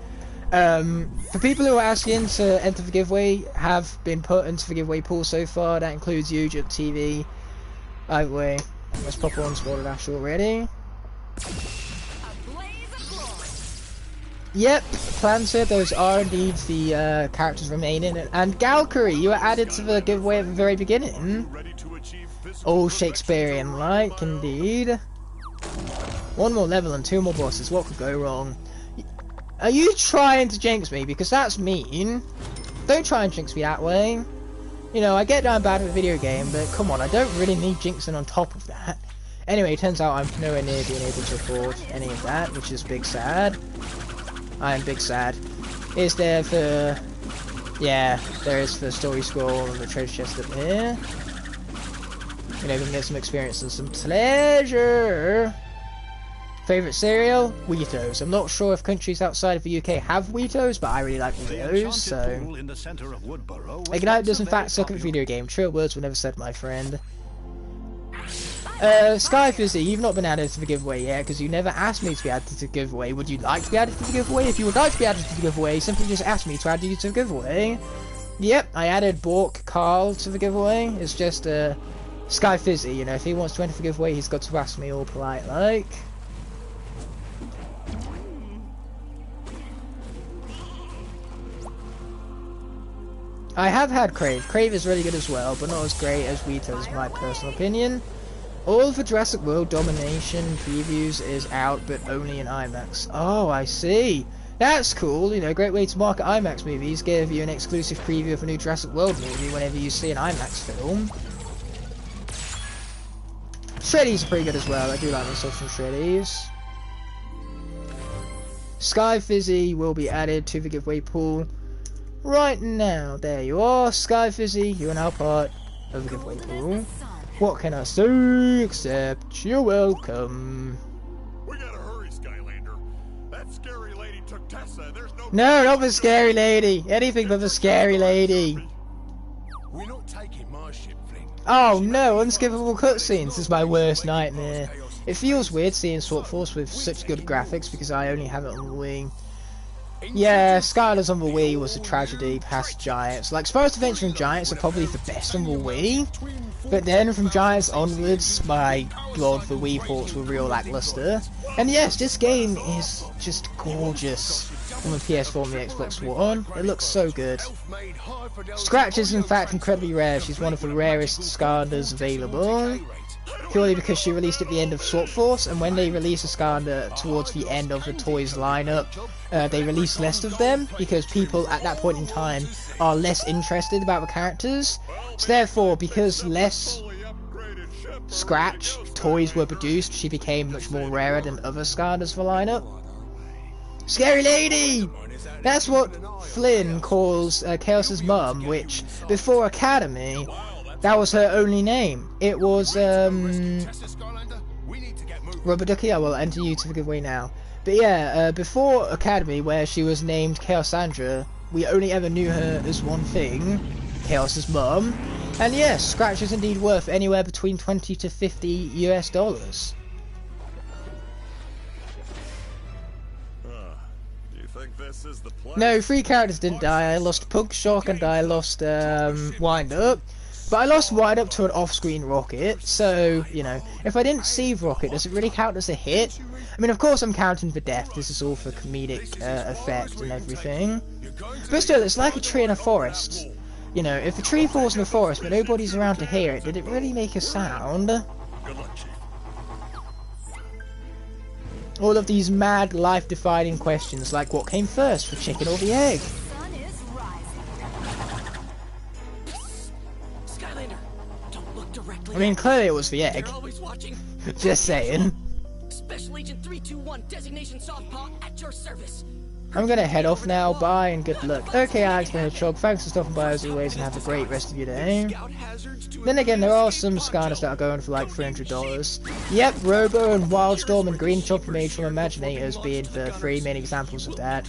for people who are asking to enter the giveaway, have been put into the giveaway pool so far. That includes you, Jump TV. Either way, let's pop on Smolder Dash already. Yep, Planter, those are indeed the characters remaining. And Galkery, you were added to the giveaway at the very beginning. All Shakespearean-like, indeed. One more level and 2 more bosses, what could go wrong? Are you trying to jinx me? Because that's mean. Don't try and jinx me that way. You know, I get that I'm bad at a video game, but come on, I don't really need jinxing on top of that. Anyway, it turns out I'm nowhere near being able to afford any of that, which is big sad. I am big sad. Is there for... yeah, there is for story scroll and the treasure chest up here. You know, we can get some experience and some pleasure. Favourite cereal? Weetos. I'm not sure if countries outside of the UK have Weetos, but I really like Weetos, so... Igknight does in fact suck at video game. True words were never said, my friend. Sky Fizzy, you've not been added to the giveaway yet, because you never asked me to be added to the giveaway. Would you like to be added to the giveaway? If you would like to be added to the giveaway, simply just ask me to add you to the giveaway. Yep, I added Bork Carl to the giveaway. It's just, Sky Fizzy, you know, if he wants to enter the giveaway, he's got to ask me all polite, like. I have had Crave. Crave is really good as well, but not as great as Weetos, in my personal opinion. All of the Jurassic World Domination previews is out, but only in IMAX. Oh, I see. That's cool. You know, great way to market IMAX movies. Give you an exclusive preview of a new Jurassic World movie whenever you see an IMAX film. Shreddies are pretty good as well. I do like myself some Shreddies. Sky Fizzy will be added to the giveaway pool right now. There you are, Sky Fizzy. You are now part of the giveaway pool. What can I say except you're welcome?
We gotta hurry, Skylander. That scary lady took Tessa. There's no...
No, not the scary lady. Anything but the scary lady.
We're not taking my ship, Flynn.
Oh no, unskippable cutscenes is my worst nightmare. It feels weird seeing Swap Force with such good graphics because I only have it on the Wii. Yeah, Skylanders on the Wii was a tragedy past Giants. Like, Spyro's Adventure and Giants are probably the best on the Wii. But then from Giants onwards, my god, the Wii ports were real lackluster. And yes, this game is just gorgeous on the PS4 and the Xbox One. It looks so good. Scratch is in fact incredibly rare. She's one of the rarest Skylanders available. purely because she released at the end of Swap Force, and when they release a Skylander towards the end of the toys lineup, they release less of them because people at that point in time are less interested about the characters. So therefore, because less Scratch toys were produced, she became much more rarer than other Skylanders for lineup. Scary Lady! That's what Flynn calls Chaos's mum, which, before Academy, that was her only name. It was, Rubber Ducky. I will enter you to the giveaway now. But yeah, before Academy, where she was named Chaosandra, we only ever knew her as one thing, Chaos's mum. And yes, Scratch is indeed worth anywhere between 20 to 50 US dollars. No, 3 characters didn't die. I lost Pug Shock and I lost Wind Up. But I lost Wind Up to an off-screen rocket, so, you know, if I didn't save rocket, does it really count as a hit? I mean, of course I'm counting for death. This is all for comedic effect and everything. But still, it's like a tree in a forest. You know, if a tree falls in a forest but nobody's around to hear it, did it really make a sound? All of these mad, life-defining questions, like what came first, the chicken or the egg?
Sun is rising.
Skylander, don't look directly.
I mean, clearly it was the egg.
They're always watching.
Just saying.
Special Agent 321, designation Softpaw at your service.
I'm gonna head off now, bye and good luck. Okay, Alex the Hedgehog, thanks for stopping by as always and have a great rest of your day. Then again, there are some Skylanders that are going for like $300. Yep, Robo and Wildstorm and Green Chopper made from Imaginators being the 3 main examples of that.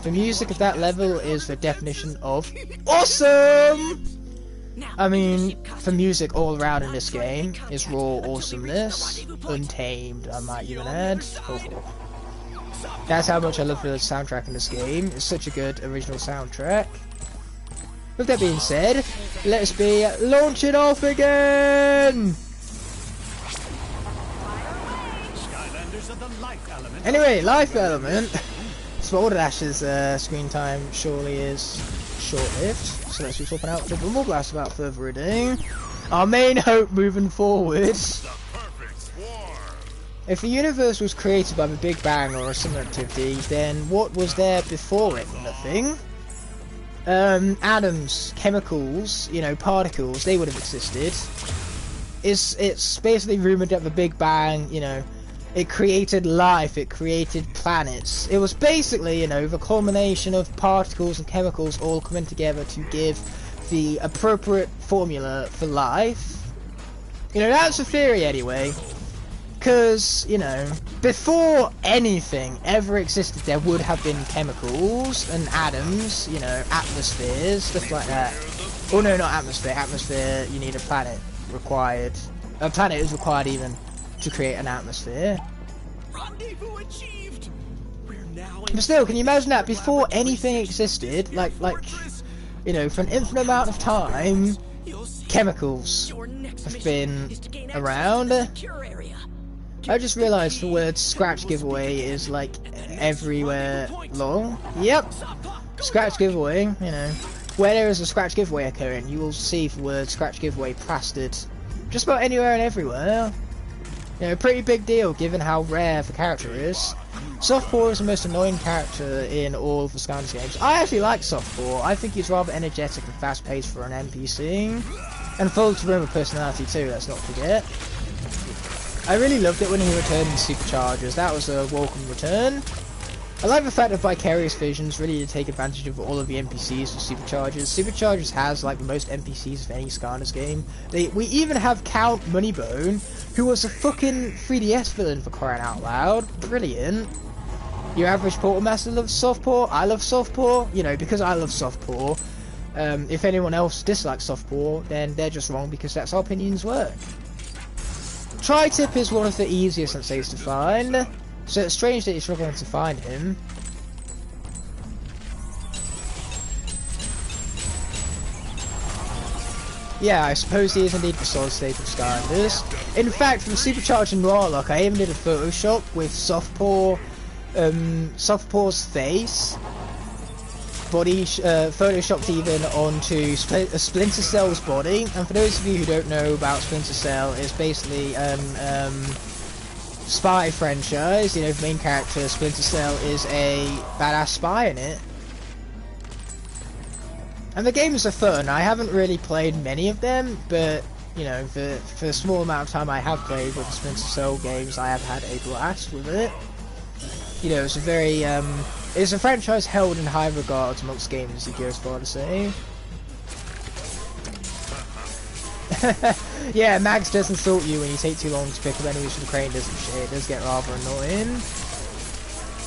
The music of that level is the definition of awesome! I mean, the music all around in this game is raw awesomeness, untamed, I might even add. That's how much I love the soundtrack in this game. It's such a good original soundtrack. With that being said, let's be launching off again! Anyway, Life Element. Spaldash's screen time surely is short-lived, so let's be swapping out the Bumble Blast without further ado. Our main hope moving forward. If the universe was created by the Big Bang or a similar activity, then what was there before it? Nothing. Atoms, chemicals, you know, particles, they would have existed. It's basically rumoured that the Big Bang, you know, it created life, it created planets. It was basically, you know, the culmination of particles and chemicals all coming together to give the appropriate formula for life. You know, that's the theory anyway. Because, you know, before anything ever existed, there would have been chemicals and atoms, you know, atmospheres, stuff like that. Oh no, not atmosphere. Atmosphere, you need a planet required. A planet is required even to create an atmosphere.
Rendezvous achieved. We're now
But still, can you imagine that before anything existed, like, you know, for an infinite amount of time, chemicals have been around? I just realised the word Scratch Giveaway is like everywhere long. Yep, Scratch Giveaway, you know. Where there is a Scratch Giveaway occurring, you will see the word Scratch Giveaway plastered just about anywhere and everywhere. You know, pretty big deal given how rare the character is. Softpaw is the most annoying character in all of the Skylanders games. I actually like Softpaw. I think he's rather energetic and fast-paced for an NPC. And full of room of personality too, let's not forget. I really loved it when he returned in Superchargers. That was a welcome return. I like the fact that Vicarious Visions really did take advantage of all of the NPCs for Superchargers. Superchargers has like the most NPCs of any Skylanders game. We even have Count Moneybone, who was a fucking 3DS villain for crying out loud. Brilliant. Your average Portal Master loves Softpaw. I love Softpaw. You know, because I love Softpaw. If anyone else dislikes Softpaw, then they're just wrong because that's how opinions work. Tri-Tip is one of the easiest senseis to find, so it's strange that you're struggling to find him. Yeah, I suppose he is indeed the solid state of Skylanders. In fact, from Supercharged and Locke, I even did a Photoshop with Softpaw, Softpaw's face. photoshopped even onto Splinter Cell's body. And for those of you who don't know about Splinter Cell, it's basically spy franchise. You know, the main character Splinter Cell is a badass spy in it. And the games are fun. I haven't really played many of them, but you know, for a small amount of time I have played with the Splinter Cell games, I have had a blast with it. You know, it's a very it's a franchise held in high regard amongst gamers, you go as far to say. Yeah, Mags does insult you when you take too long to pick up enemies from the crane, doesn't she? It does get rather annoying.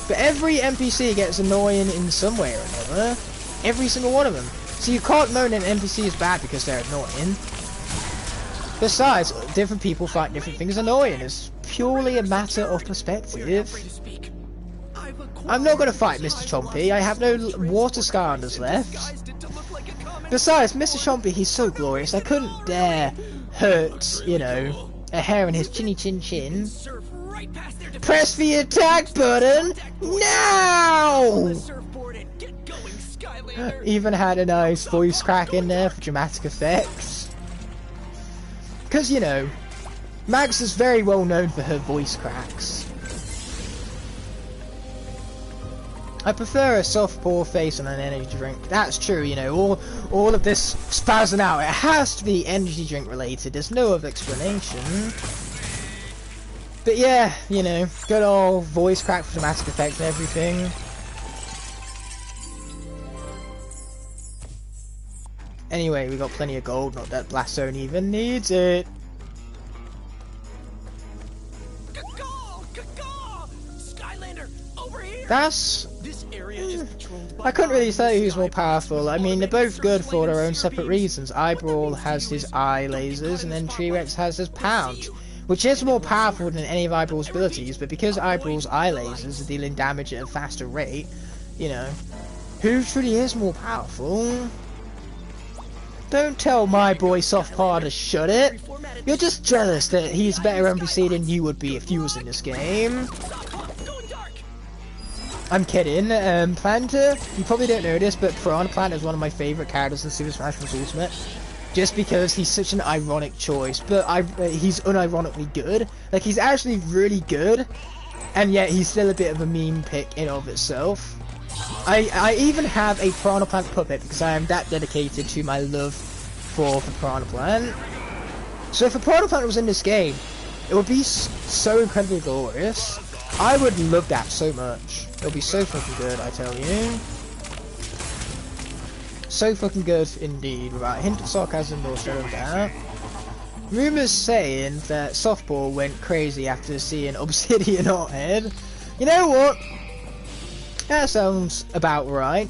But every NPC gets annoying in some way or another. Every single one of them. So you can't moan an NPC is bad because they're annoying. Besides, different people find different things annoying. It's purely a matter of perspective. I'm not going to fight Mr. Chompy. I have no water Skylanders left. Besides, Mr. Chompy, he's so glorious. I couldn't dare hurt, you know, a hair in his chinny chin chin. Press the attack button now! Even had a nice voice crack in there for dramatic effects. Because, you know, Mags is very well known for her voice cracks. I prefer a soft pour face on an energy drink. That's true, you know, all of this spazzing out, it has to be energy drink related. There's no other explanation. But yeah, you know, good old voice crack for dramatic effect and everything. Anyway, we got plenty of gold, not that Blast Zone even needs it.
Skylander, over here.
That's...
This area is patrolled by
I couldn't really say who's more powerful. I mean, they're both good for their own separate reasons. Eyebrawl has his eye lasers, and then T-Rex has his pound, which is more powerful than any of Eyebrawl's abilities, but because Eyebrawl's eye lasers are dealing damage at a faster rate, you know, who truly is more powerful? Don't tell my boy Softpaw to shut it. You're just jealous that he's a better NPC than you would be if you was in this game. I'm kidding. Planter, you probably don't know this, but Piranha Plant is one of my favourite characters in Super Smash Bros. Ultimate. Just because he's such an ironic choice, but he's unironically good. Like, he's actually really good, and yet he's still a bit of a meme pick in of itself. I even have a Piranha Plant puppet because I am that dedicated to my love for the Piranha Plant. So if a Piranha Plant was in this game, it would be so incredibly glorious. I would love that so much. It would be so fucking good, I tell you. So fucking good indeed, without a hint of sarcasm or shadow of doubt. Rumours saying that Softball went crazy after seeing Obsidian Hothead. You know what? That sounds about right.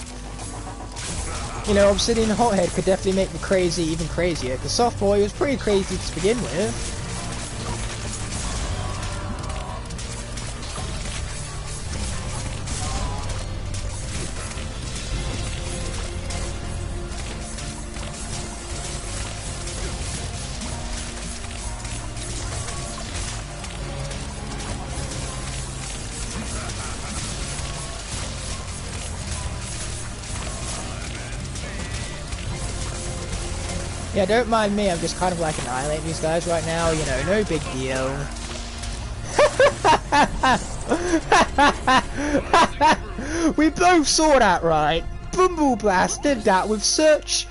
You know, Obsidian Hothead could definitely make the crazy even crazier, because Softboy was pretty crazy to begin with. Yeah, don't mind me, I'm just kind of like annihilating these guys right now, you know, no big deal. We both saw that, right? Bumble Blast did that with such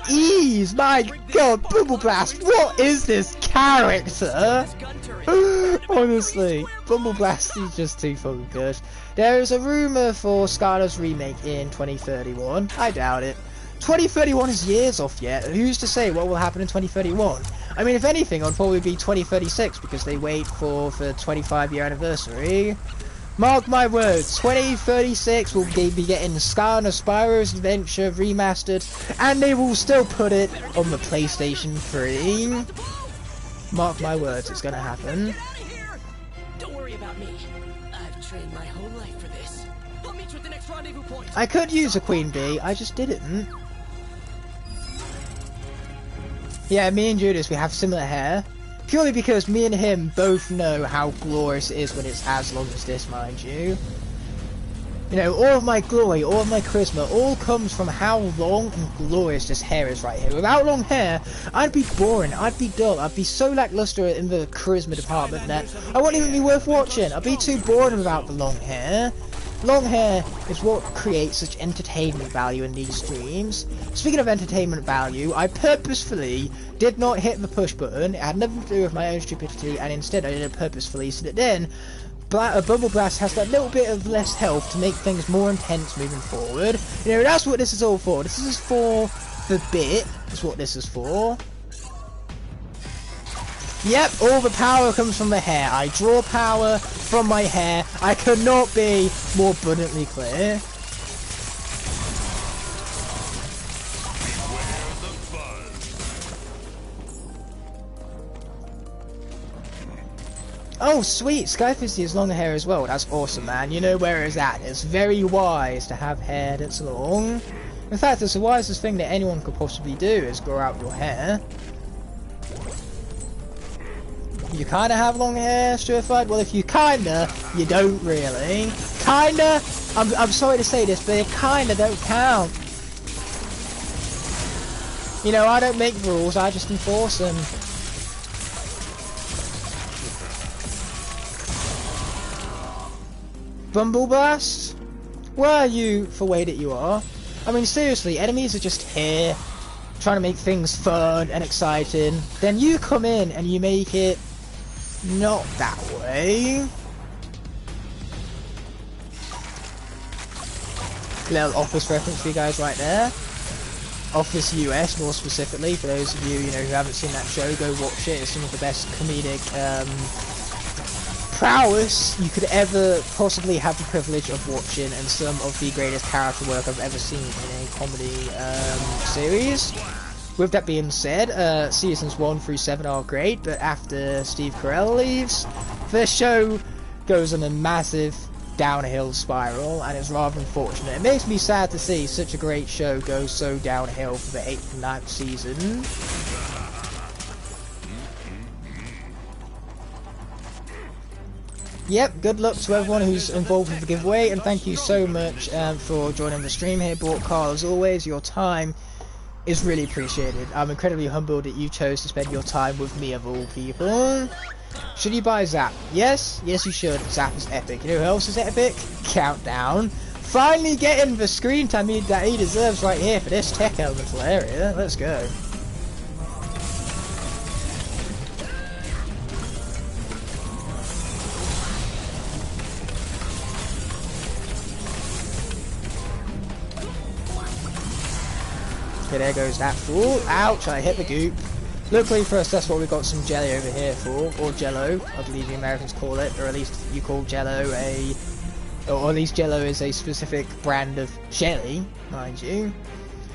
ease, my god, Bumble Blast, what is this character? Honestly, Bumble Blast is just too fucking good. There is a rumour for Skylanders remake in 2031, I doubt it. 2031 is years off yet. Who's to say what will happen in 2031? I mean, if anything, it'll probably be 2036 because they wait for the 25-year anniversary. Mark my words, 2036 will be getting Skylanders Spyro's Adventure remastered, and they will still put it on the PlayStation 3. Mark my words, it's gonna happen.
Don't worry about me. I've trained my whole life for this. I'll meet you at the next rendezvous point.
I could use a Queen Bee, I just didn't. Yeah, me and Judas, we have similar hair. Purely because me and him both know how glorious it is when it's as long as this, mind you. You know, all of my glory, all of my charisma, all comes from how long and glorious this hair is right here. Without long hair, I'd be boring, I'd be dull, I'd be so lackluster in the charisma department that I wouldn't even be worth watching. I'd be too boring without the long hair. Long hair is what creates such entertainment value in these streams. Speaking of entertainment value, I purposefully did not hit the push button. It had nothing to do with my own stupidity, and instead I did it purposefully so that then Bumble Blast has that little bit of less health to make things more intense moving forward. You know, that's what this is all for. This is for the bit. That's what this is for. Yep, all the power comes from the hair. I draw power from my hair. I could not be more abundantly clear. Oh sweet, Skyfisty has longer hair as well. That's awesome, man. You know where it's at. It's very wise to have hair that's long. In fact, it's the wisest thing that anyone could possibly do is grow out your hair. You kinda have long hair, Sturfied? Well, if you kinda, you don't really. Kinda, I'm sorry to say this, but it kinda don't count. You know, I don't make rules, I just enforce them. Bumble Blast? Where are you for way that you are? I mean, seriously, enemies are just here, trying to make things fun and exciting. Then you come in and you make it not that way. Little Office reference for you guys right there. Office US, more specifically. For those of you, who haven't seen that show, go watch it. It's some of the best comedic prowess you could ever possibly have the privilege of watching, and some of the greatest character work I've ever seen in a comedy series. With that being said, seasons 1 through 7 are great, but after Steve Carell leaves, the show goes on a massive downhill spiral, and it's rather unfortunate. It makes me sad to see such a great show go so downhill for the 8th and 9th season. Yep, good luck to everyone who's involved with the giveaway, and thank you so much for joining the stream here, Borkar. As always, your time is really appreciated. I'm incredibly humbled that you chose to spend your time with me of all people. Should you buy Zap? Yes, you should. Zap is epic. You know who else is epic? Countdown. Finally getting the screen time that he deserves right here for this tech elemental area. Let's go. Okay, there goes that fool. Ouch, I hit the goop. Luckily for us, that's what we've got some jelly over here for, or jello, I believe the Americans call it, or at least you call jello or at least jello is a specific brand of jelly, mind you.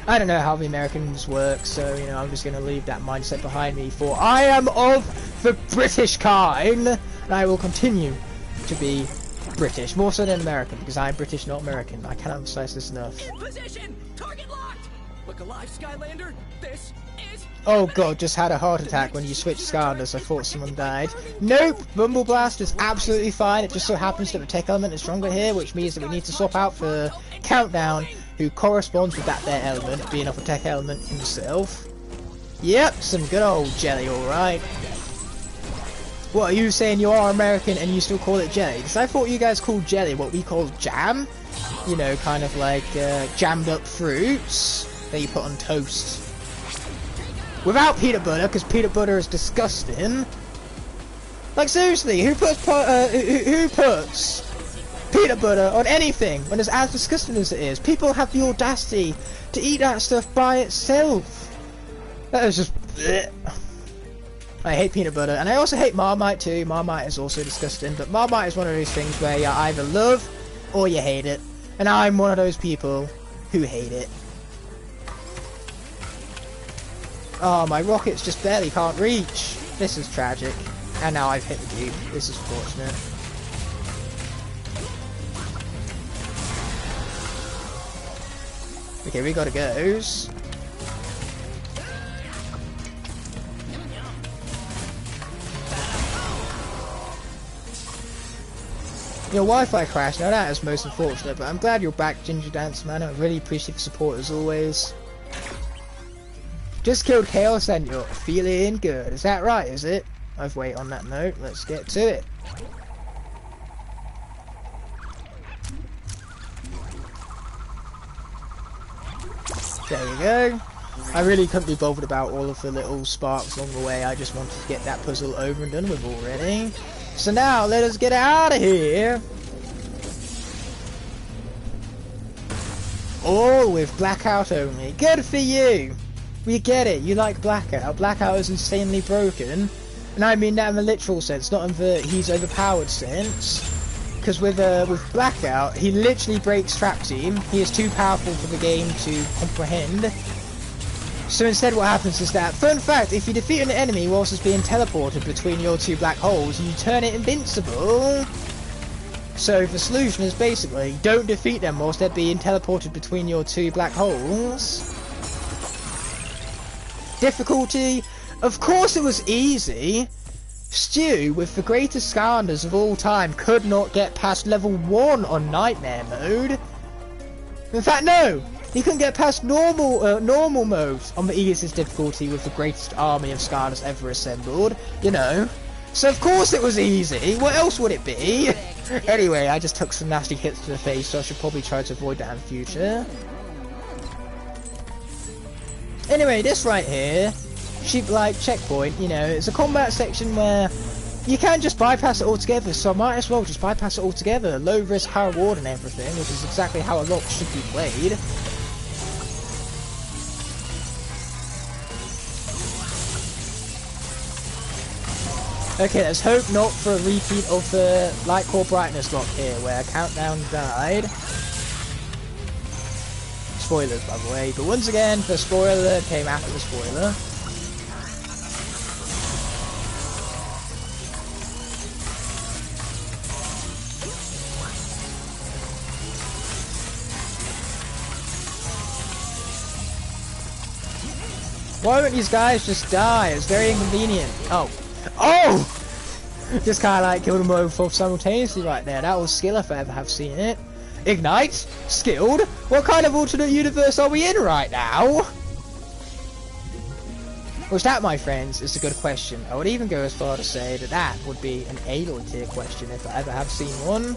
I don't know how the Americans work, so, I'm just going to leave that mindset behind me, for I am of the British kind, and I will continue to be British, more so than American, because I'm British, not American. I cannot emphasize this enough.
In position! Target locked! Look alive, Skylander! This is...
Oh god, just had a heart attack when you switched Skylanders. I thought someone died. Nope! Bumble Blast is absolutely fine. It just so happens that the tech element is stronger here, which means that we need to swap out for Countdown, who corresponds with that there element, being of a tech element himself. Yep, some good old jelly, alright. What, are you saying you are American and you still call it jelly? Because I thought you guys called jelly what we call jam. Kind of like jammed up fruits that you put on toast. Without peanut butter, because peanut butter is disgusting. Like seriously, who puts peanut butter on anything when it's as disgusting as it is? People have the audacity to eat that stuff by itself. That is just bleh. I hate peanut butter, and I also hate Marmite too. Marmite is also disgusting, but Marmite is one of those things where you either love or you hate it, and I'm one of those people who hate it. Oh, my rockets just barely can't reach. This is tragic. And now I've hit the cube. This is fortunate. Okay, we gotta goes. Your Wi-Fi crashed. Now that is most unfortunate, but I'm glad you're back, Ginger Dance Man. I really appreciate the support as always. Just killed Chaos and you're feeling good. Is that right, is it? I've waited on that note. Let's get to it. There we go. I really couldn't be bothered about all of the little sparks along the way. I just wanted to get that puzzle over and done with already. So now, let us get out of here. All with Blackout only. Good for you. We get it. You like Blackout. Blackout is insanely broken. And I mean that in the literal sense, not in the he's overpowered sense. Because with Blackout, he literally breaks Trap Team. He is too powerful for the game to comprehend. So instead what happens is that, fun fact, if you defeat an enemy whilst it's being teleported between your two black holes, you turn it invincible. So the solution is basically, don't defeat them whilst they're being teleported between your two black holes. Difficulty? Of course it was easy. Stu, with the greatest Skylanders of all time, could not get past level 1 on Nightmare mode. In fact, no! He couldn't get past normal mode on the easiest difficulty with the greatest army of Skylanders ever assembled, you know. So of course it was easy. What else would it be? Anyway, I just took some nasty hits to the face, so I should probably try to avoid that in future. Anyway, this right here, sheep-like checkpoint, you know, it's a combat section where you can just bypass it altogether, so I might as well just bypass it altogether. Low risk, high reward and everything, which is exactly how a Locke should be played. Okay, let's hope not for a repeat of the Light Core Brightness Locke here, where Countdown died. Spoilers, by the way, but once again, the spoiler came after the spoiler. Why won't these guys just die? It's very inconvenient. Oh! Oh! Just kind of like killed them both simultaneously right there. That was skill if I ever have seen it. Igknight? Skilled? What kind of alternate universe are we in right now? Which that, my friends, is a good question. I would even go as far to say that that would be an Aloy tier question if I ever have seen one.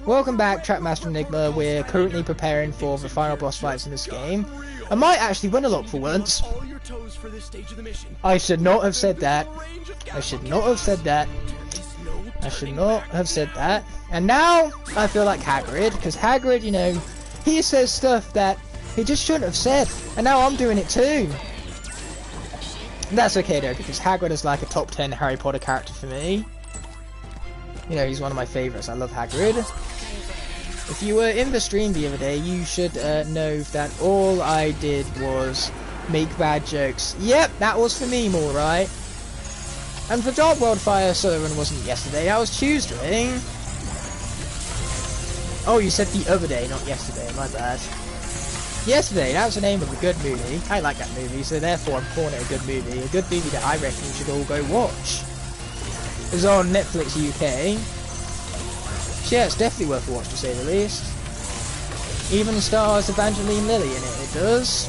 Welcome back, Trackmaster Enigma. We're currently preparing for the final boss fights in this game. I might actually win a lot for once. I should not have said that. I should not have said that. I should not have said that. And now, I feel like Hagrid, because Hagrid, you know, he says stuff that he just shouldn't have said. And now I'm doing it too. That's okay though, because Hagrid is like a top 10 Harry Potter character for me. You know, he's one of my favourites. I love Hagrid. If you were in the stream the other day, you should know that all I did was make bad jokes. Yep, that was for meme, alright. And the Dark Wildfire solo run wasn't yesterday, that was Tuesday. Oh, you said the other day, not yesterday, my bad. Yesterday, that was the name of a good movie. I like that movie, so therefore I'm calling it a good movie. A good movie that I reckon you should all go watch. It's on Netflix UK. So yeah, it's definitely worth a watch to say the least. Even stars Evangeline Lilly in it, it does.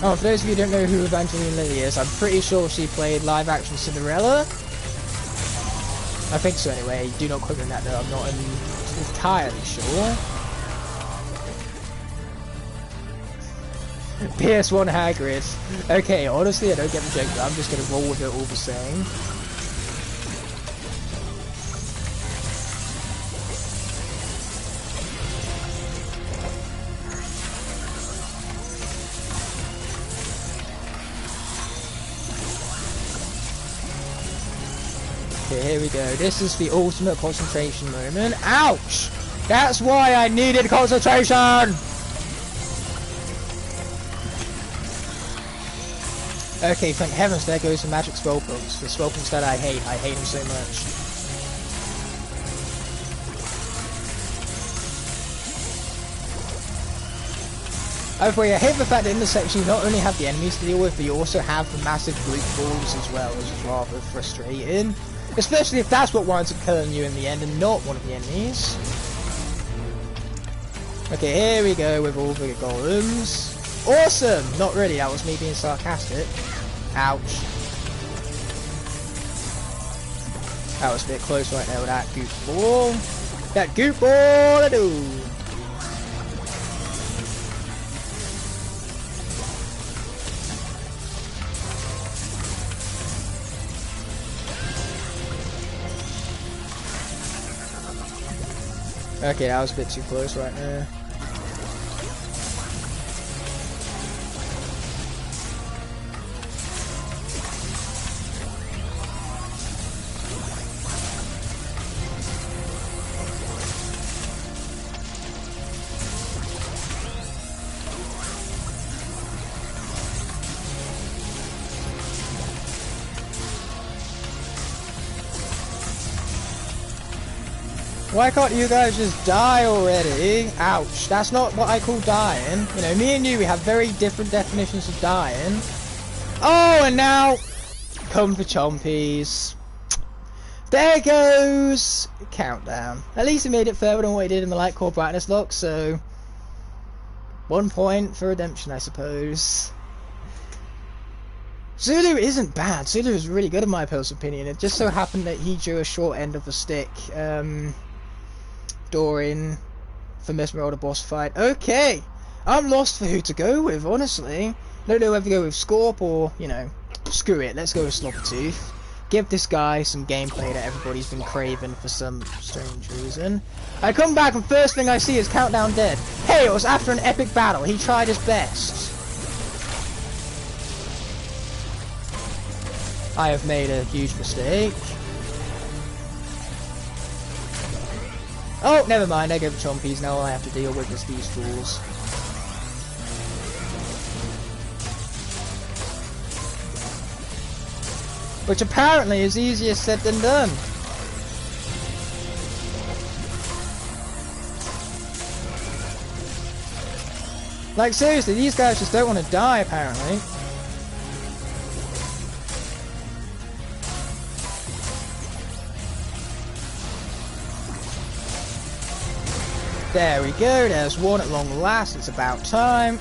Oh, for those of you who don't know who Evangeline Lilly is, I'm pretty sure she played live action Cinderella. I think so anyway, do not quote me on that though, I'm not entirely sure. PS1 Hagrid. Okay, honestly, I don't get the joke, but I'm just gonna roll with it all the same. Okay, here we go. This is the ultimate concentration moment. Ouch! That's why I needed concentration! Okay, thank heavens there goes the magic spellpunks. The spellpunks that I hate them so much. Either way, I hate the fact that in this section you not only have the enemies to deal with, but you also have the massive brute balls as well, which is rather frustrating. Especially if that's what winds up killing you in the end and not one of the enemies. Okay, here we go with all the golems. Awesome! Not really, that was me being sarcastic. Ouch. That was a bit close right there with that goop ball. That goop ball, I do. Okay, that was a bit too close right there. Why can't you guys just die already? Ouch, that's not what I call dying. You know, me and you, we have very different definitions of dying. Oh, and now, come for chompies. There goes countdown. At least he made it further than what he did in the light core brightness lock, so 1 point for redemption, I suppose. Zulu isn't bad. Zulu is really good in my personal opinion. It just so happened that he drew a short end of the stick during the Mesmeralda boss fight. Okay, I'm lost for who to go with, honestly. I don't know whether to go with Scorp or, you know, screw it, let's go with Slobbertooth. Give this guy some gameplay that everybody's been craving for some strange reason. I come back and first thing I see is Countdown dead. Hey, it was after an epic battle. He tried his best. I have made a huge mistake. Oh, never mind, I go for chompies, now all I have to deal with is these fools. Which apparently is easier said than done. Like seriously, these guys just don't want to die apparently. There we go, there's one at long last, it's about time.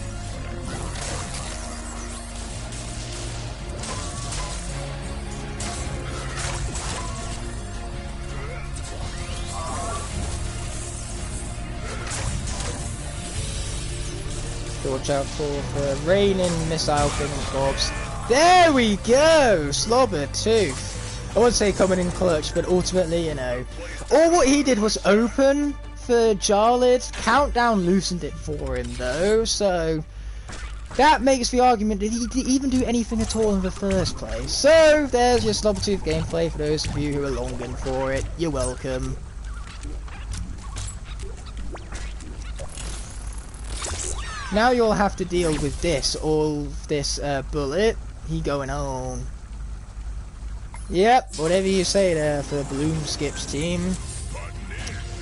Watch out for the raining missile thingamabobs. There we go! Slobbertooth. I wouldn't say coming in clutch, but ultimately, you know. All what he did was open for Jarlid. Countdown loosened it for him though, so that makes the argument that he didn't even do anything at all in the first place. So there's your Slobbertooth gameplay for those of you who are longing for it. You're welcome. Now you'll have to deal with this, bullet. He going on. Yep, whatever you say there for Bloom Skip's team.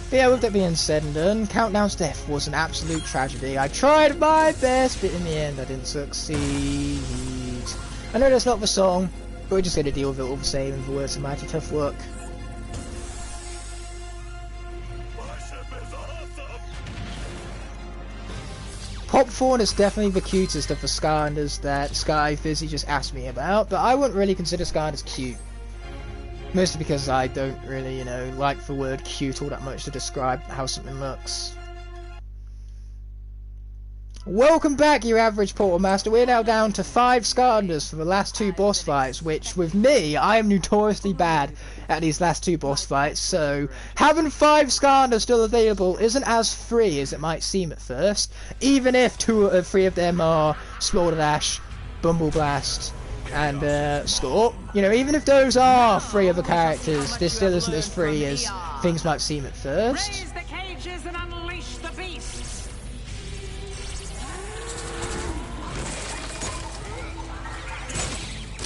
But yeah, with that being said and done, Countdown's death was an absolute tragedy. I tried my best, but in the end I didn't succeed. I know that's not the song, but we're just going to deal with it all the same in the words of Mighty Tough Luck. Popthorn is definitely the cutest of the Skylanders that Sky Fizzy just asked me about, but I wouldn't really consider Skylanders cute. Mostly because I don't really, you know, like the word cute all that much to describe how something looks. Welcome back, you average Portal Master. We're now down to 5 Skylanders for the last 2 boss fights, which, with me, I am notoriously bad at these last 2 boss fights, so having 5 Skylanders still available isn't as free as it might seem at first, even if 2 or 3 of them are Smolder Dash, Bumble Blast, and Scorp. You know, even if those are free other characters, this still isn't as free as things might seem at first.
Raise the cages and unleash the beasts.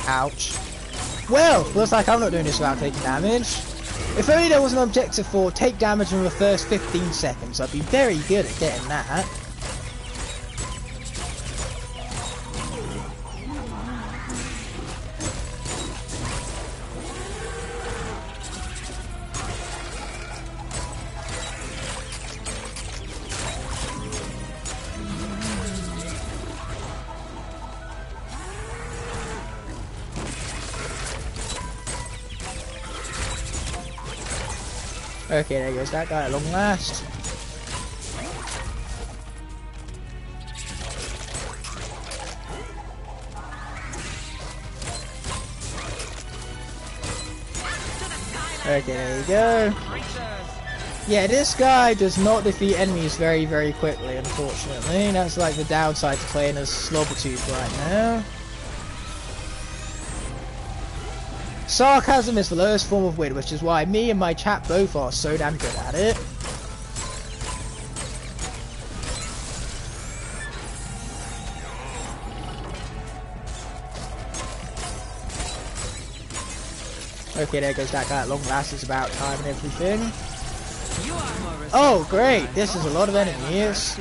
Ouch. Well, looks like I'm not doing this without taking damage. If only there was an objective for take damage in the first 15 seconds, I'd be very good at getting that. Okay, there goes that guy at long last. Okay, there you go. Yeah, this guy does not defeat enemies very, very quickly, unfortunately. That's like the downside to playing as Slobbertooth right now. Sarcasm is the lowest form of wit, which is why me and my chat both are so damn good at it. Okay, there goes that guy at long last. It's about time and everything. Oh, great! This is a lot of enemies.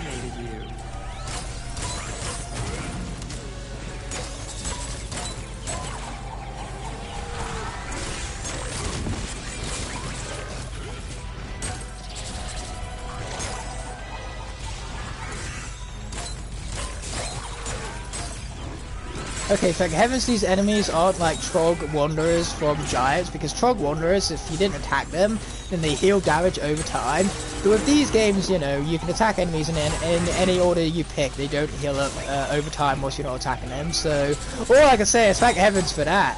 Okay, thank heavens these enemies aren't like Trog Wanderers from Giants, because Trog Wanderers, if you didn't attack them, then they heal damage over time. But with these games, you know, you can attack enemies in any order you pick. They don't heal up over time once you're not attacking them. So, all I can say is thank heavens for that.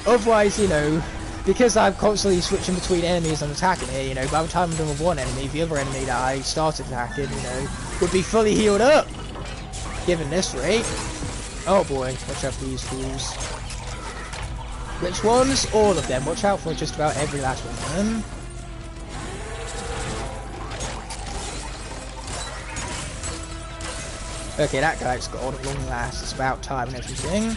Otherwise, you know, because I'm constantly switching between enemies and attacking here, you know, by the time I'm done with one enemy, the other enemy that I started attacking, you know, would be fully healed up. Given this rate. Oh boy, watch out for these fools. Which ones? All of them. Watch out for just about every last one of them. Okay, that guy's gone at long last. It's about time and everything.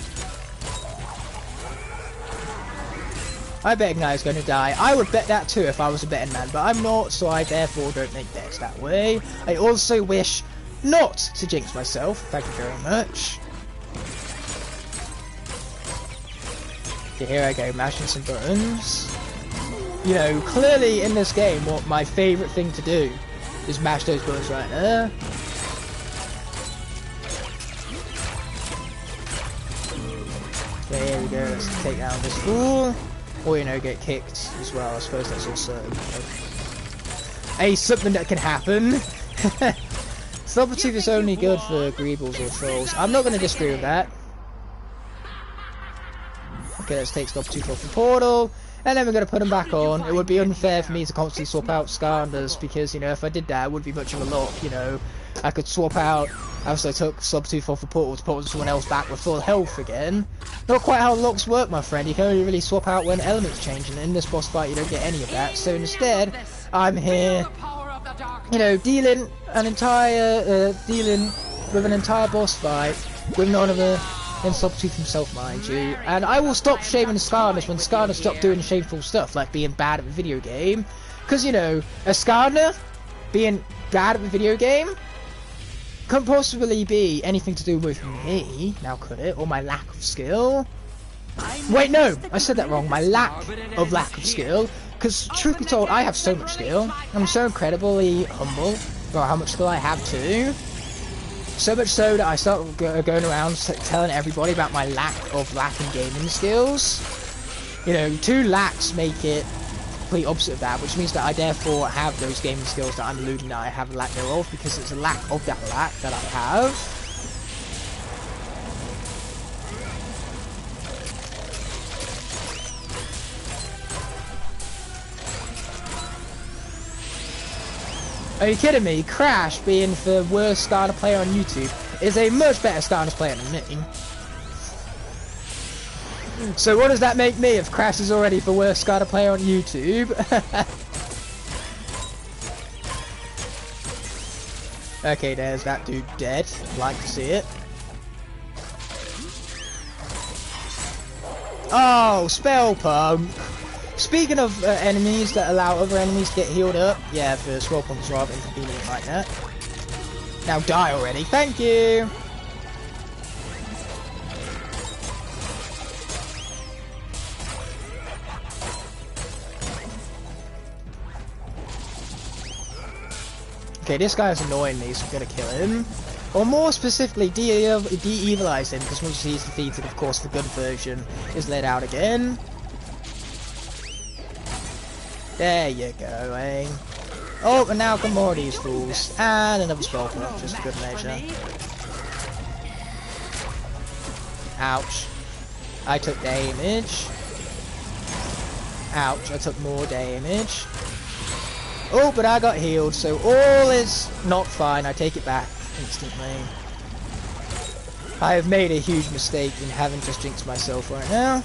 I bet Ignite's going to die. I would bet that too if I was a betting man, but I'm not, so I therefore don't make bets that way. I also wish not to jinx myself. Thank you very much. Okay, here I go, mashing some buttons. You know, clearly in this game, what my favourite thing to do is mash those buttons right there. Okay, here we go, let's take down this fool. Or, you know, get kicked as well. I suppose that's also something that can happen. Slobbertooth is only good for Greebles or Trolls. I'm not going to disagree with that. Okay, let's take Slobbertooth off the portal, and then we're going to put him back on. It would be unfair for me to constantly swap out Skylanders, because, you know, if I did that, it wouldn't be much of a lock, you know. I could swap out, after I took Slobbertooth off the portal, to put someone else back with full health again. Not quite how locks work, my friend. You can only really swap out when elements change, and in this boss fight, you don't get any of that. So instead, I'm here, you know, dealing with an entire boss fight with none other than Slobbertooth himself, mind you. And I will stop shaming Skylanders when Skylanders stop doing shameful stuff, like being bad at a video game. Because, you know, a Skylander being bad at a video game couldn't possibly be anything to do with me, now could it? Or my lack of skill? Wait, no! I said that wrong. My lack of skill. Because, truth be told, I have so much skill. I'm so incredibly humble about how much skill I have too. So much so that I start going around telling everybody about my lack in gaming skills. You know, 2 lacks make it complete opposite of that, which means that I therefore have those gaming skills that I'm alluding that I have a lack thereof, because it's a lack of that lack that I have. Are you kidding me? Crash, being the worst Skylander player on YouTube, is a much better Skylander player than me. So what does that make me if Crash is already the worst Skylander player on YouTube? Okay, there's that dude dead. Like to see it. Oh, Spell Pump! Speaking of enemies that allow other enemies to get healed up, yeah, the Spell Pump is rather inconvenient like that. Now die already, thank you! Okay, this guy is annoying me, so I'm gonna kill him. Or more specifically, de-evilize him, because once he's defeated, of course, the good version is let out again. There you go, eh? Oh, and now come more of these fools. And another spell clock, just for good measure. Ouch. I took damage. Ouch, I took more damage. Oh, but I got healed, so all is not fine. I take it back instantly. I have made a huge mistake in having just jinxed myself right now.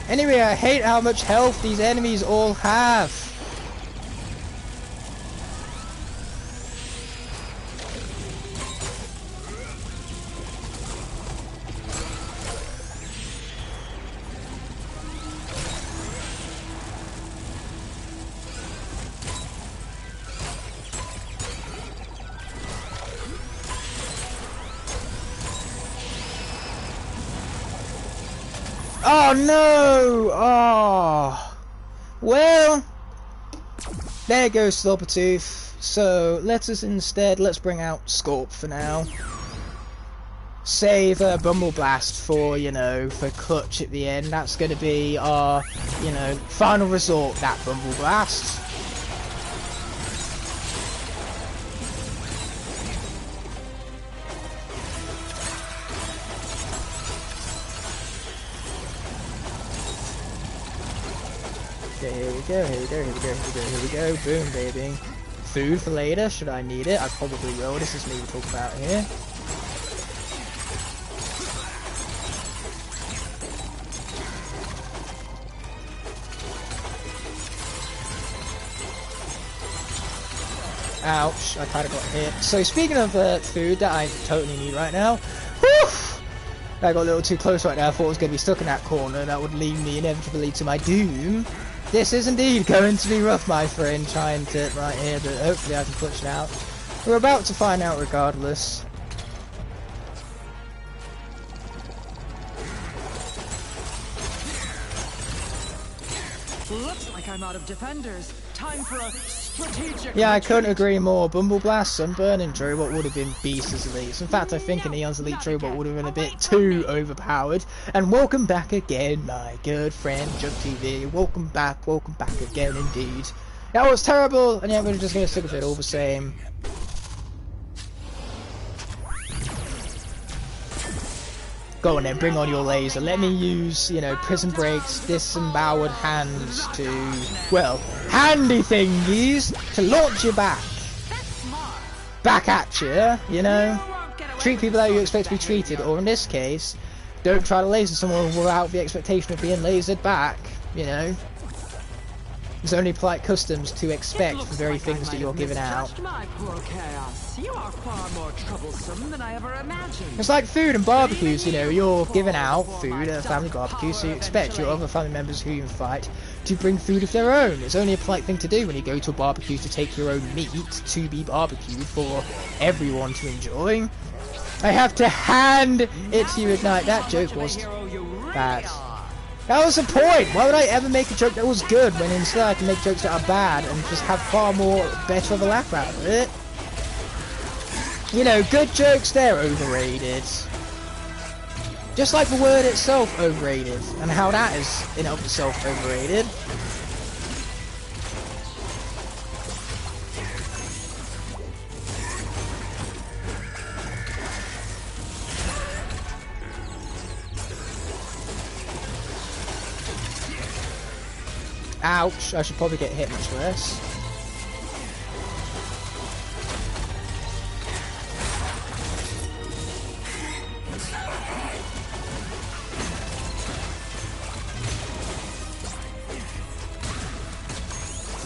Anyway, I hate how much health these enemies all have. Oh no! Oh, well, there goes Slobbertooth. So let's bring out Scorp for now. Save Bumble Blast for, you know, for clutch at the end. That's going to be our, you know, final resort. That Bumble Blast. Okay, here we go, here we go, here we go, here we go, here we go, boom, baby. Food for later, should I need it? I probably will, this is me we talk about here. Ouch, I kinda got hit. So speaking of food that I totally need right now, whew! I got a little too close right now, I thought I was going to be stuck in that corner, that would lead me inevitably to my doom. This is indeed going to be rough, my friend, trying to right here, but hopefully I can clutch it out. We're about to find out regardless.
Looks like I'm out of defenders. Time for a strategic.
Yeah, I couldn't agree more. Bumble Blast, Sunburn, and Drobot would have been beasts as elites. In fact, I think an Eon's Elite Drobot would have been a bit too overpowered. And welcome back again, my good friend Jump TV. Welcome back again indeed. That was terrible, and yet we're just going to stick with it all the same. Go on then, bring on your laser. Let me use, you know, Prison Break's disemboweled hands to, well, handy thingies to launch you back. Back at you know. Treat people how you expect to be treated, or in this case, don't try to laser someone without the expectation of being lasered back, you know. There's only polite customs to expect the very things that you're giving out.
My poor Chaos. You are far more troublesome than I ever imagined.
It's like food and barbecues, you know, you're giving out food at a family barbecue, so you expect your other family members who you invite to bring food of their own. It's only a polite thing to do when you go to a barbecue to take your own meat to be barbecued for everyone to enjoy. I have to hand it to you, Igknight. That joke was bad. That was the point. Why would I ever make a joke that was good when instead I can make jokes that are bad and just have far more better of a laugh out of it? You know, good jokes, they're overrated. Just like the word itself, overrated, and how that is in and of itself overrated. Ouch, I should probably get hit much less.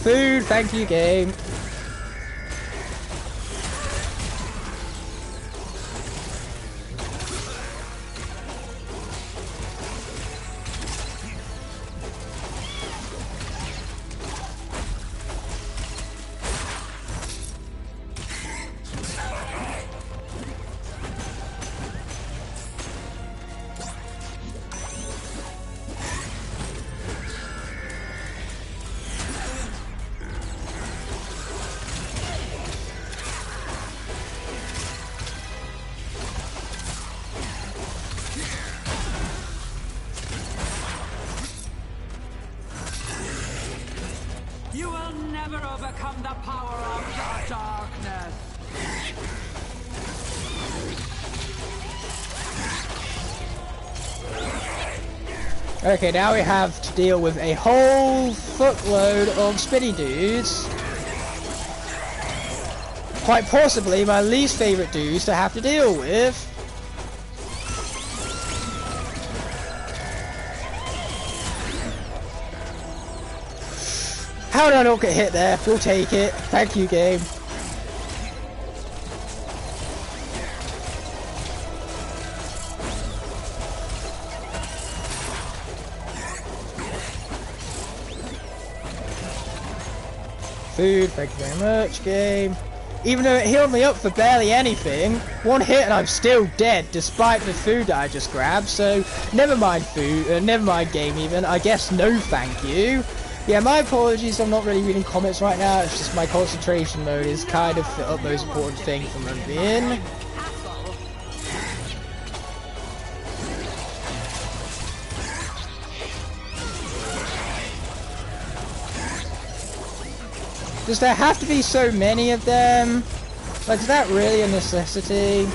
Food, thank you, game.
darkness.
Okay, now we have to deal with a whole fuckload of spinny dudes. Quite possibly my least favourite dudes to have to deal with. How did I not get hit there? We'll take it. Thank you, game. Food, thank you very much, game. Even though it healed me up for barely anything, one hit and I'm still dead despite the food that I just grabbed, so never mind food, never mind game even, I guess no thank you. Yeah, my apologies, I'm not really reading comments right now, it's just my concentration mode is kind of the utmost important thing for being. Does there have to be so many of them? Like, is that really a necessity?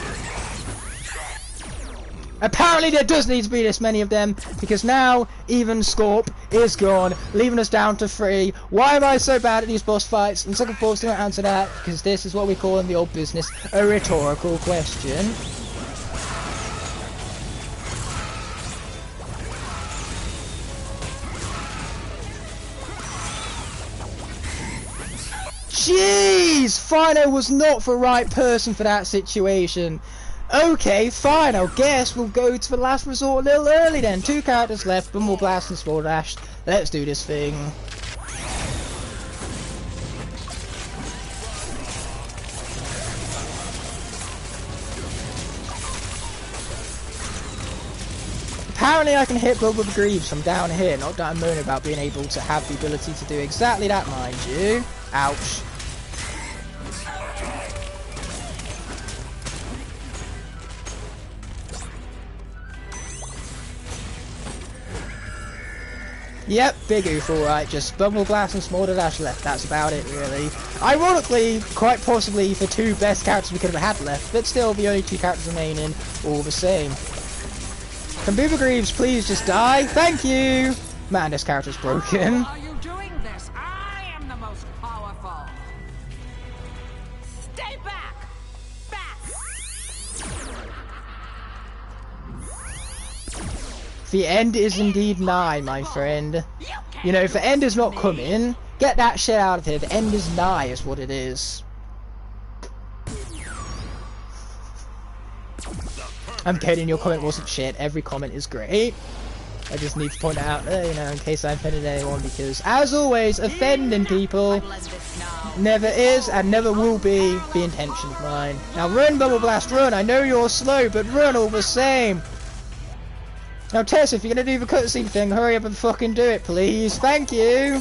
Apparently there does need to be this many of them, because now even Scorp is gone, leaving us down to 3. Why am I so bad at these boss fights? And second force to answer that, because this is what we call in the old business a rhetorical question. Jeez! Fino was not the right person for that situation. Okay, fine, I guess we'll go to the last resort a little early then. 2 characters left, Bumble Blast and Small Dash. Let's do this thing. Apparently I can hit Bubble Greaves from down here, not that I'm moaning about being able to have the ability to do exactly that, mind you. Ouch. Yep, big oof, alright, just Bumble Blast and Small Dash left, that's about it really. Ironically, quite possibly the 2 best characters we could have had left, but still the only 2 characters remaining, all the same. Can Booba Greaves please just die? Thank you! Man, this character's broken.
Are you doing this? I am the most powerful. Stay back! Back!
The end is indeed nigh, my friend. You know, if the end is not coming, get that shit out of here. The end is nigh is what it is. I'm kidding, your comment wasn't shit. Every comment is great. I just need to point it out there, you know, in case I offended anyone, because, as always, offending people never is and never will be the intention of mine. Now run, Bubble Blast, run! I know you're slow, but run all the same! Now Tess, if you're gonna do the cutscene thing, hurry up and fucking do it, please! Thank you!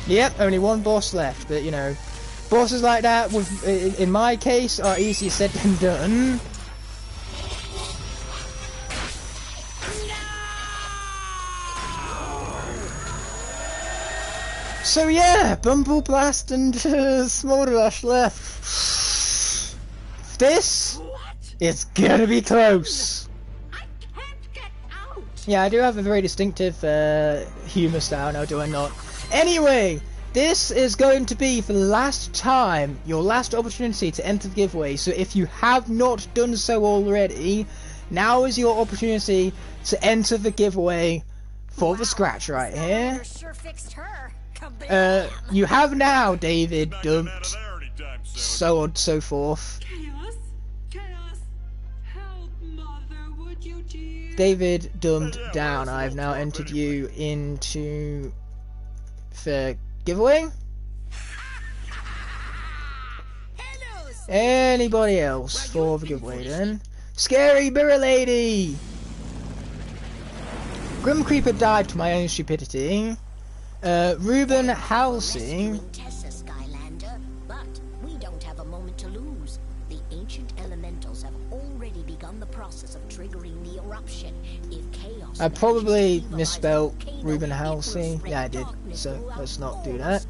Yep, only 1 boss left, but, you know, bosses like that, in my case, are easier said than done. So yeah, Bumble Blast and Small Dash left. This is gonna be close.
I can't get out.
Yeah, I do have a very distinctive humour style now, do I not? Anyway, this is going to be for the last time, your last opportunity to enter the giveaway. So if you have not done so already, now is your opportunity to enter the giveaway for the scratch right here.
Sure fixed her.
You have now, David, dumped, so on and so forth.
Chaos, help, Mother, would you dear?
David dumped down. I've now entered you into the giveaway. Anybody else for the giveaway then? Scary Mirror Lady! Grim Creeper died to my own stupidity. Ruben Halsey.
Tessa, Skylander, but we don't have a moment to lose. The ancient elementals have already begun the process of triggering the eruption. If chaos,
I probably misspelled Ruben Halsey. Yeah, I did. So let's not do that.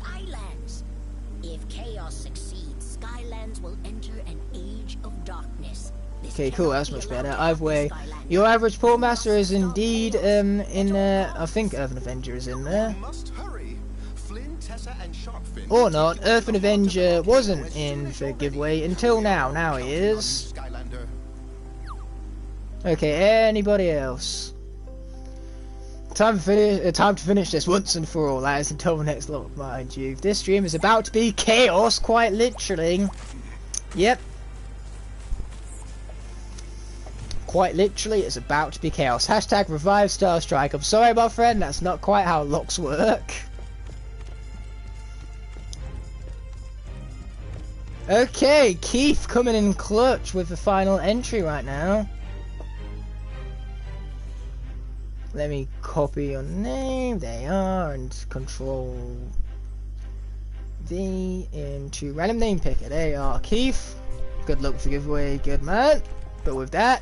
If chaos succeeds, Skylands will enter an age of darkness. This
Okay, cool,
cannot
that's
be
much
allowed
better.
to
Either way,
happen, Skylander.
your average Portmaster is indeed in there. I think Earth and Avenger is in there.
Must hurry. Flynn, Tessa, and Sharkfin.
Or not, Earth and Avenger wasn't in the giveaway until now. Now he is.
Skylander.
Okay, anybody else? Time to finish this once and for all, lads, until the next lot, mind you. This stream is about to be chaos, quite literally. Yep. Quite literally, it's about to be chaos. Hashtag revive Starstrike. I'm sorry, my friend, that's not quite how locks work. Okay, Keith coming in clutch with the final entry right now. Let me copy your name, there you are, and control V into random name picker. There you are, Keith. Good luck for the giveaway, good man. But with that,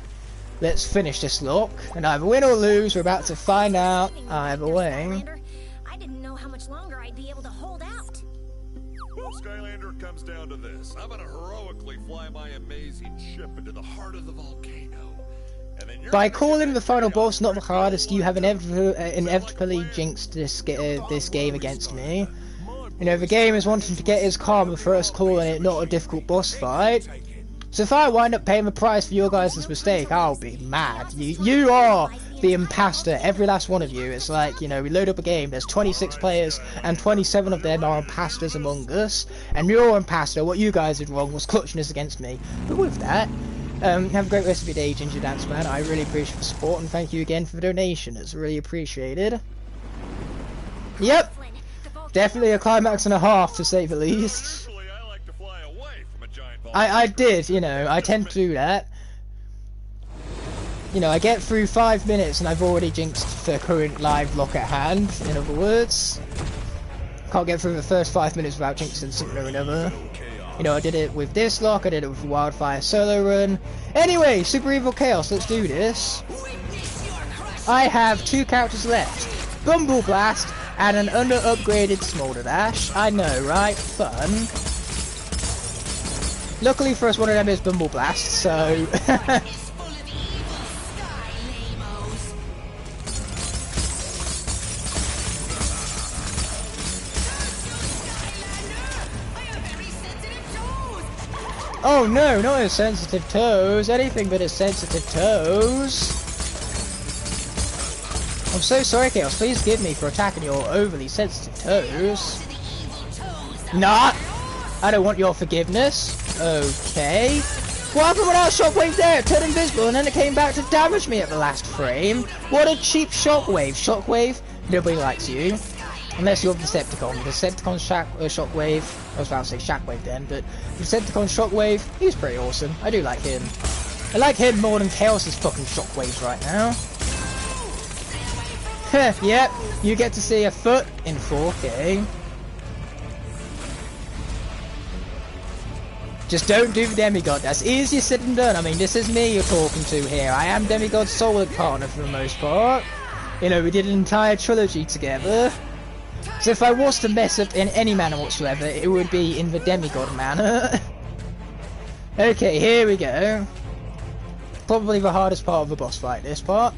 let's finish this lock, and either win or lose, we're about to find out either way.
I didn't know how much longer I'd be able to hold out.
Well, Skylander, it comes down to this. I'm gonna heroically fly my amazing ship into the heart of the volcano. And then you're
By
gonna
calling
get
the final
chaos
boss not the
strike
hardest, you have
all
inevitably jinxed this game against me. You know, the game is wanting to get his karma for us calling it not a difficult boss fight. So if I wind up paying the price for your guys' mistake, I'll be mad. You are the imposter, every last one of you. It's like, you know, we load up a game, there's 26 players, and 27 of them are imposters among us. And you're imposter, what you guys did wrong was clutching us against me. But with that, have a great rest of your day, Ginger Dance Man. I really appreciate the support, and thank you again for the donation. It's really appreciated. Yep, definitely a climax and a half, to say the least.
Actually, I like to fly away from a giant
I did, you know, I tend to do that. You know, I get through 5 minutes and I've already jinxed the current live lock at hand, in other words. Can't get through the first 5 minutes without jinxing something or another. You know, I did it with this lock, I did it with Wildfire Solo Run. Anyway, Super Evil Chaos, let's do this. I have 2 characters left. Bumble Blast and an under-upgraded Smolder Dash. I know, right? Fun. Luckily for us, one of them is Bumble Blast, so... Oh no, not his sensitive toes, anything but his sensitive toes. I'm so sorry, Chaos, please forgive me for attacking your overly sensitive toes. Nah, I don't want your forgiveness. Okay. What happened when I shockwave there? It turned invisible and then it came back to damage me at the last frame. What a cheap shockwave. Shockwave, nobody likes you. Unless you're the Decepticon. The Decepticon Shockwave, I was about to say Shockwave then, but the Decepticon Shockwave, he's pretty awesome. I do like him. I like him more than Chaos's fucking Shockwaves right now. Yep, you get to see a foot in 4K. Just don't do the Demigod, that's easier said than done. I mean, this is me you're talking to here. I am Demigod's solo partner for the most part. You know, we did an entire trilogy together. So if I was to mess up in any manner whatsoever, it would be in the Demigod manner. Okay, here we go. Probably the hardest part of the boss fight, this part.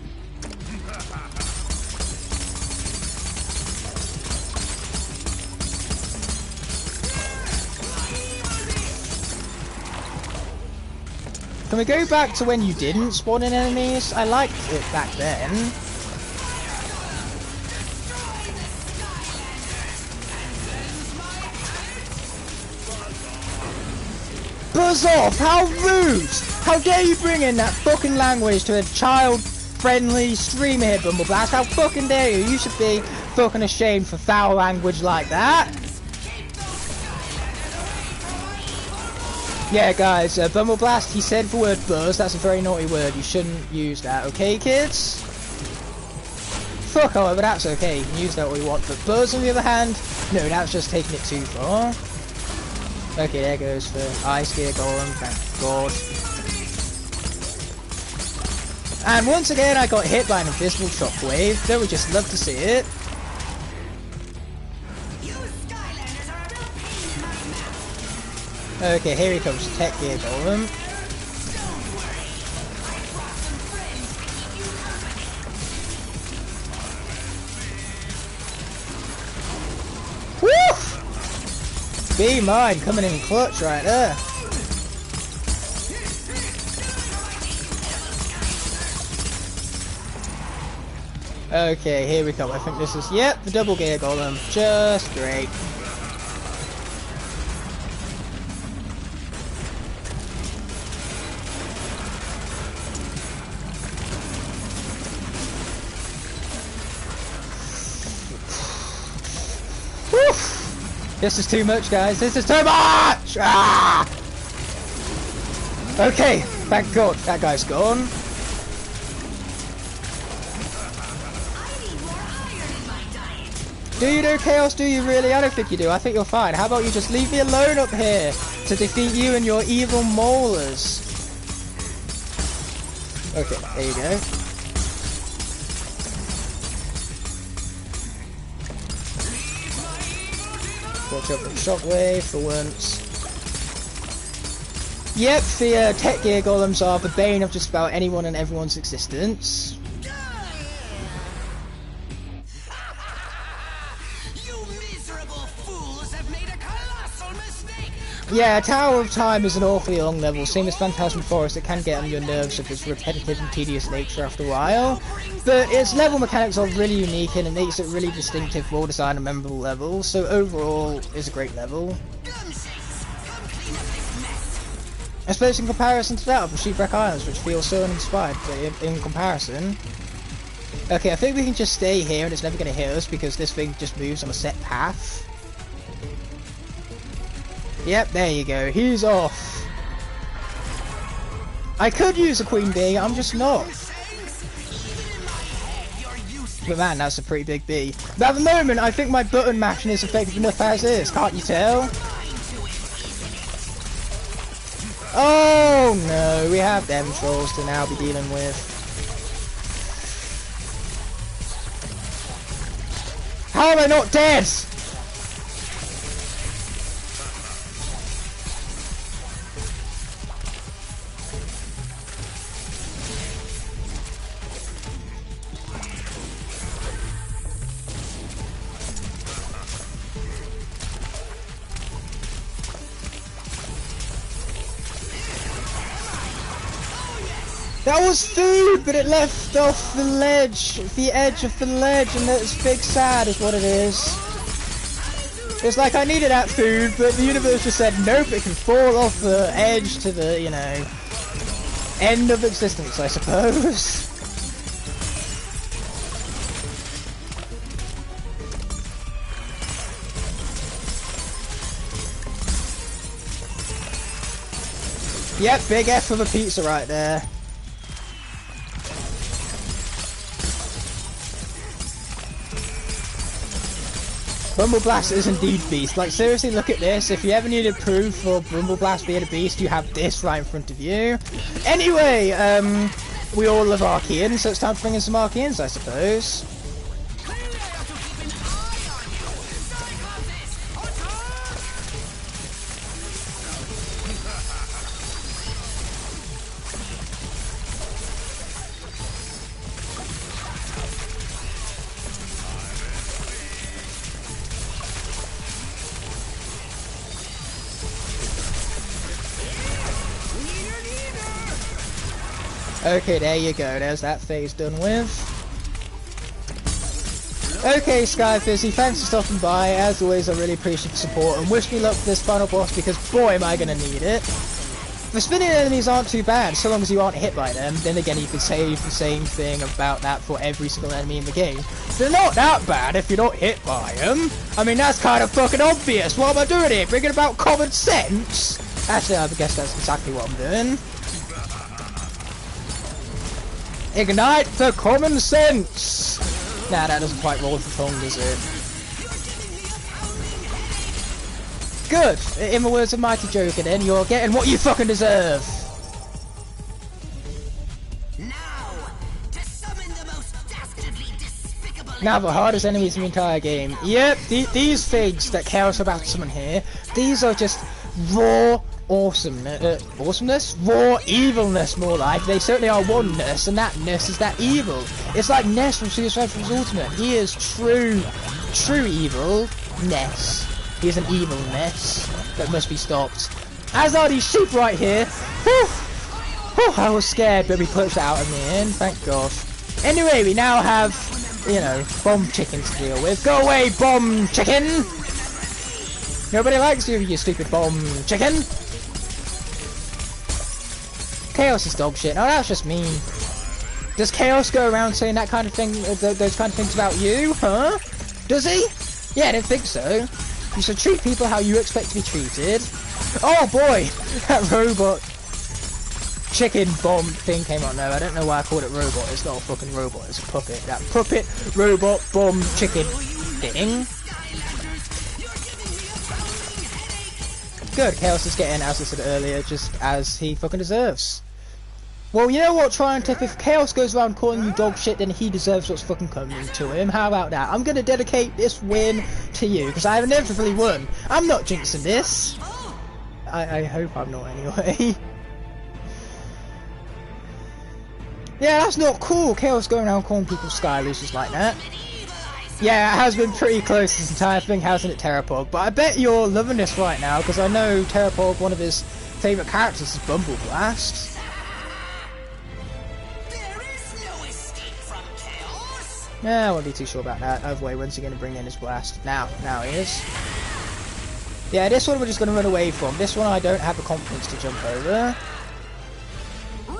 Can we go back to when you didn't spawn in enemies? I liked it back then. Buzz off! How rude! How dare you bring in that fucking language to a child-friendly stream here, Bumble Blast? How fucking dare you? You should be fucking ashamed for foul language like that. Yeah, guys, Bumble Blast, he said the word buzz. That's a very naughty word. You shouldn't use that, okay, kids? Fuck, however, that's okay. You can use that what you want. But buzz, on the other hand, no, that's just taking it too far. Okay, there goes the Ice Gear Golem, thank God. And once again, I got hit by an invisible shockwave. Don't we just love to see it? Okay, here he comes, Tech Gear Golem. Woo! Be mine, coming in clutch right there. Okay, here we come. I think this is, yep, the double gear golem. Just great. Woo! This is too much, guys. This is too much! Ah! Okay, thank God that guy's gone. Do you do Chaos? Do you really? I don't think you do. I think you're fine. How about you just leave me alone up here to defeat you and your evil molars? Okay, there you go. Watch out for the shockwave for once. Yep, the Tech Gear Golems are the bane of just about anyone and everyone's existence. Yeah, Tower of Time is an awfully long level, same as Phantasm Forest. It can get on your nerves of its repetitive and tedious nature after a while, but its level mechanics are really unique and it makes it really distinctive, well designed and memorable level, so overall it's a great level. I suppose in comparison to that of Shipwreck Islands, which feels so uninspired, but in comparison... Okay, I think we can just stay here and it's never going to hit us because this thing just moves on a set path. Yep, there you go. He's off. I could use a Queen Bee, I'm just not. But man, that's a pretty big bee. But at the moment, I think my button mashing is effective enough as is, can't you tell? Oh no, we have them trolls to now be dealing with. How am I not dead? That was food, but it left off the ledge, the edge of the ledge, and that's big sad is what it is. It's like I needed that food, but the universe just said, nope, it can fall off the edge to the, you know, end of existence, I suppose. Yep, big F for the pizza right there. Rumble Blast is indeed beast. Like seriously, look at this. If you ever needed proof for Rumble Blast being a beast, you have this right in front of you. Anyway, we all love Archeans, so it's time to bring in some Archeans, I suppose. Okay, there you go. There's that phase done with. Okay, Sky Fizzy, thanks for stopping by. As always, I really appreciate the support and wish me luck for this final boss because boy am I gonna need it. The spinning enemies aren't too bad so long as you aren't hit by them. Then again, you could say the same thing about that for every single enemy in the game. They're not that bad if you're not hit by them. I mean, that's kind of fucking obvious. What am I doing here? Bringing about common sense? Actually, I guess that's exactly what I'm doing. Ignite the common sense! Nah, that doesn't quite roll with the tongue, does it? Good! In the words of Mighty Joker then, you're getting what you fucking deserve! Now the hardest enemies in the entire game. Yep, these things that Chaos are about to summon here, these are just raw awesomeness? Raw evilness, more like. They certainly are one ness, and that ness is that evil. It's like Ness from Super Smash Bros. Ultimate. He is true evil Ness. He is an evil Ness that must be stopped. As are these sheep right here. Whew. Whew, I was scared, but we pushed out in the end, thank God. Anyway, we now have, you know, bomb chicken to deal with. Go away, bomb chicken! Nobody likes you stupid bomb chicken! Chaos is dog shit. Oh, that's just mean. Does Chaos go around saying that kind of thing, those kind of things about you? Huh? Does he? Yeah, I didn't think so. You should treat people how you expect to be treated. Oh boy! That robot chicken bomb thing came out. No, I don't know why I called it robot. It's not a fucking robot, it's a puppet. That puppet robot bomb chicken thing. Good, Chaos is getting, as I said earlier, just as he fucking deserves. Well, you know what, Triumph, if Chaos goes around calling you dog shit, then he deserves what's fucking coming to him. How about that? I'm gonna dedicate this win to you, because I have inevitably won. I'm not jinxing this. I hope I'm not anyway. Yeah, that's not cool. Chaos going around calling people Skylanders just like that. Yeah, it has been pretty close this entire thing, hasn't it, Terrapog? But I bet you're loving this right now, because I know Terrapog, one of his favourite characters is Bumble Blast.
There is no escape from chaos.
Yeah, I won't be too sure about that. Either way, when's he going to bring in his blast? Now he is. Yeah, this one we're just going to run away from. This one I don't have the confidence to jump over.
Run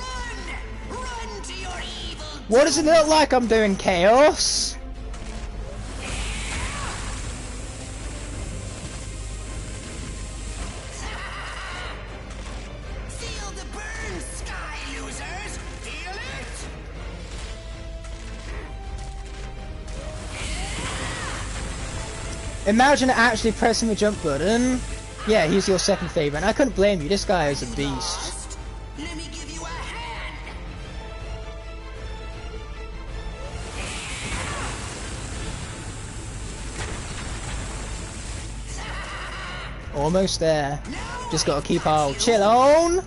to your evil.
What does it look like I'm doing, Chaos?
Feel the burn, sky losers. Feel it.
Imagine actually pressing the jump button. Yeah, he's your second favourite, and I couldn't blame you. This guy is a beast.
Let me give you a hand.
Almost there. Just gotta keep our chill on.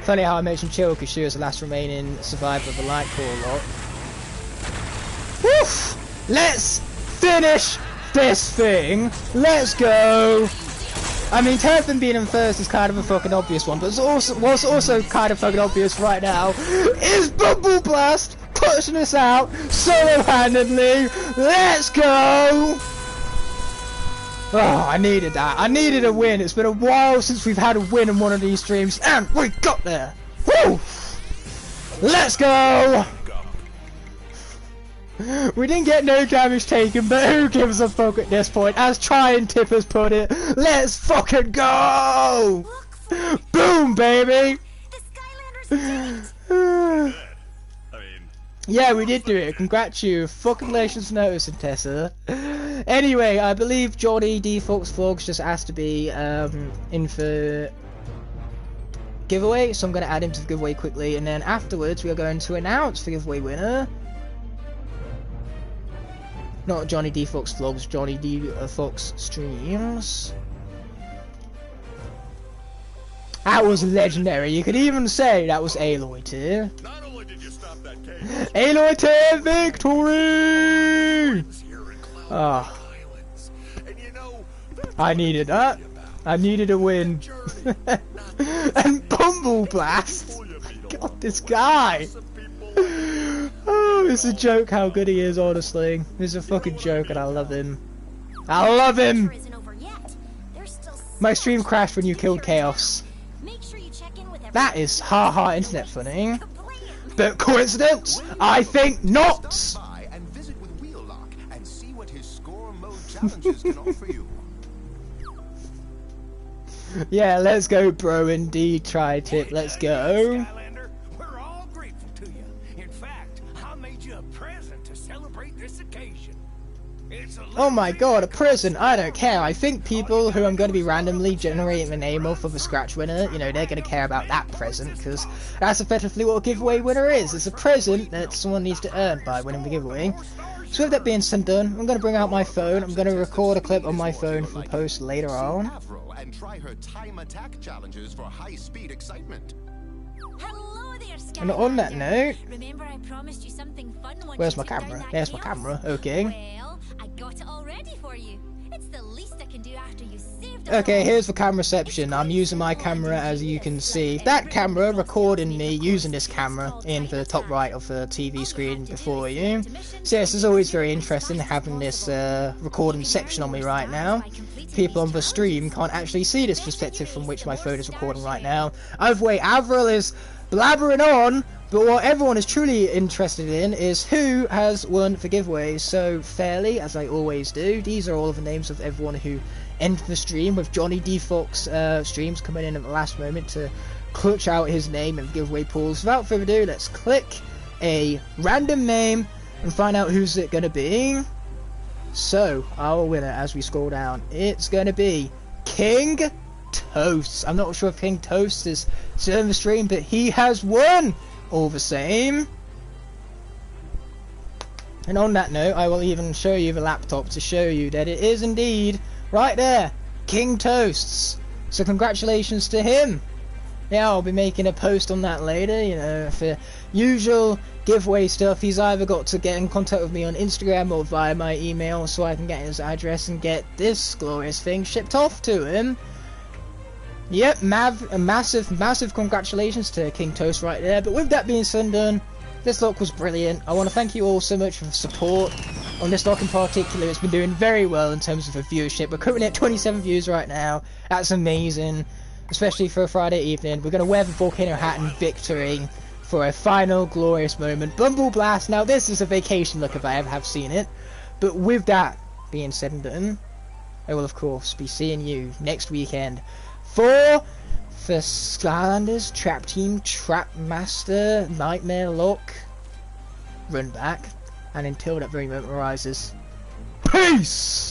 Funny how I mentioned chill, because she was the last remaining survivor of the Light Core lot. Woof! Let's finish this thing. Let's go. I mean, Terrapin being in first is kind of a fucking obvious one, but what's also kind of fucking obvious right now is Bumble Blast pushing us out solo-handedly. Let's go. Oh, I needed that. I needed a win. It's been a while since we've had a win in one of these streams, and we got there. Woo! Let's go. We didn't get no damage taken, but who gives a fuck at this point? As Tip has put it, let's fucking go! Boom, baby!
The Skylanders.
Yeah, we did do it. Congratulations for noticing, Tessa. Anyway, I believe Johnny D Fox Vlogs just asked to be in for giveaway, so I'm going to add him to the giveaway quickly, and then afterwards we are going to announce the giveaway winner. Not Johnny D Fox Vlogs, Johnny D Fox Streams. That was legendary. You could even say that was Aloy Tier.
Not only did you stop that cage,
Aloy Tier victory! Ah,
and you know,
I needed that. I needed a win. And Bumble Blast. God, this guy. Oh, it's a joke how good he is, honestly. It's a fucking joke, and I love him. I love him!
Isn't over yet. There's still
My stream crashed when you killed Chaos.
Make sure you check in with everyone.
That is ha internet funny.
Complete.
But coincidence? I think not!
stop by and visit with Wheel Locke and see what his score mode challenges can offer you.
Yeah, let's go, bro. Indeed, Tri-Tip. Let's go.
Skylander, we're all grateful to you. In fact, I made you a present to celebrate this occasion. It's a
Oh my god, a present. I don't care. I think people who I'm going to be randomly generating the name of for the scratch winner, you know, they're going to care about that present, because that's effectively what a giveaway winner is. It's a present that someone needs to earn by winning the giveaway. So with that being said done, I'm going to bring out my phone. I'm going to record a clip on my phone for post later on.
And try her time attack challenges for high-speed excitement.
Hello there, Skylander.
And on that note,
remember I promised you something fun once
where's
you
my
took down
camera?
that
There's my
chaos?
camera. Okay.
Well, I got it all ready for you. It's the least I can do after you saved us
Okay,
all.
here's the camera reception. I'm using my camera, as you can see. That camera recording me using this camera in the top right of the TV screen before you. So yes, it's always very interesting having this recording section on me right now. People on the stream can't actually see this perspective from which my phone is recording right now. Either way, Avril is blabbering on, but what everyone is truly interested in is who has won the giveaway. So fairly, as I always do, these are all of the names of everyone who entered the stream, with Johnny D Fox streams coming in at the last moment to clutch out his name in the giveaway pools. Without further ado, let's click a random name and find out who's it going to be. So, our winner, as we scroll down, it's going to be King Toast. I'm not sure if King Toast is still in the stream, but he has won all the same. And on that note, I will even show you the laptop to show you that it is indeed right there, King Toasts. So congratulations to him. Yeah, I'll be making a post on that later, you know, for usual giveaway stuff. He's either got to get in contact with me on Instagram or via my email so I can get his address and get this glorious thing shipped off to him. Yep, massive congratulations to King Toast right there. But with that being said and done, this lock was brilliant. I want to thank you all so much for the support on this lock in particular. It's been doing very well in terms of the viewership. We're currently at 27 views right now. That's amazing, especially for a Friday evening. We're going to wear the volcano hat in victory for a final glorious moment. Bumble Blast. Now this is a vacation look if I ever have seen it. But with that being said and done, I will of course be seeing you next weekend for the Skylanders Trap Team Trap Master Nightmare Lock run back. And until that very moment arises, peace!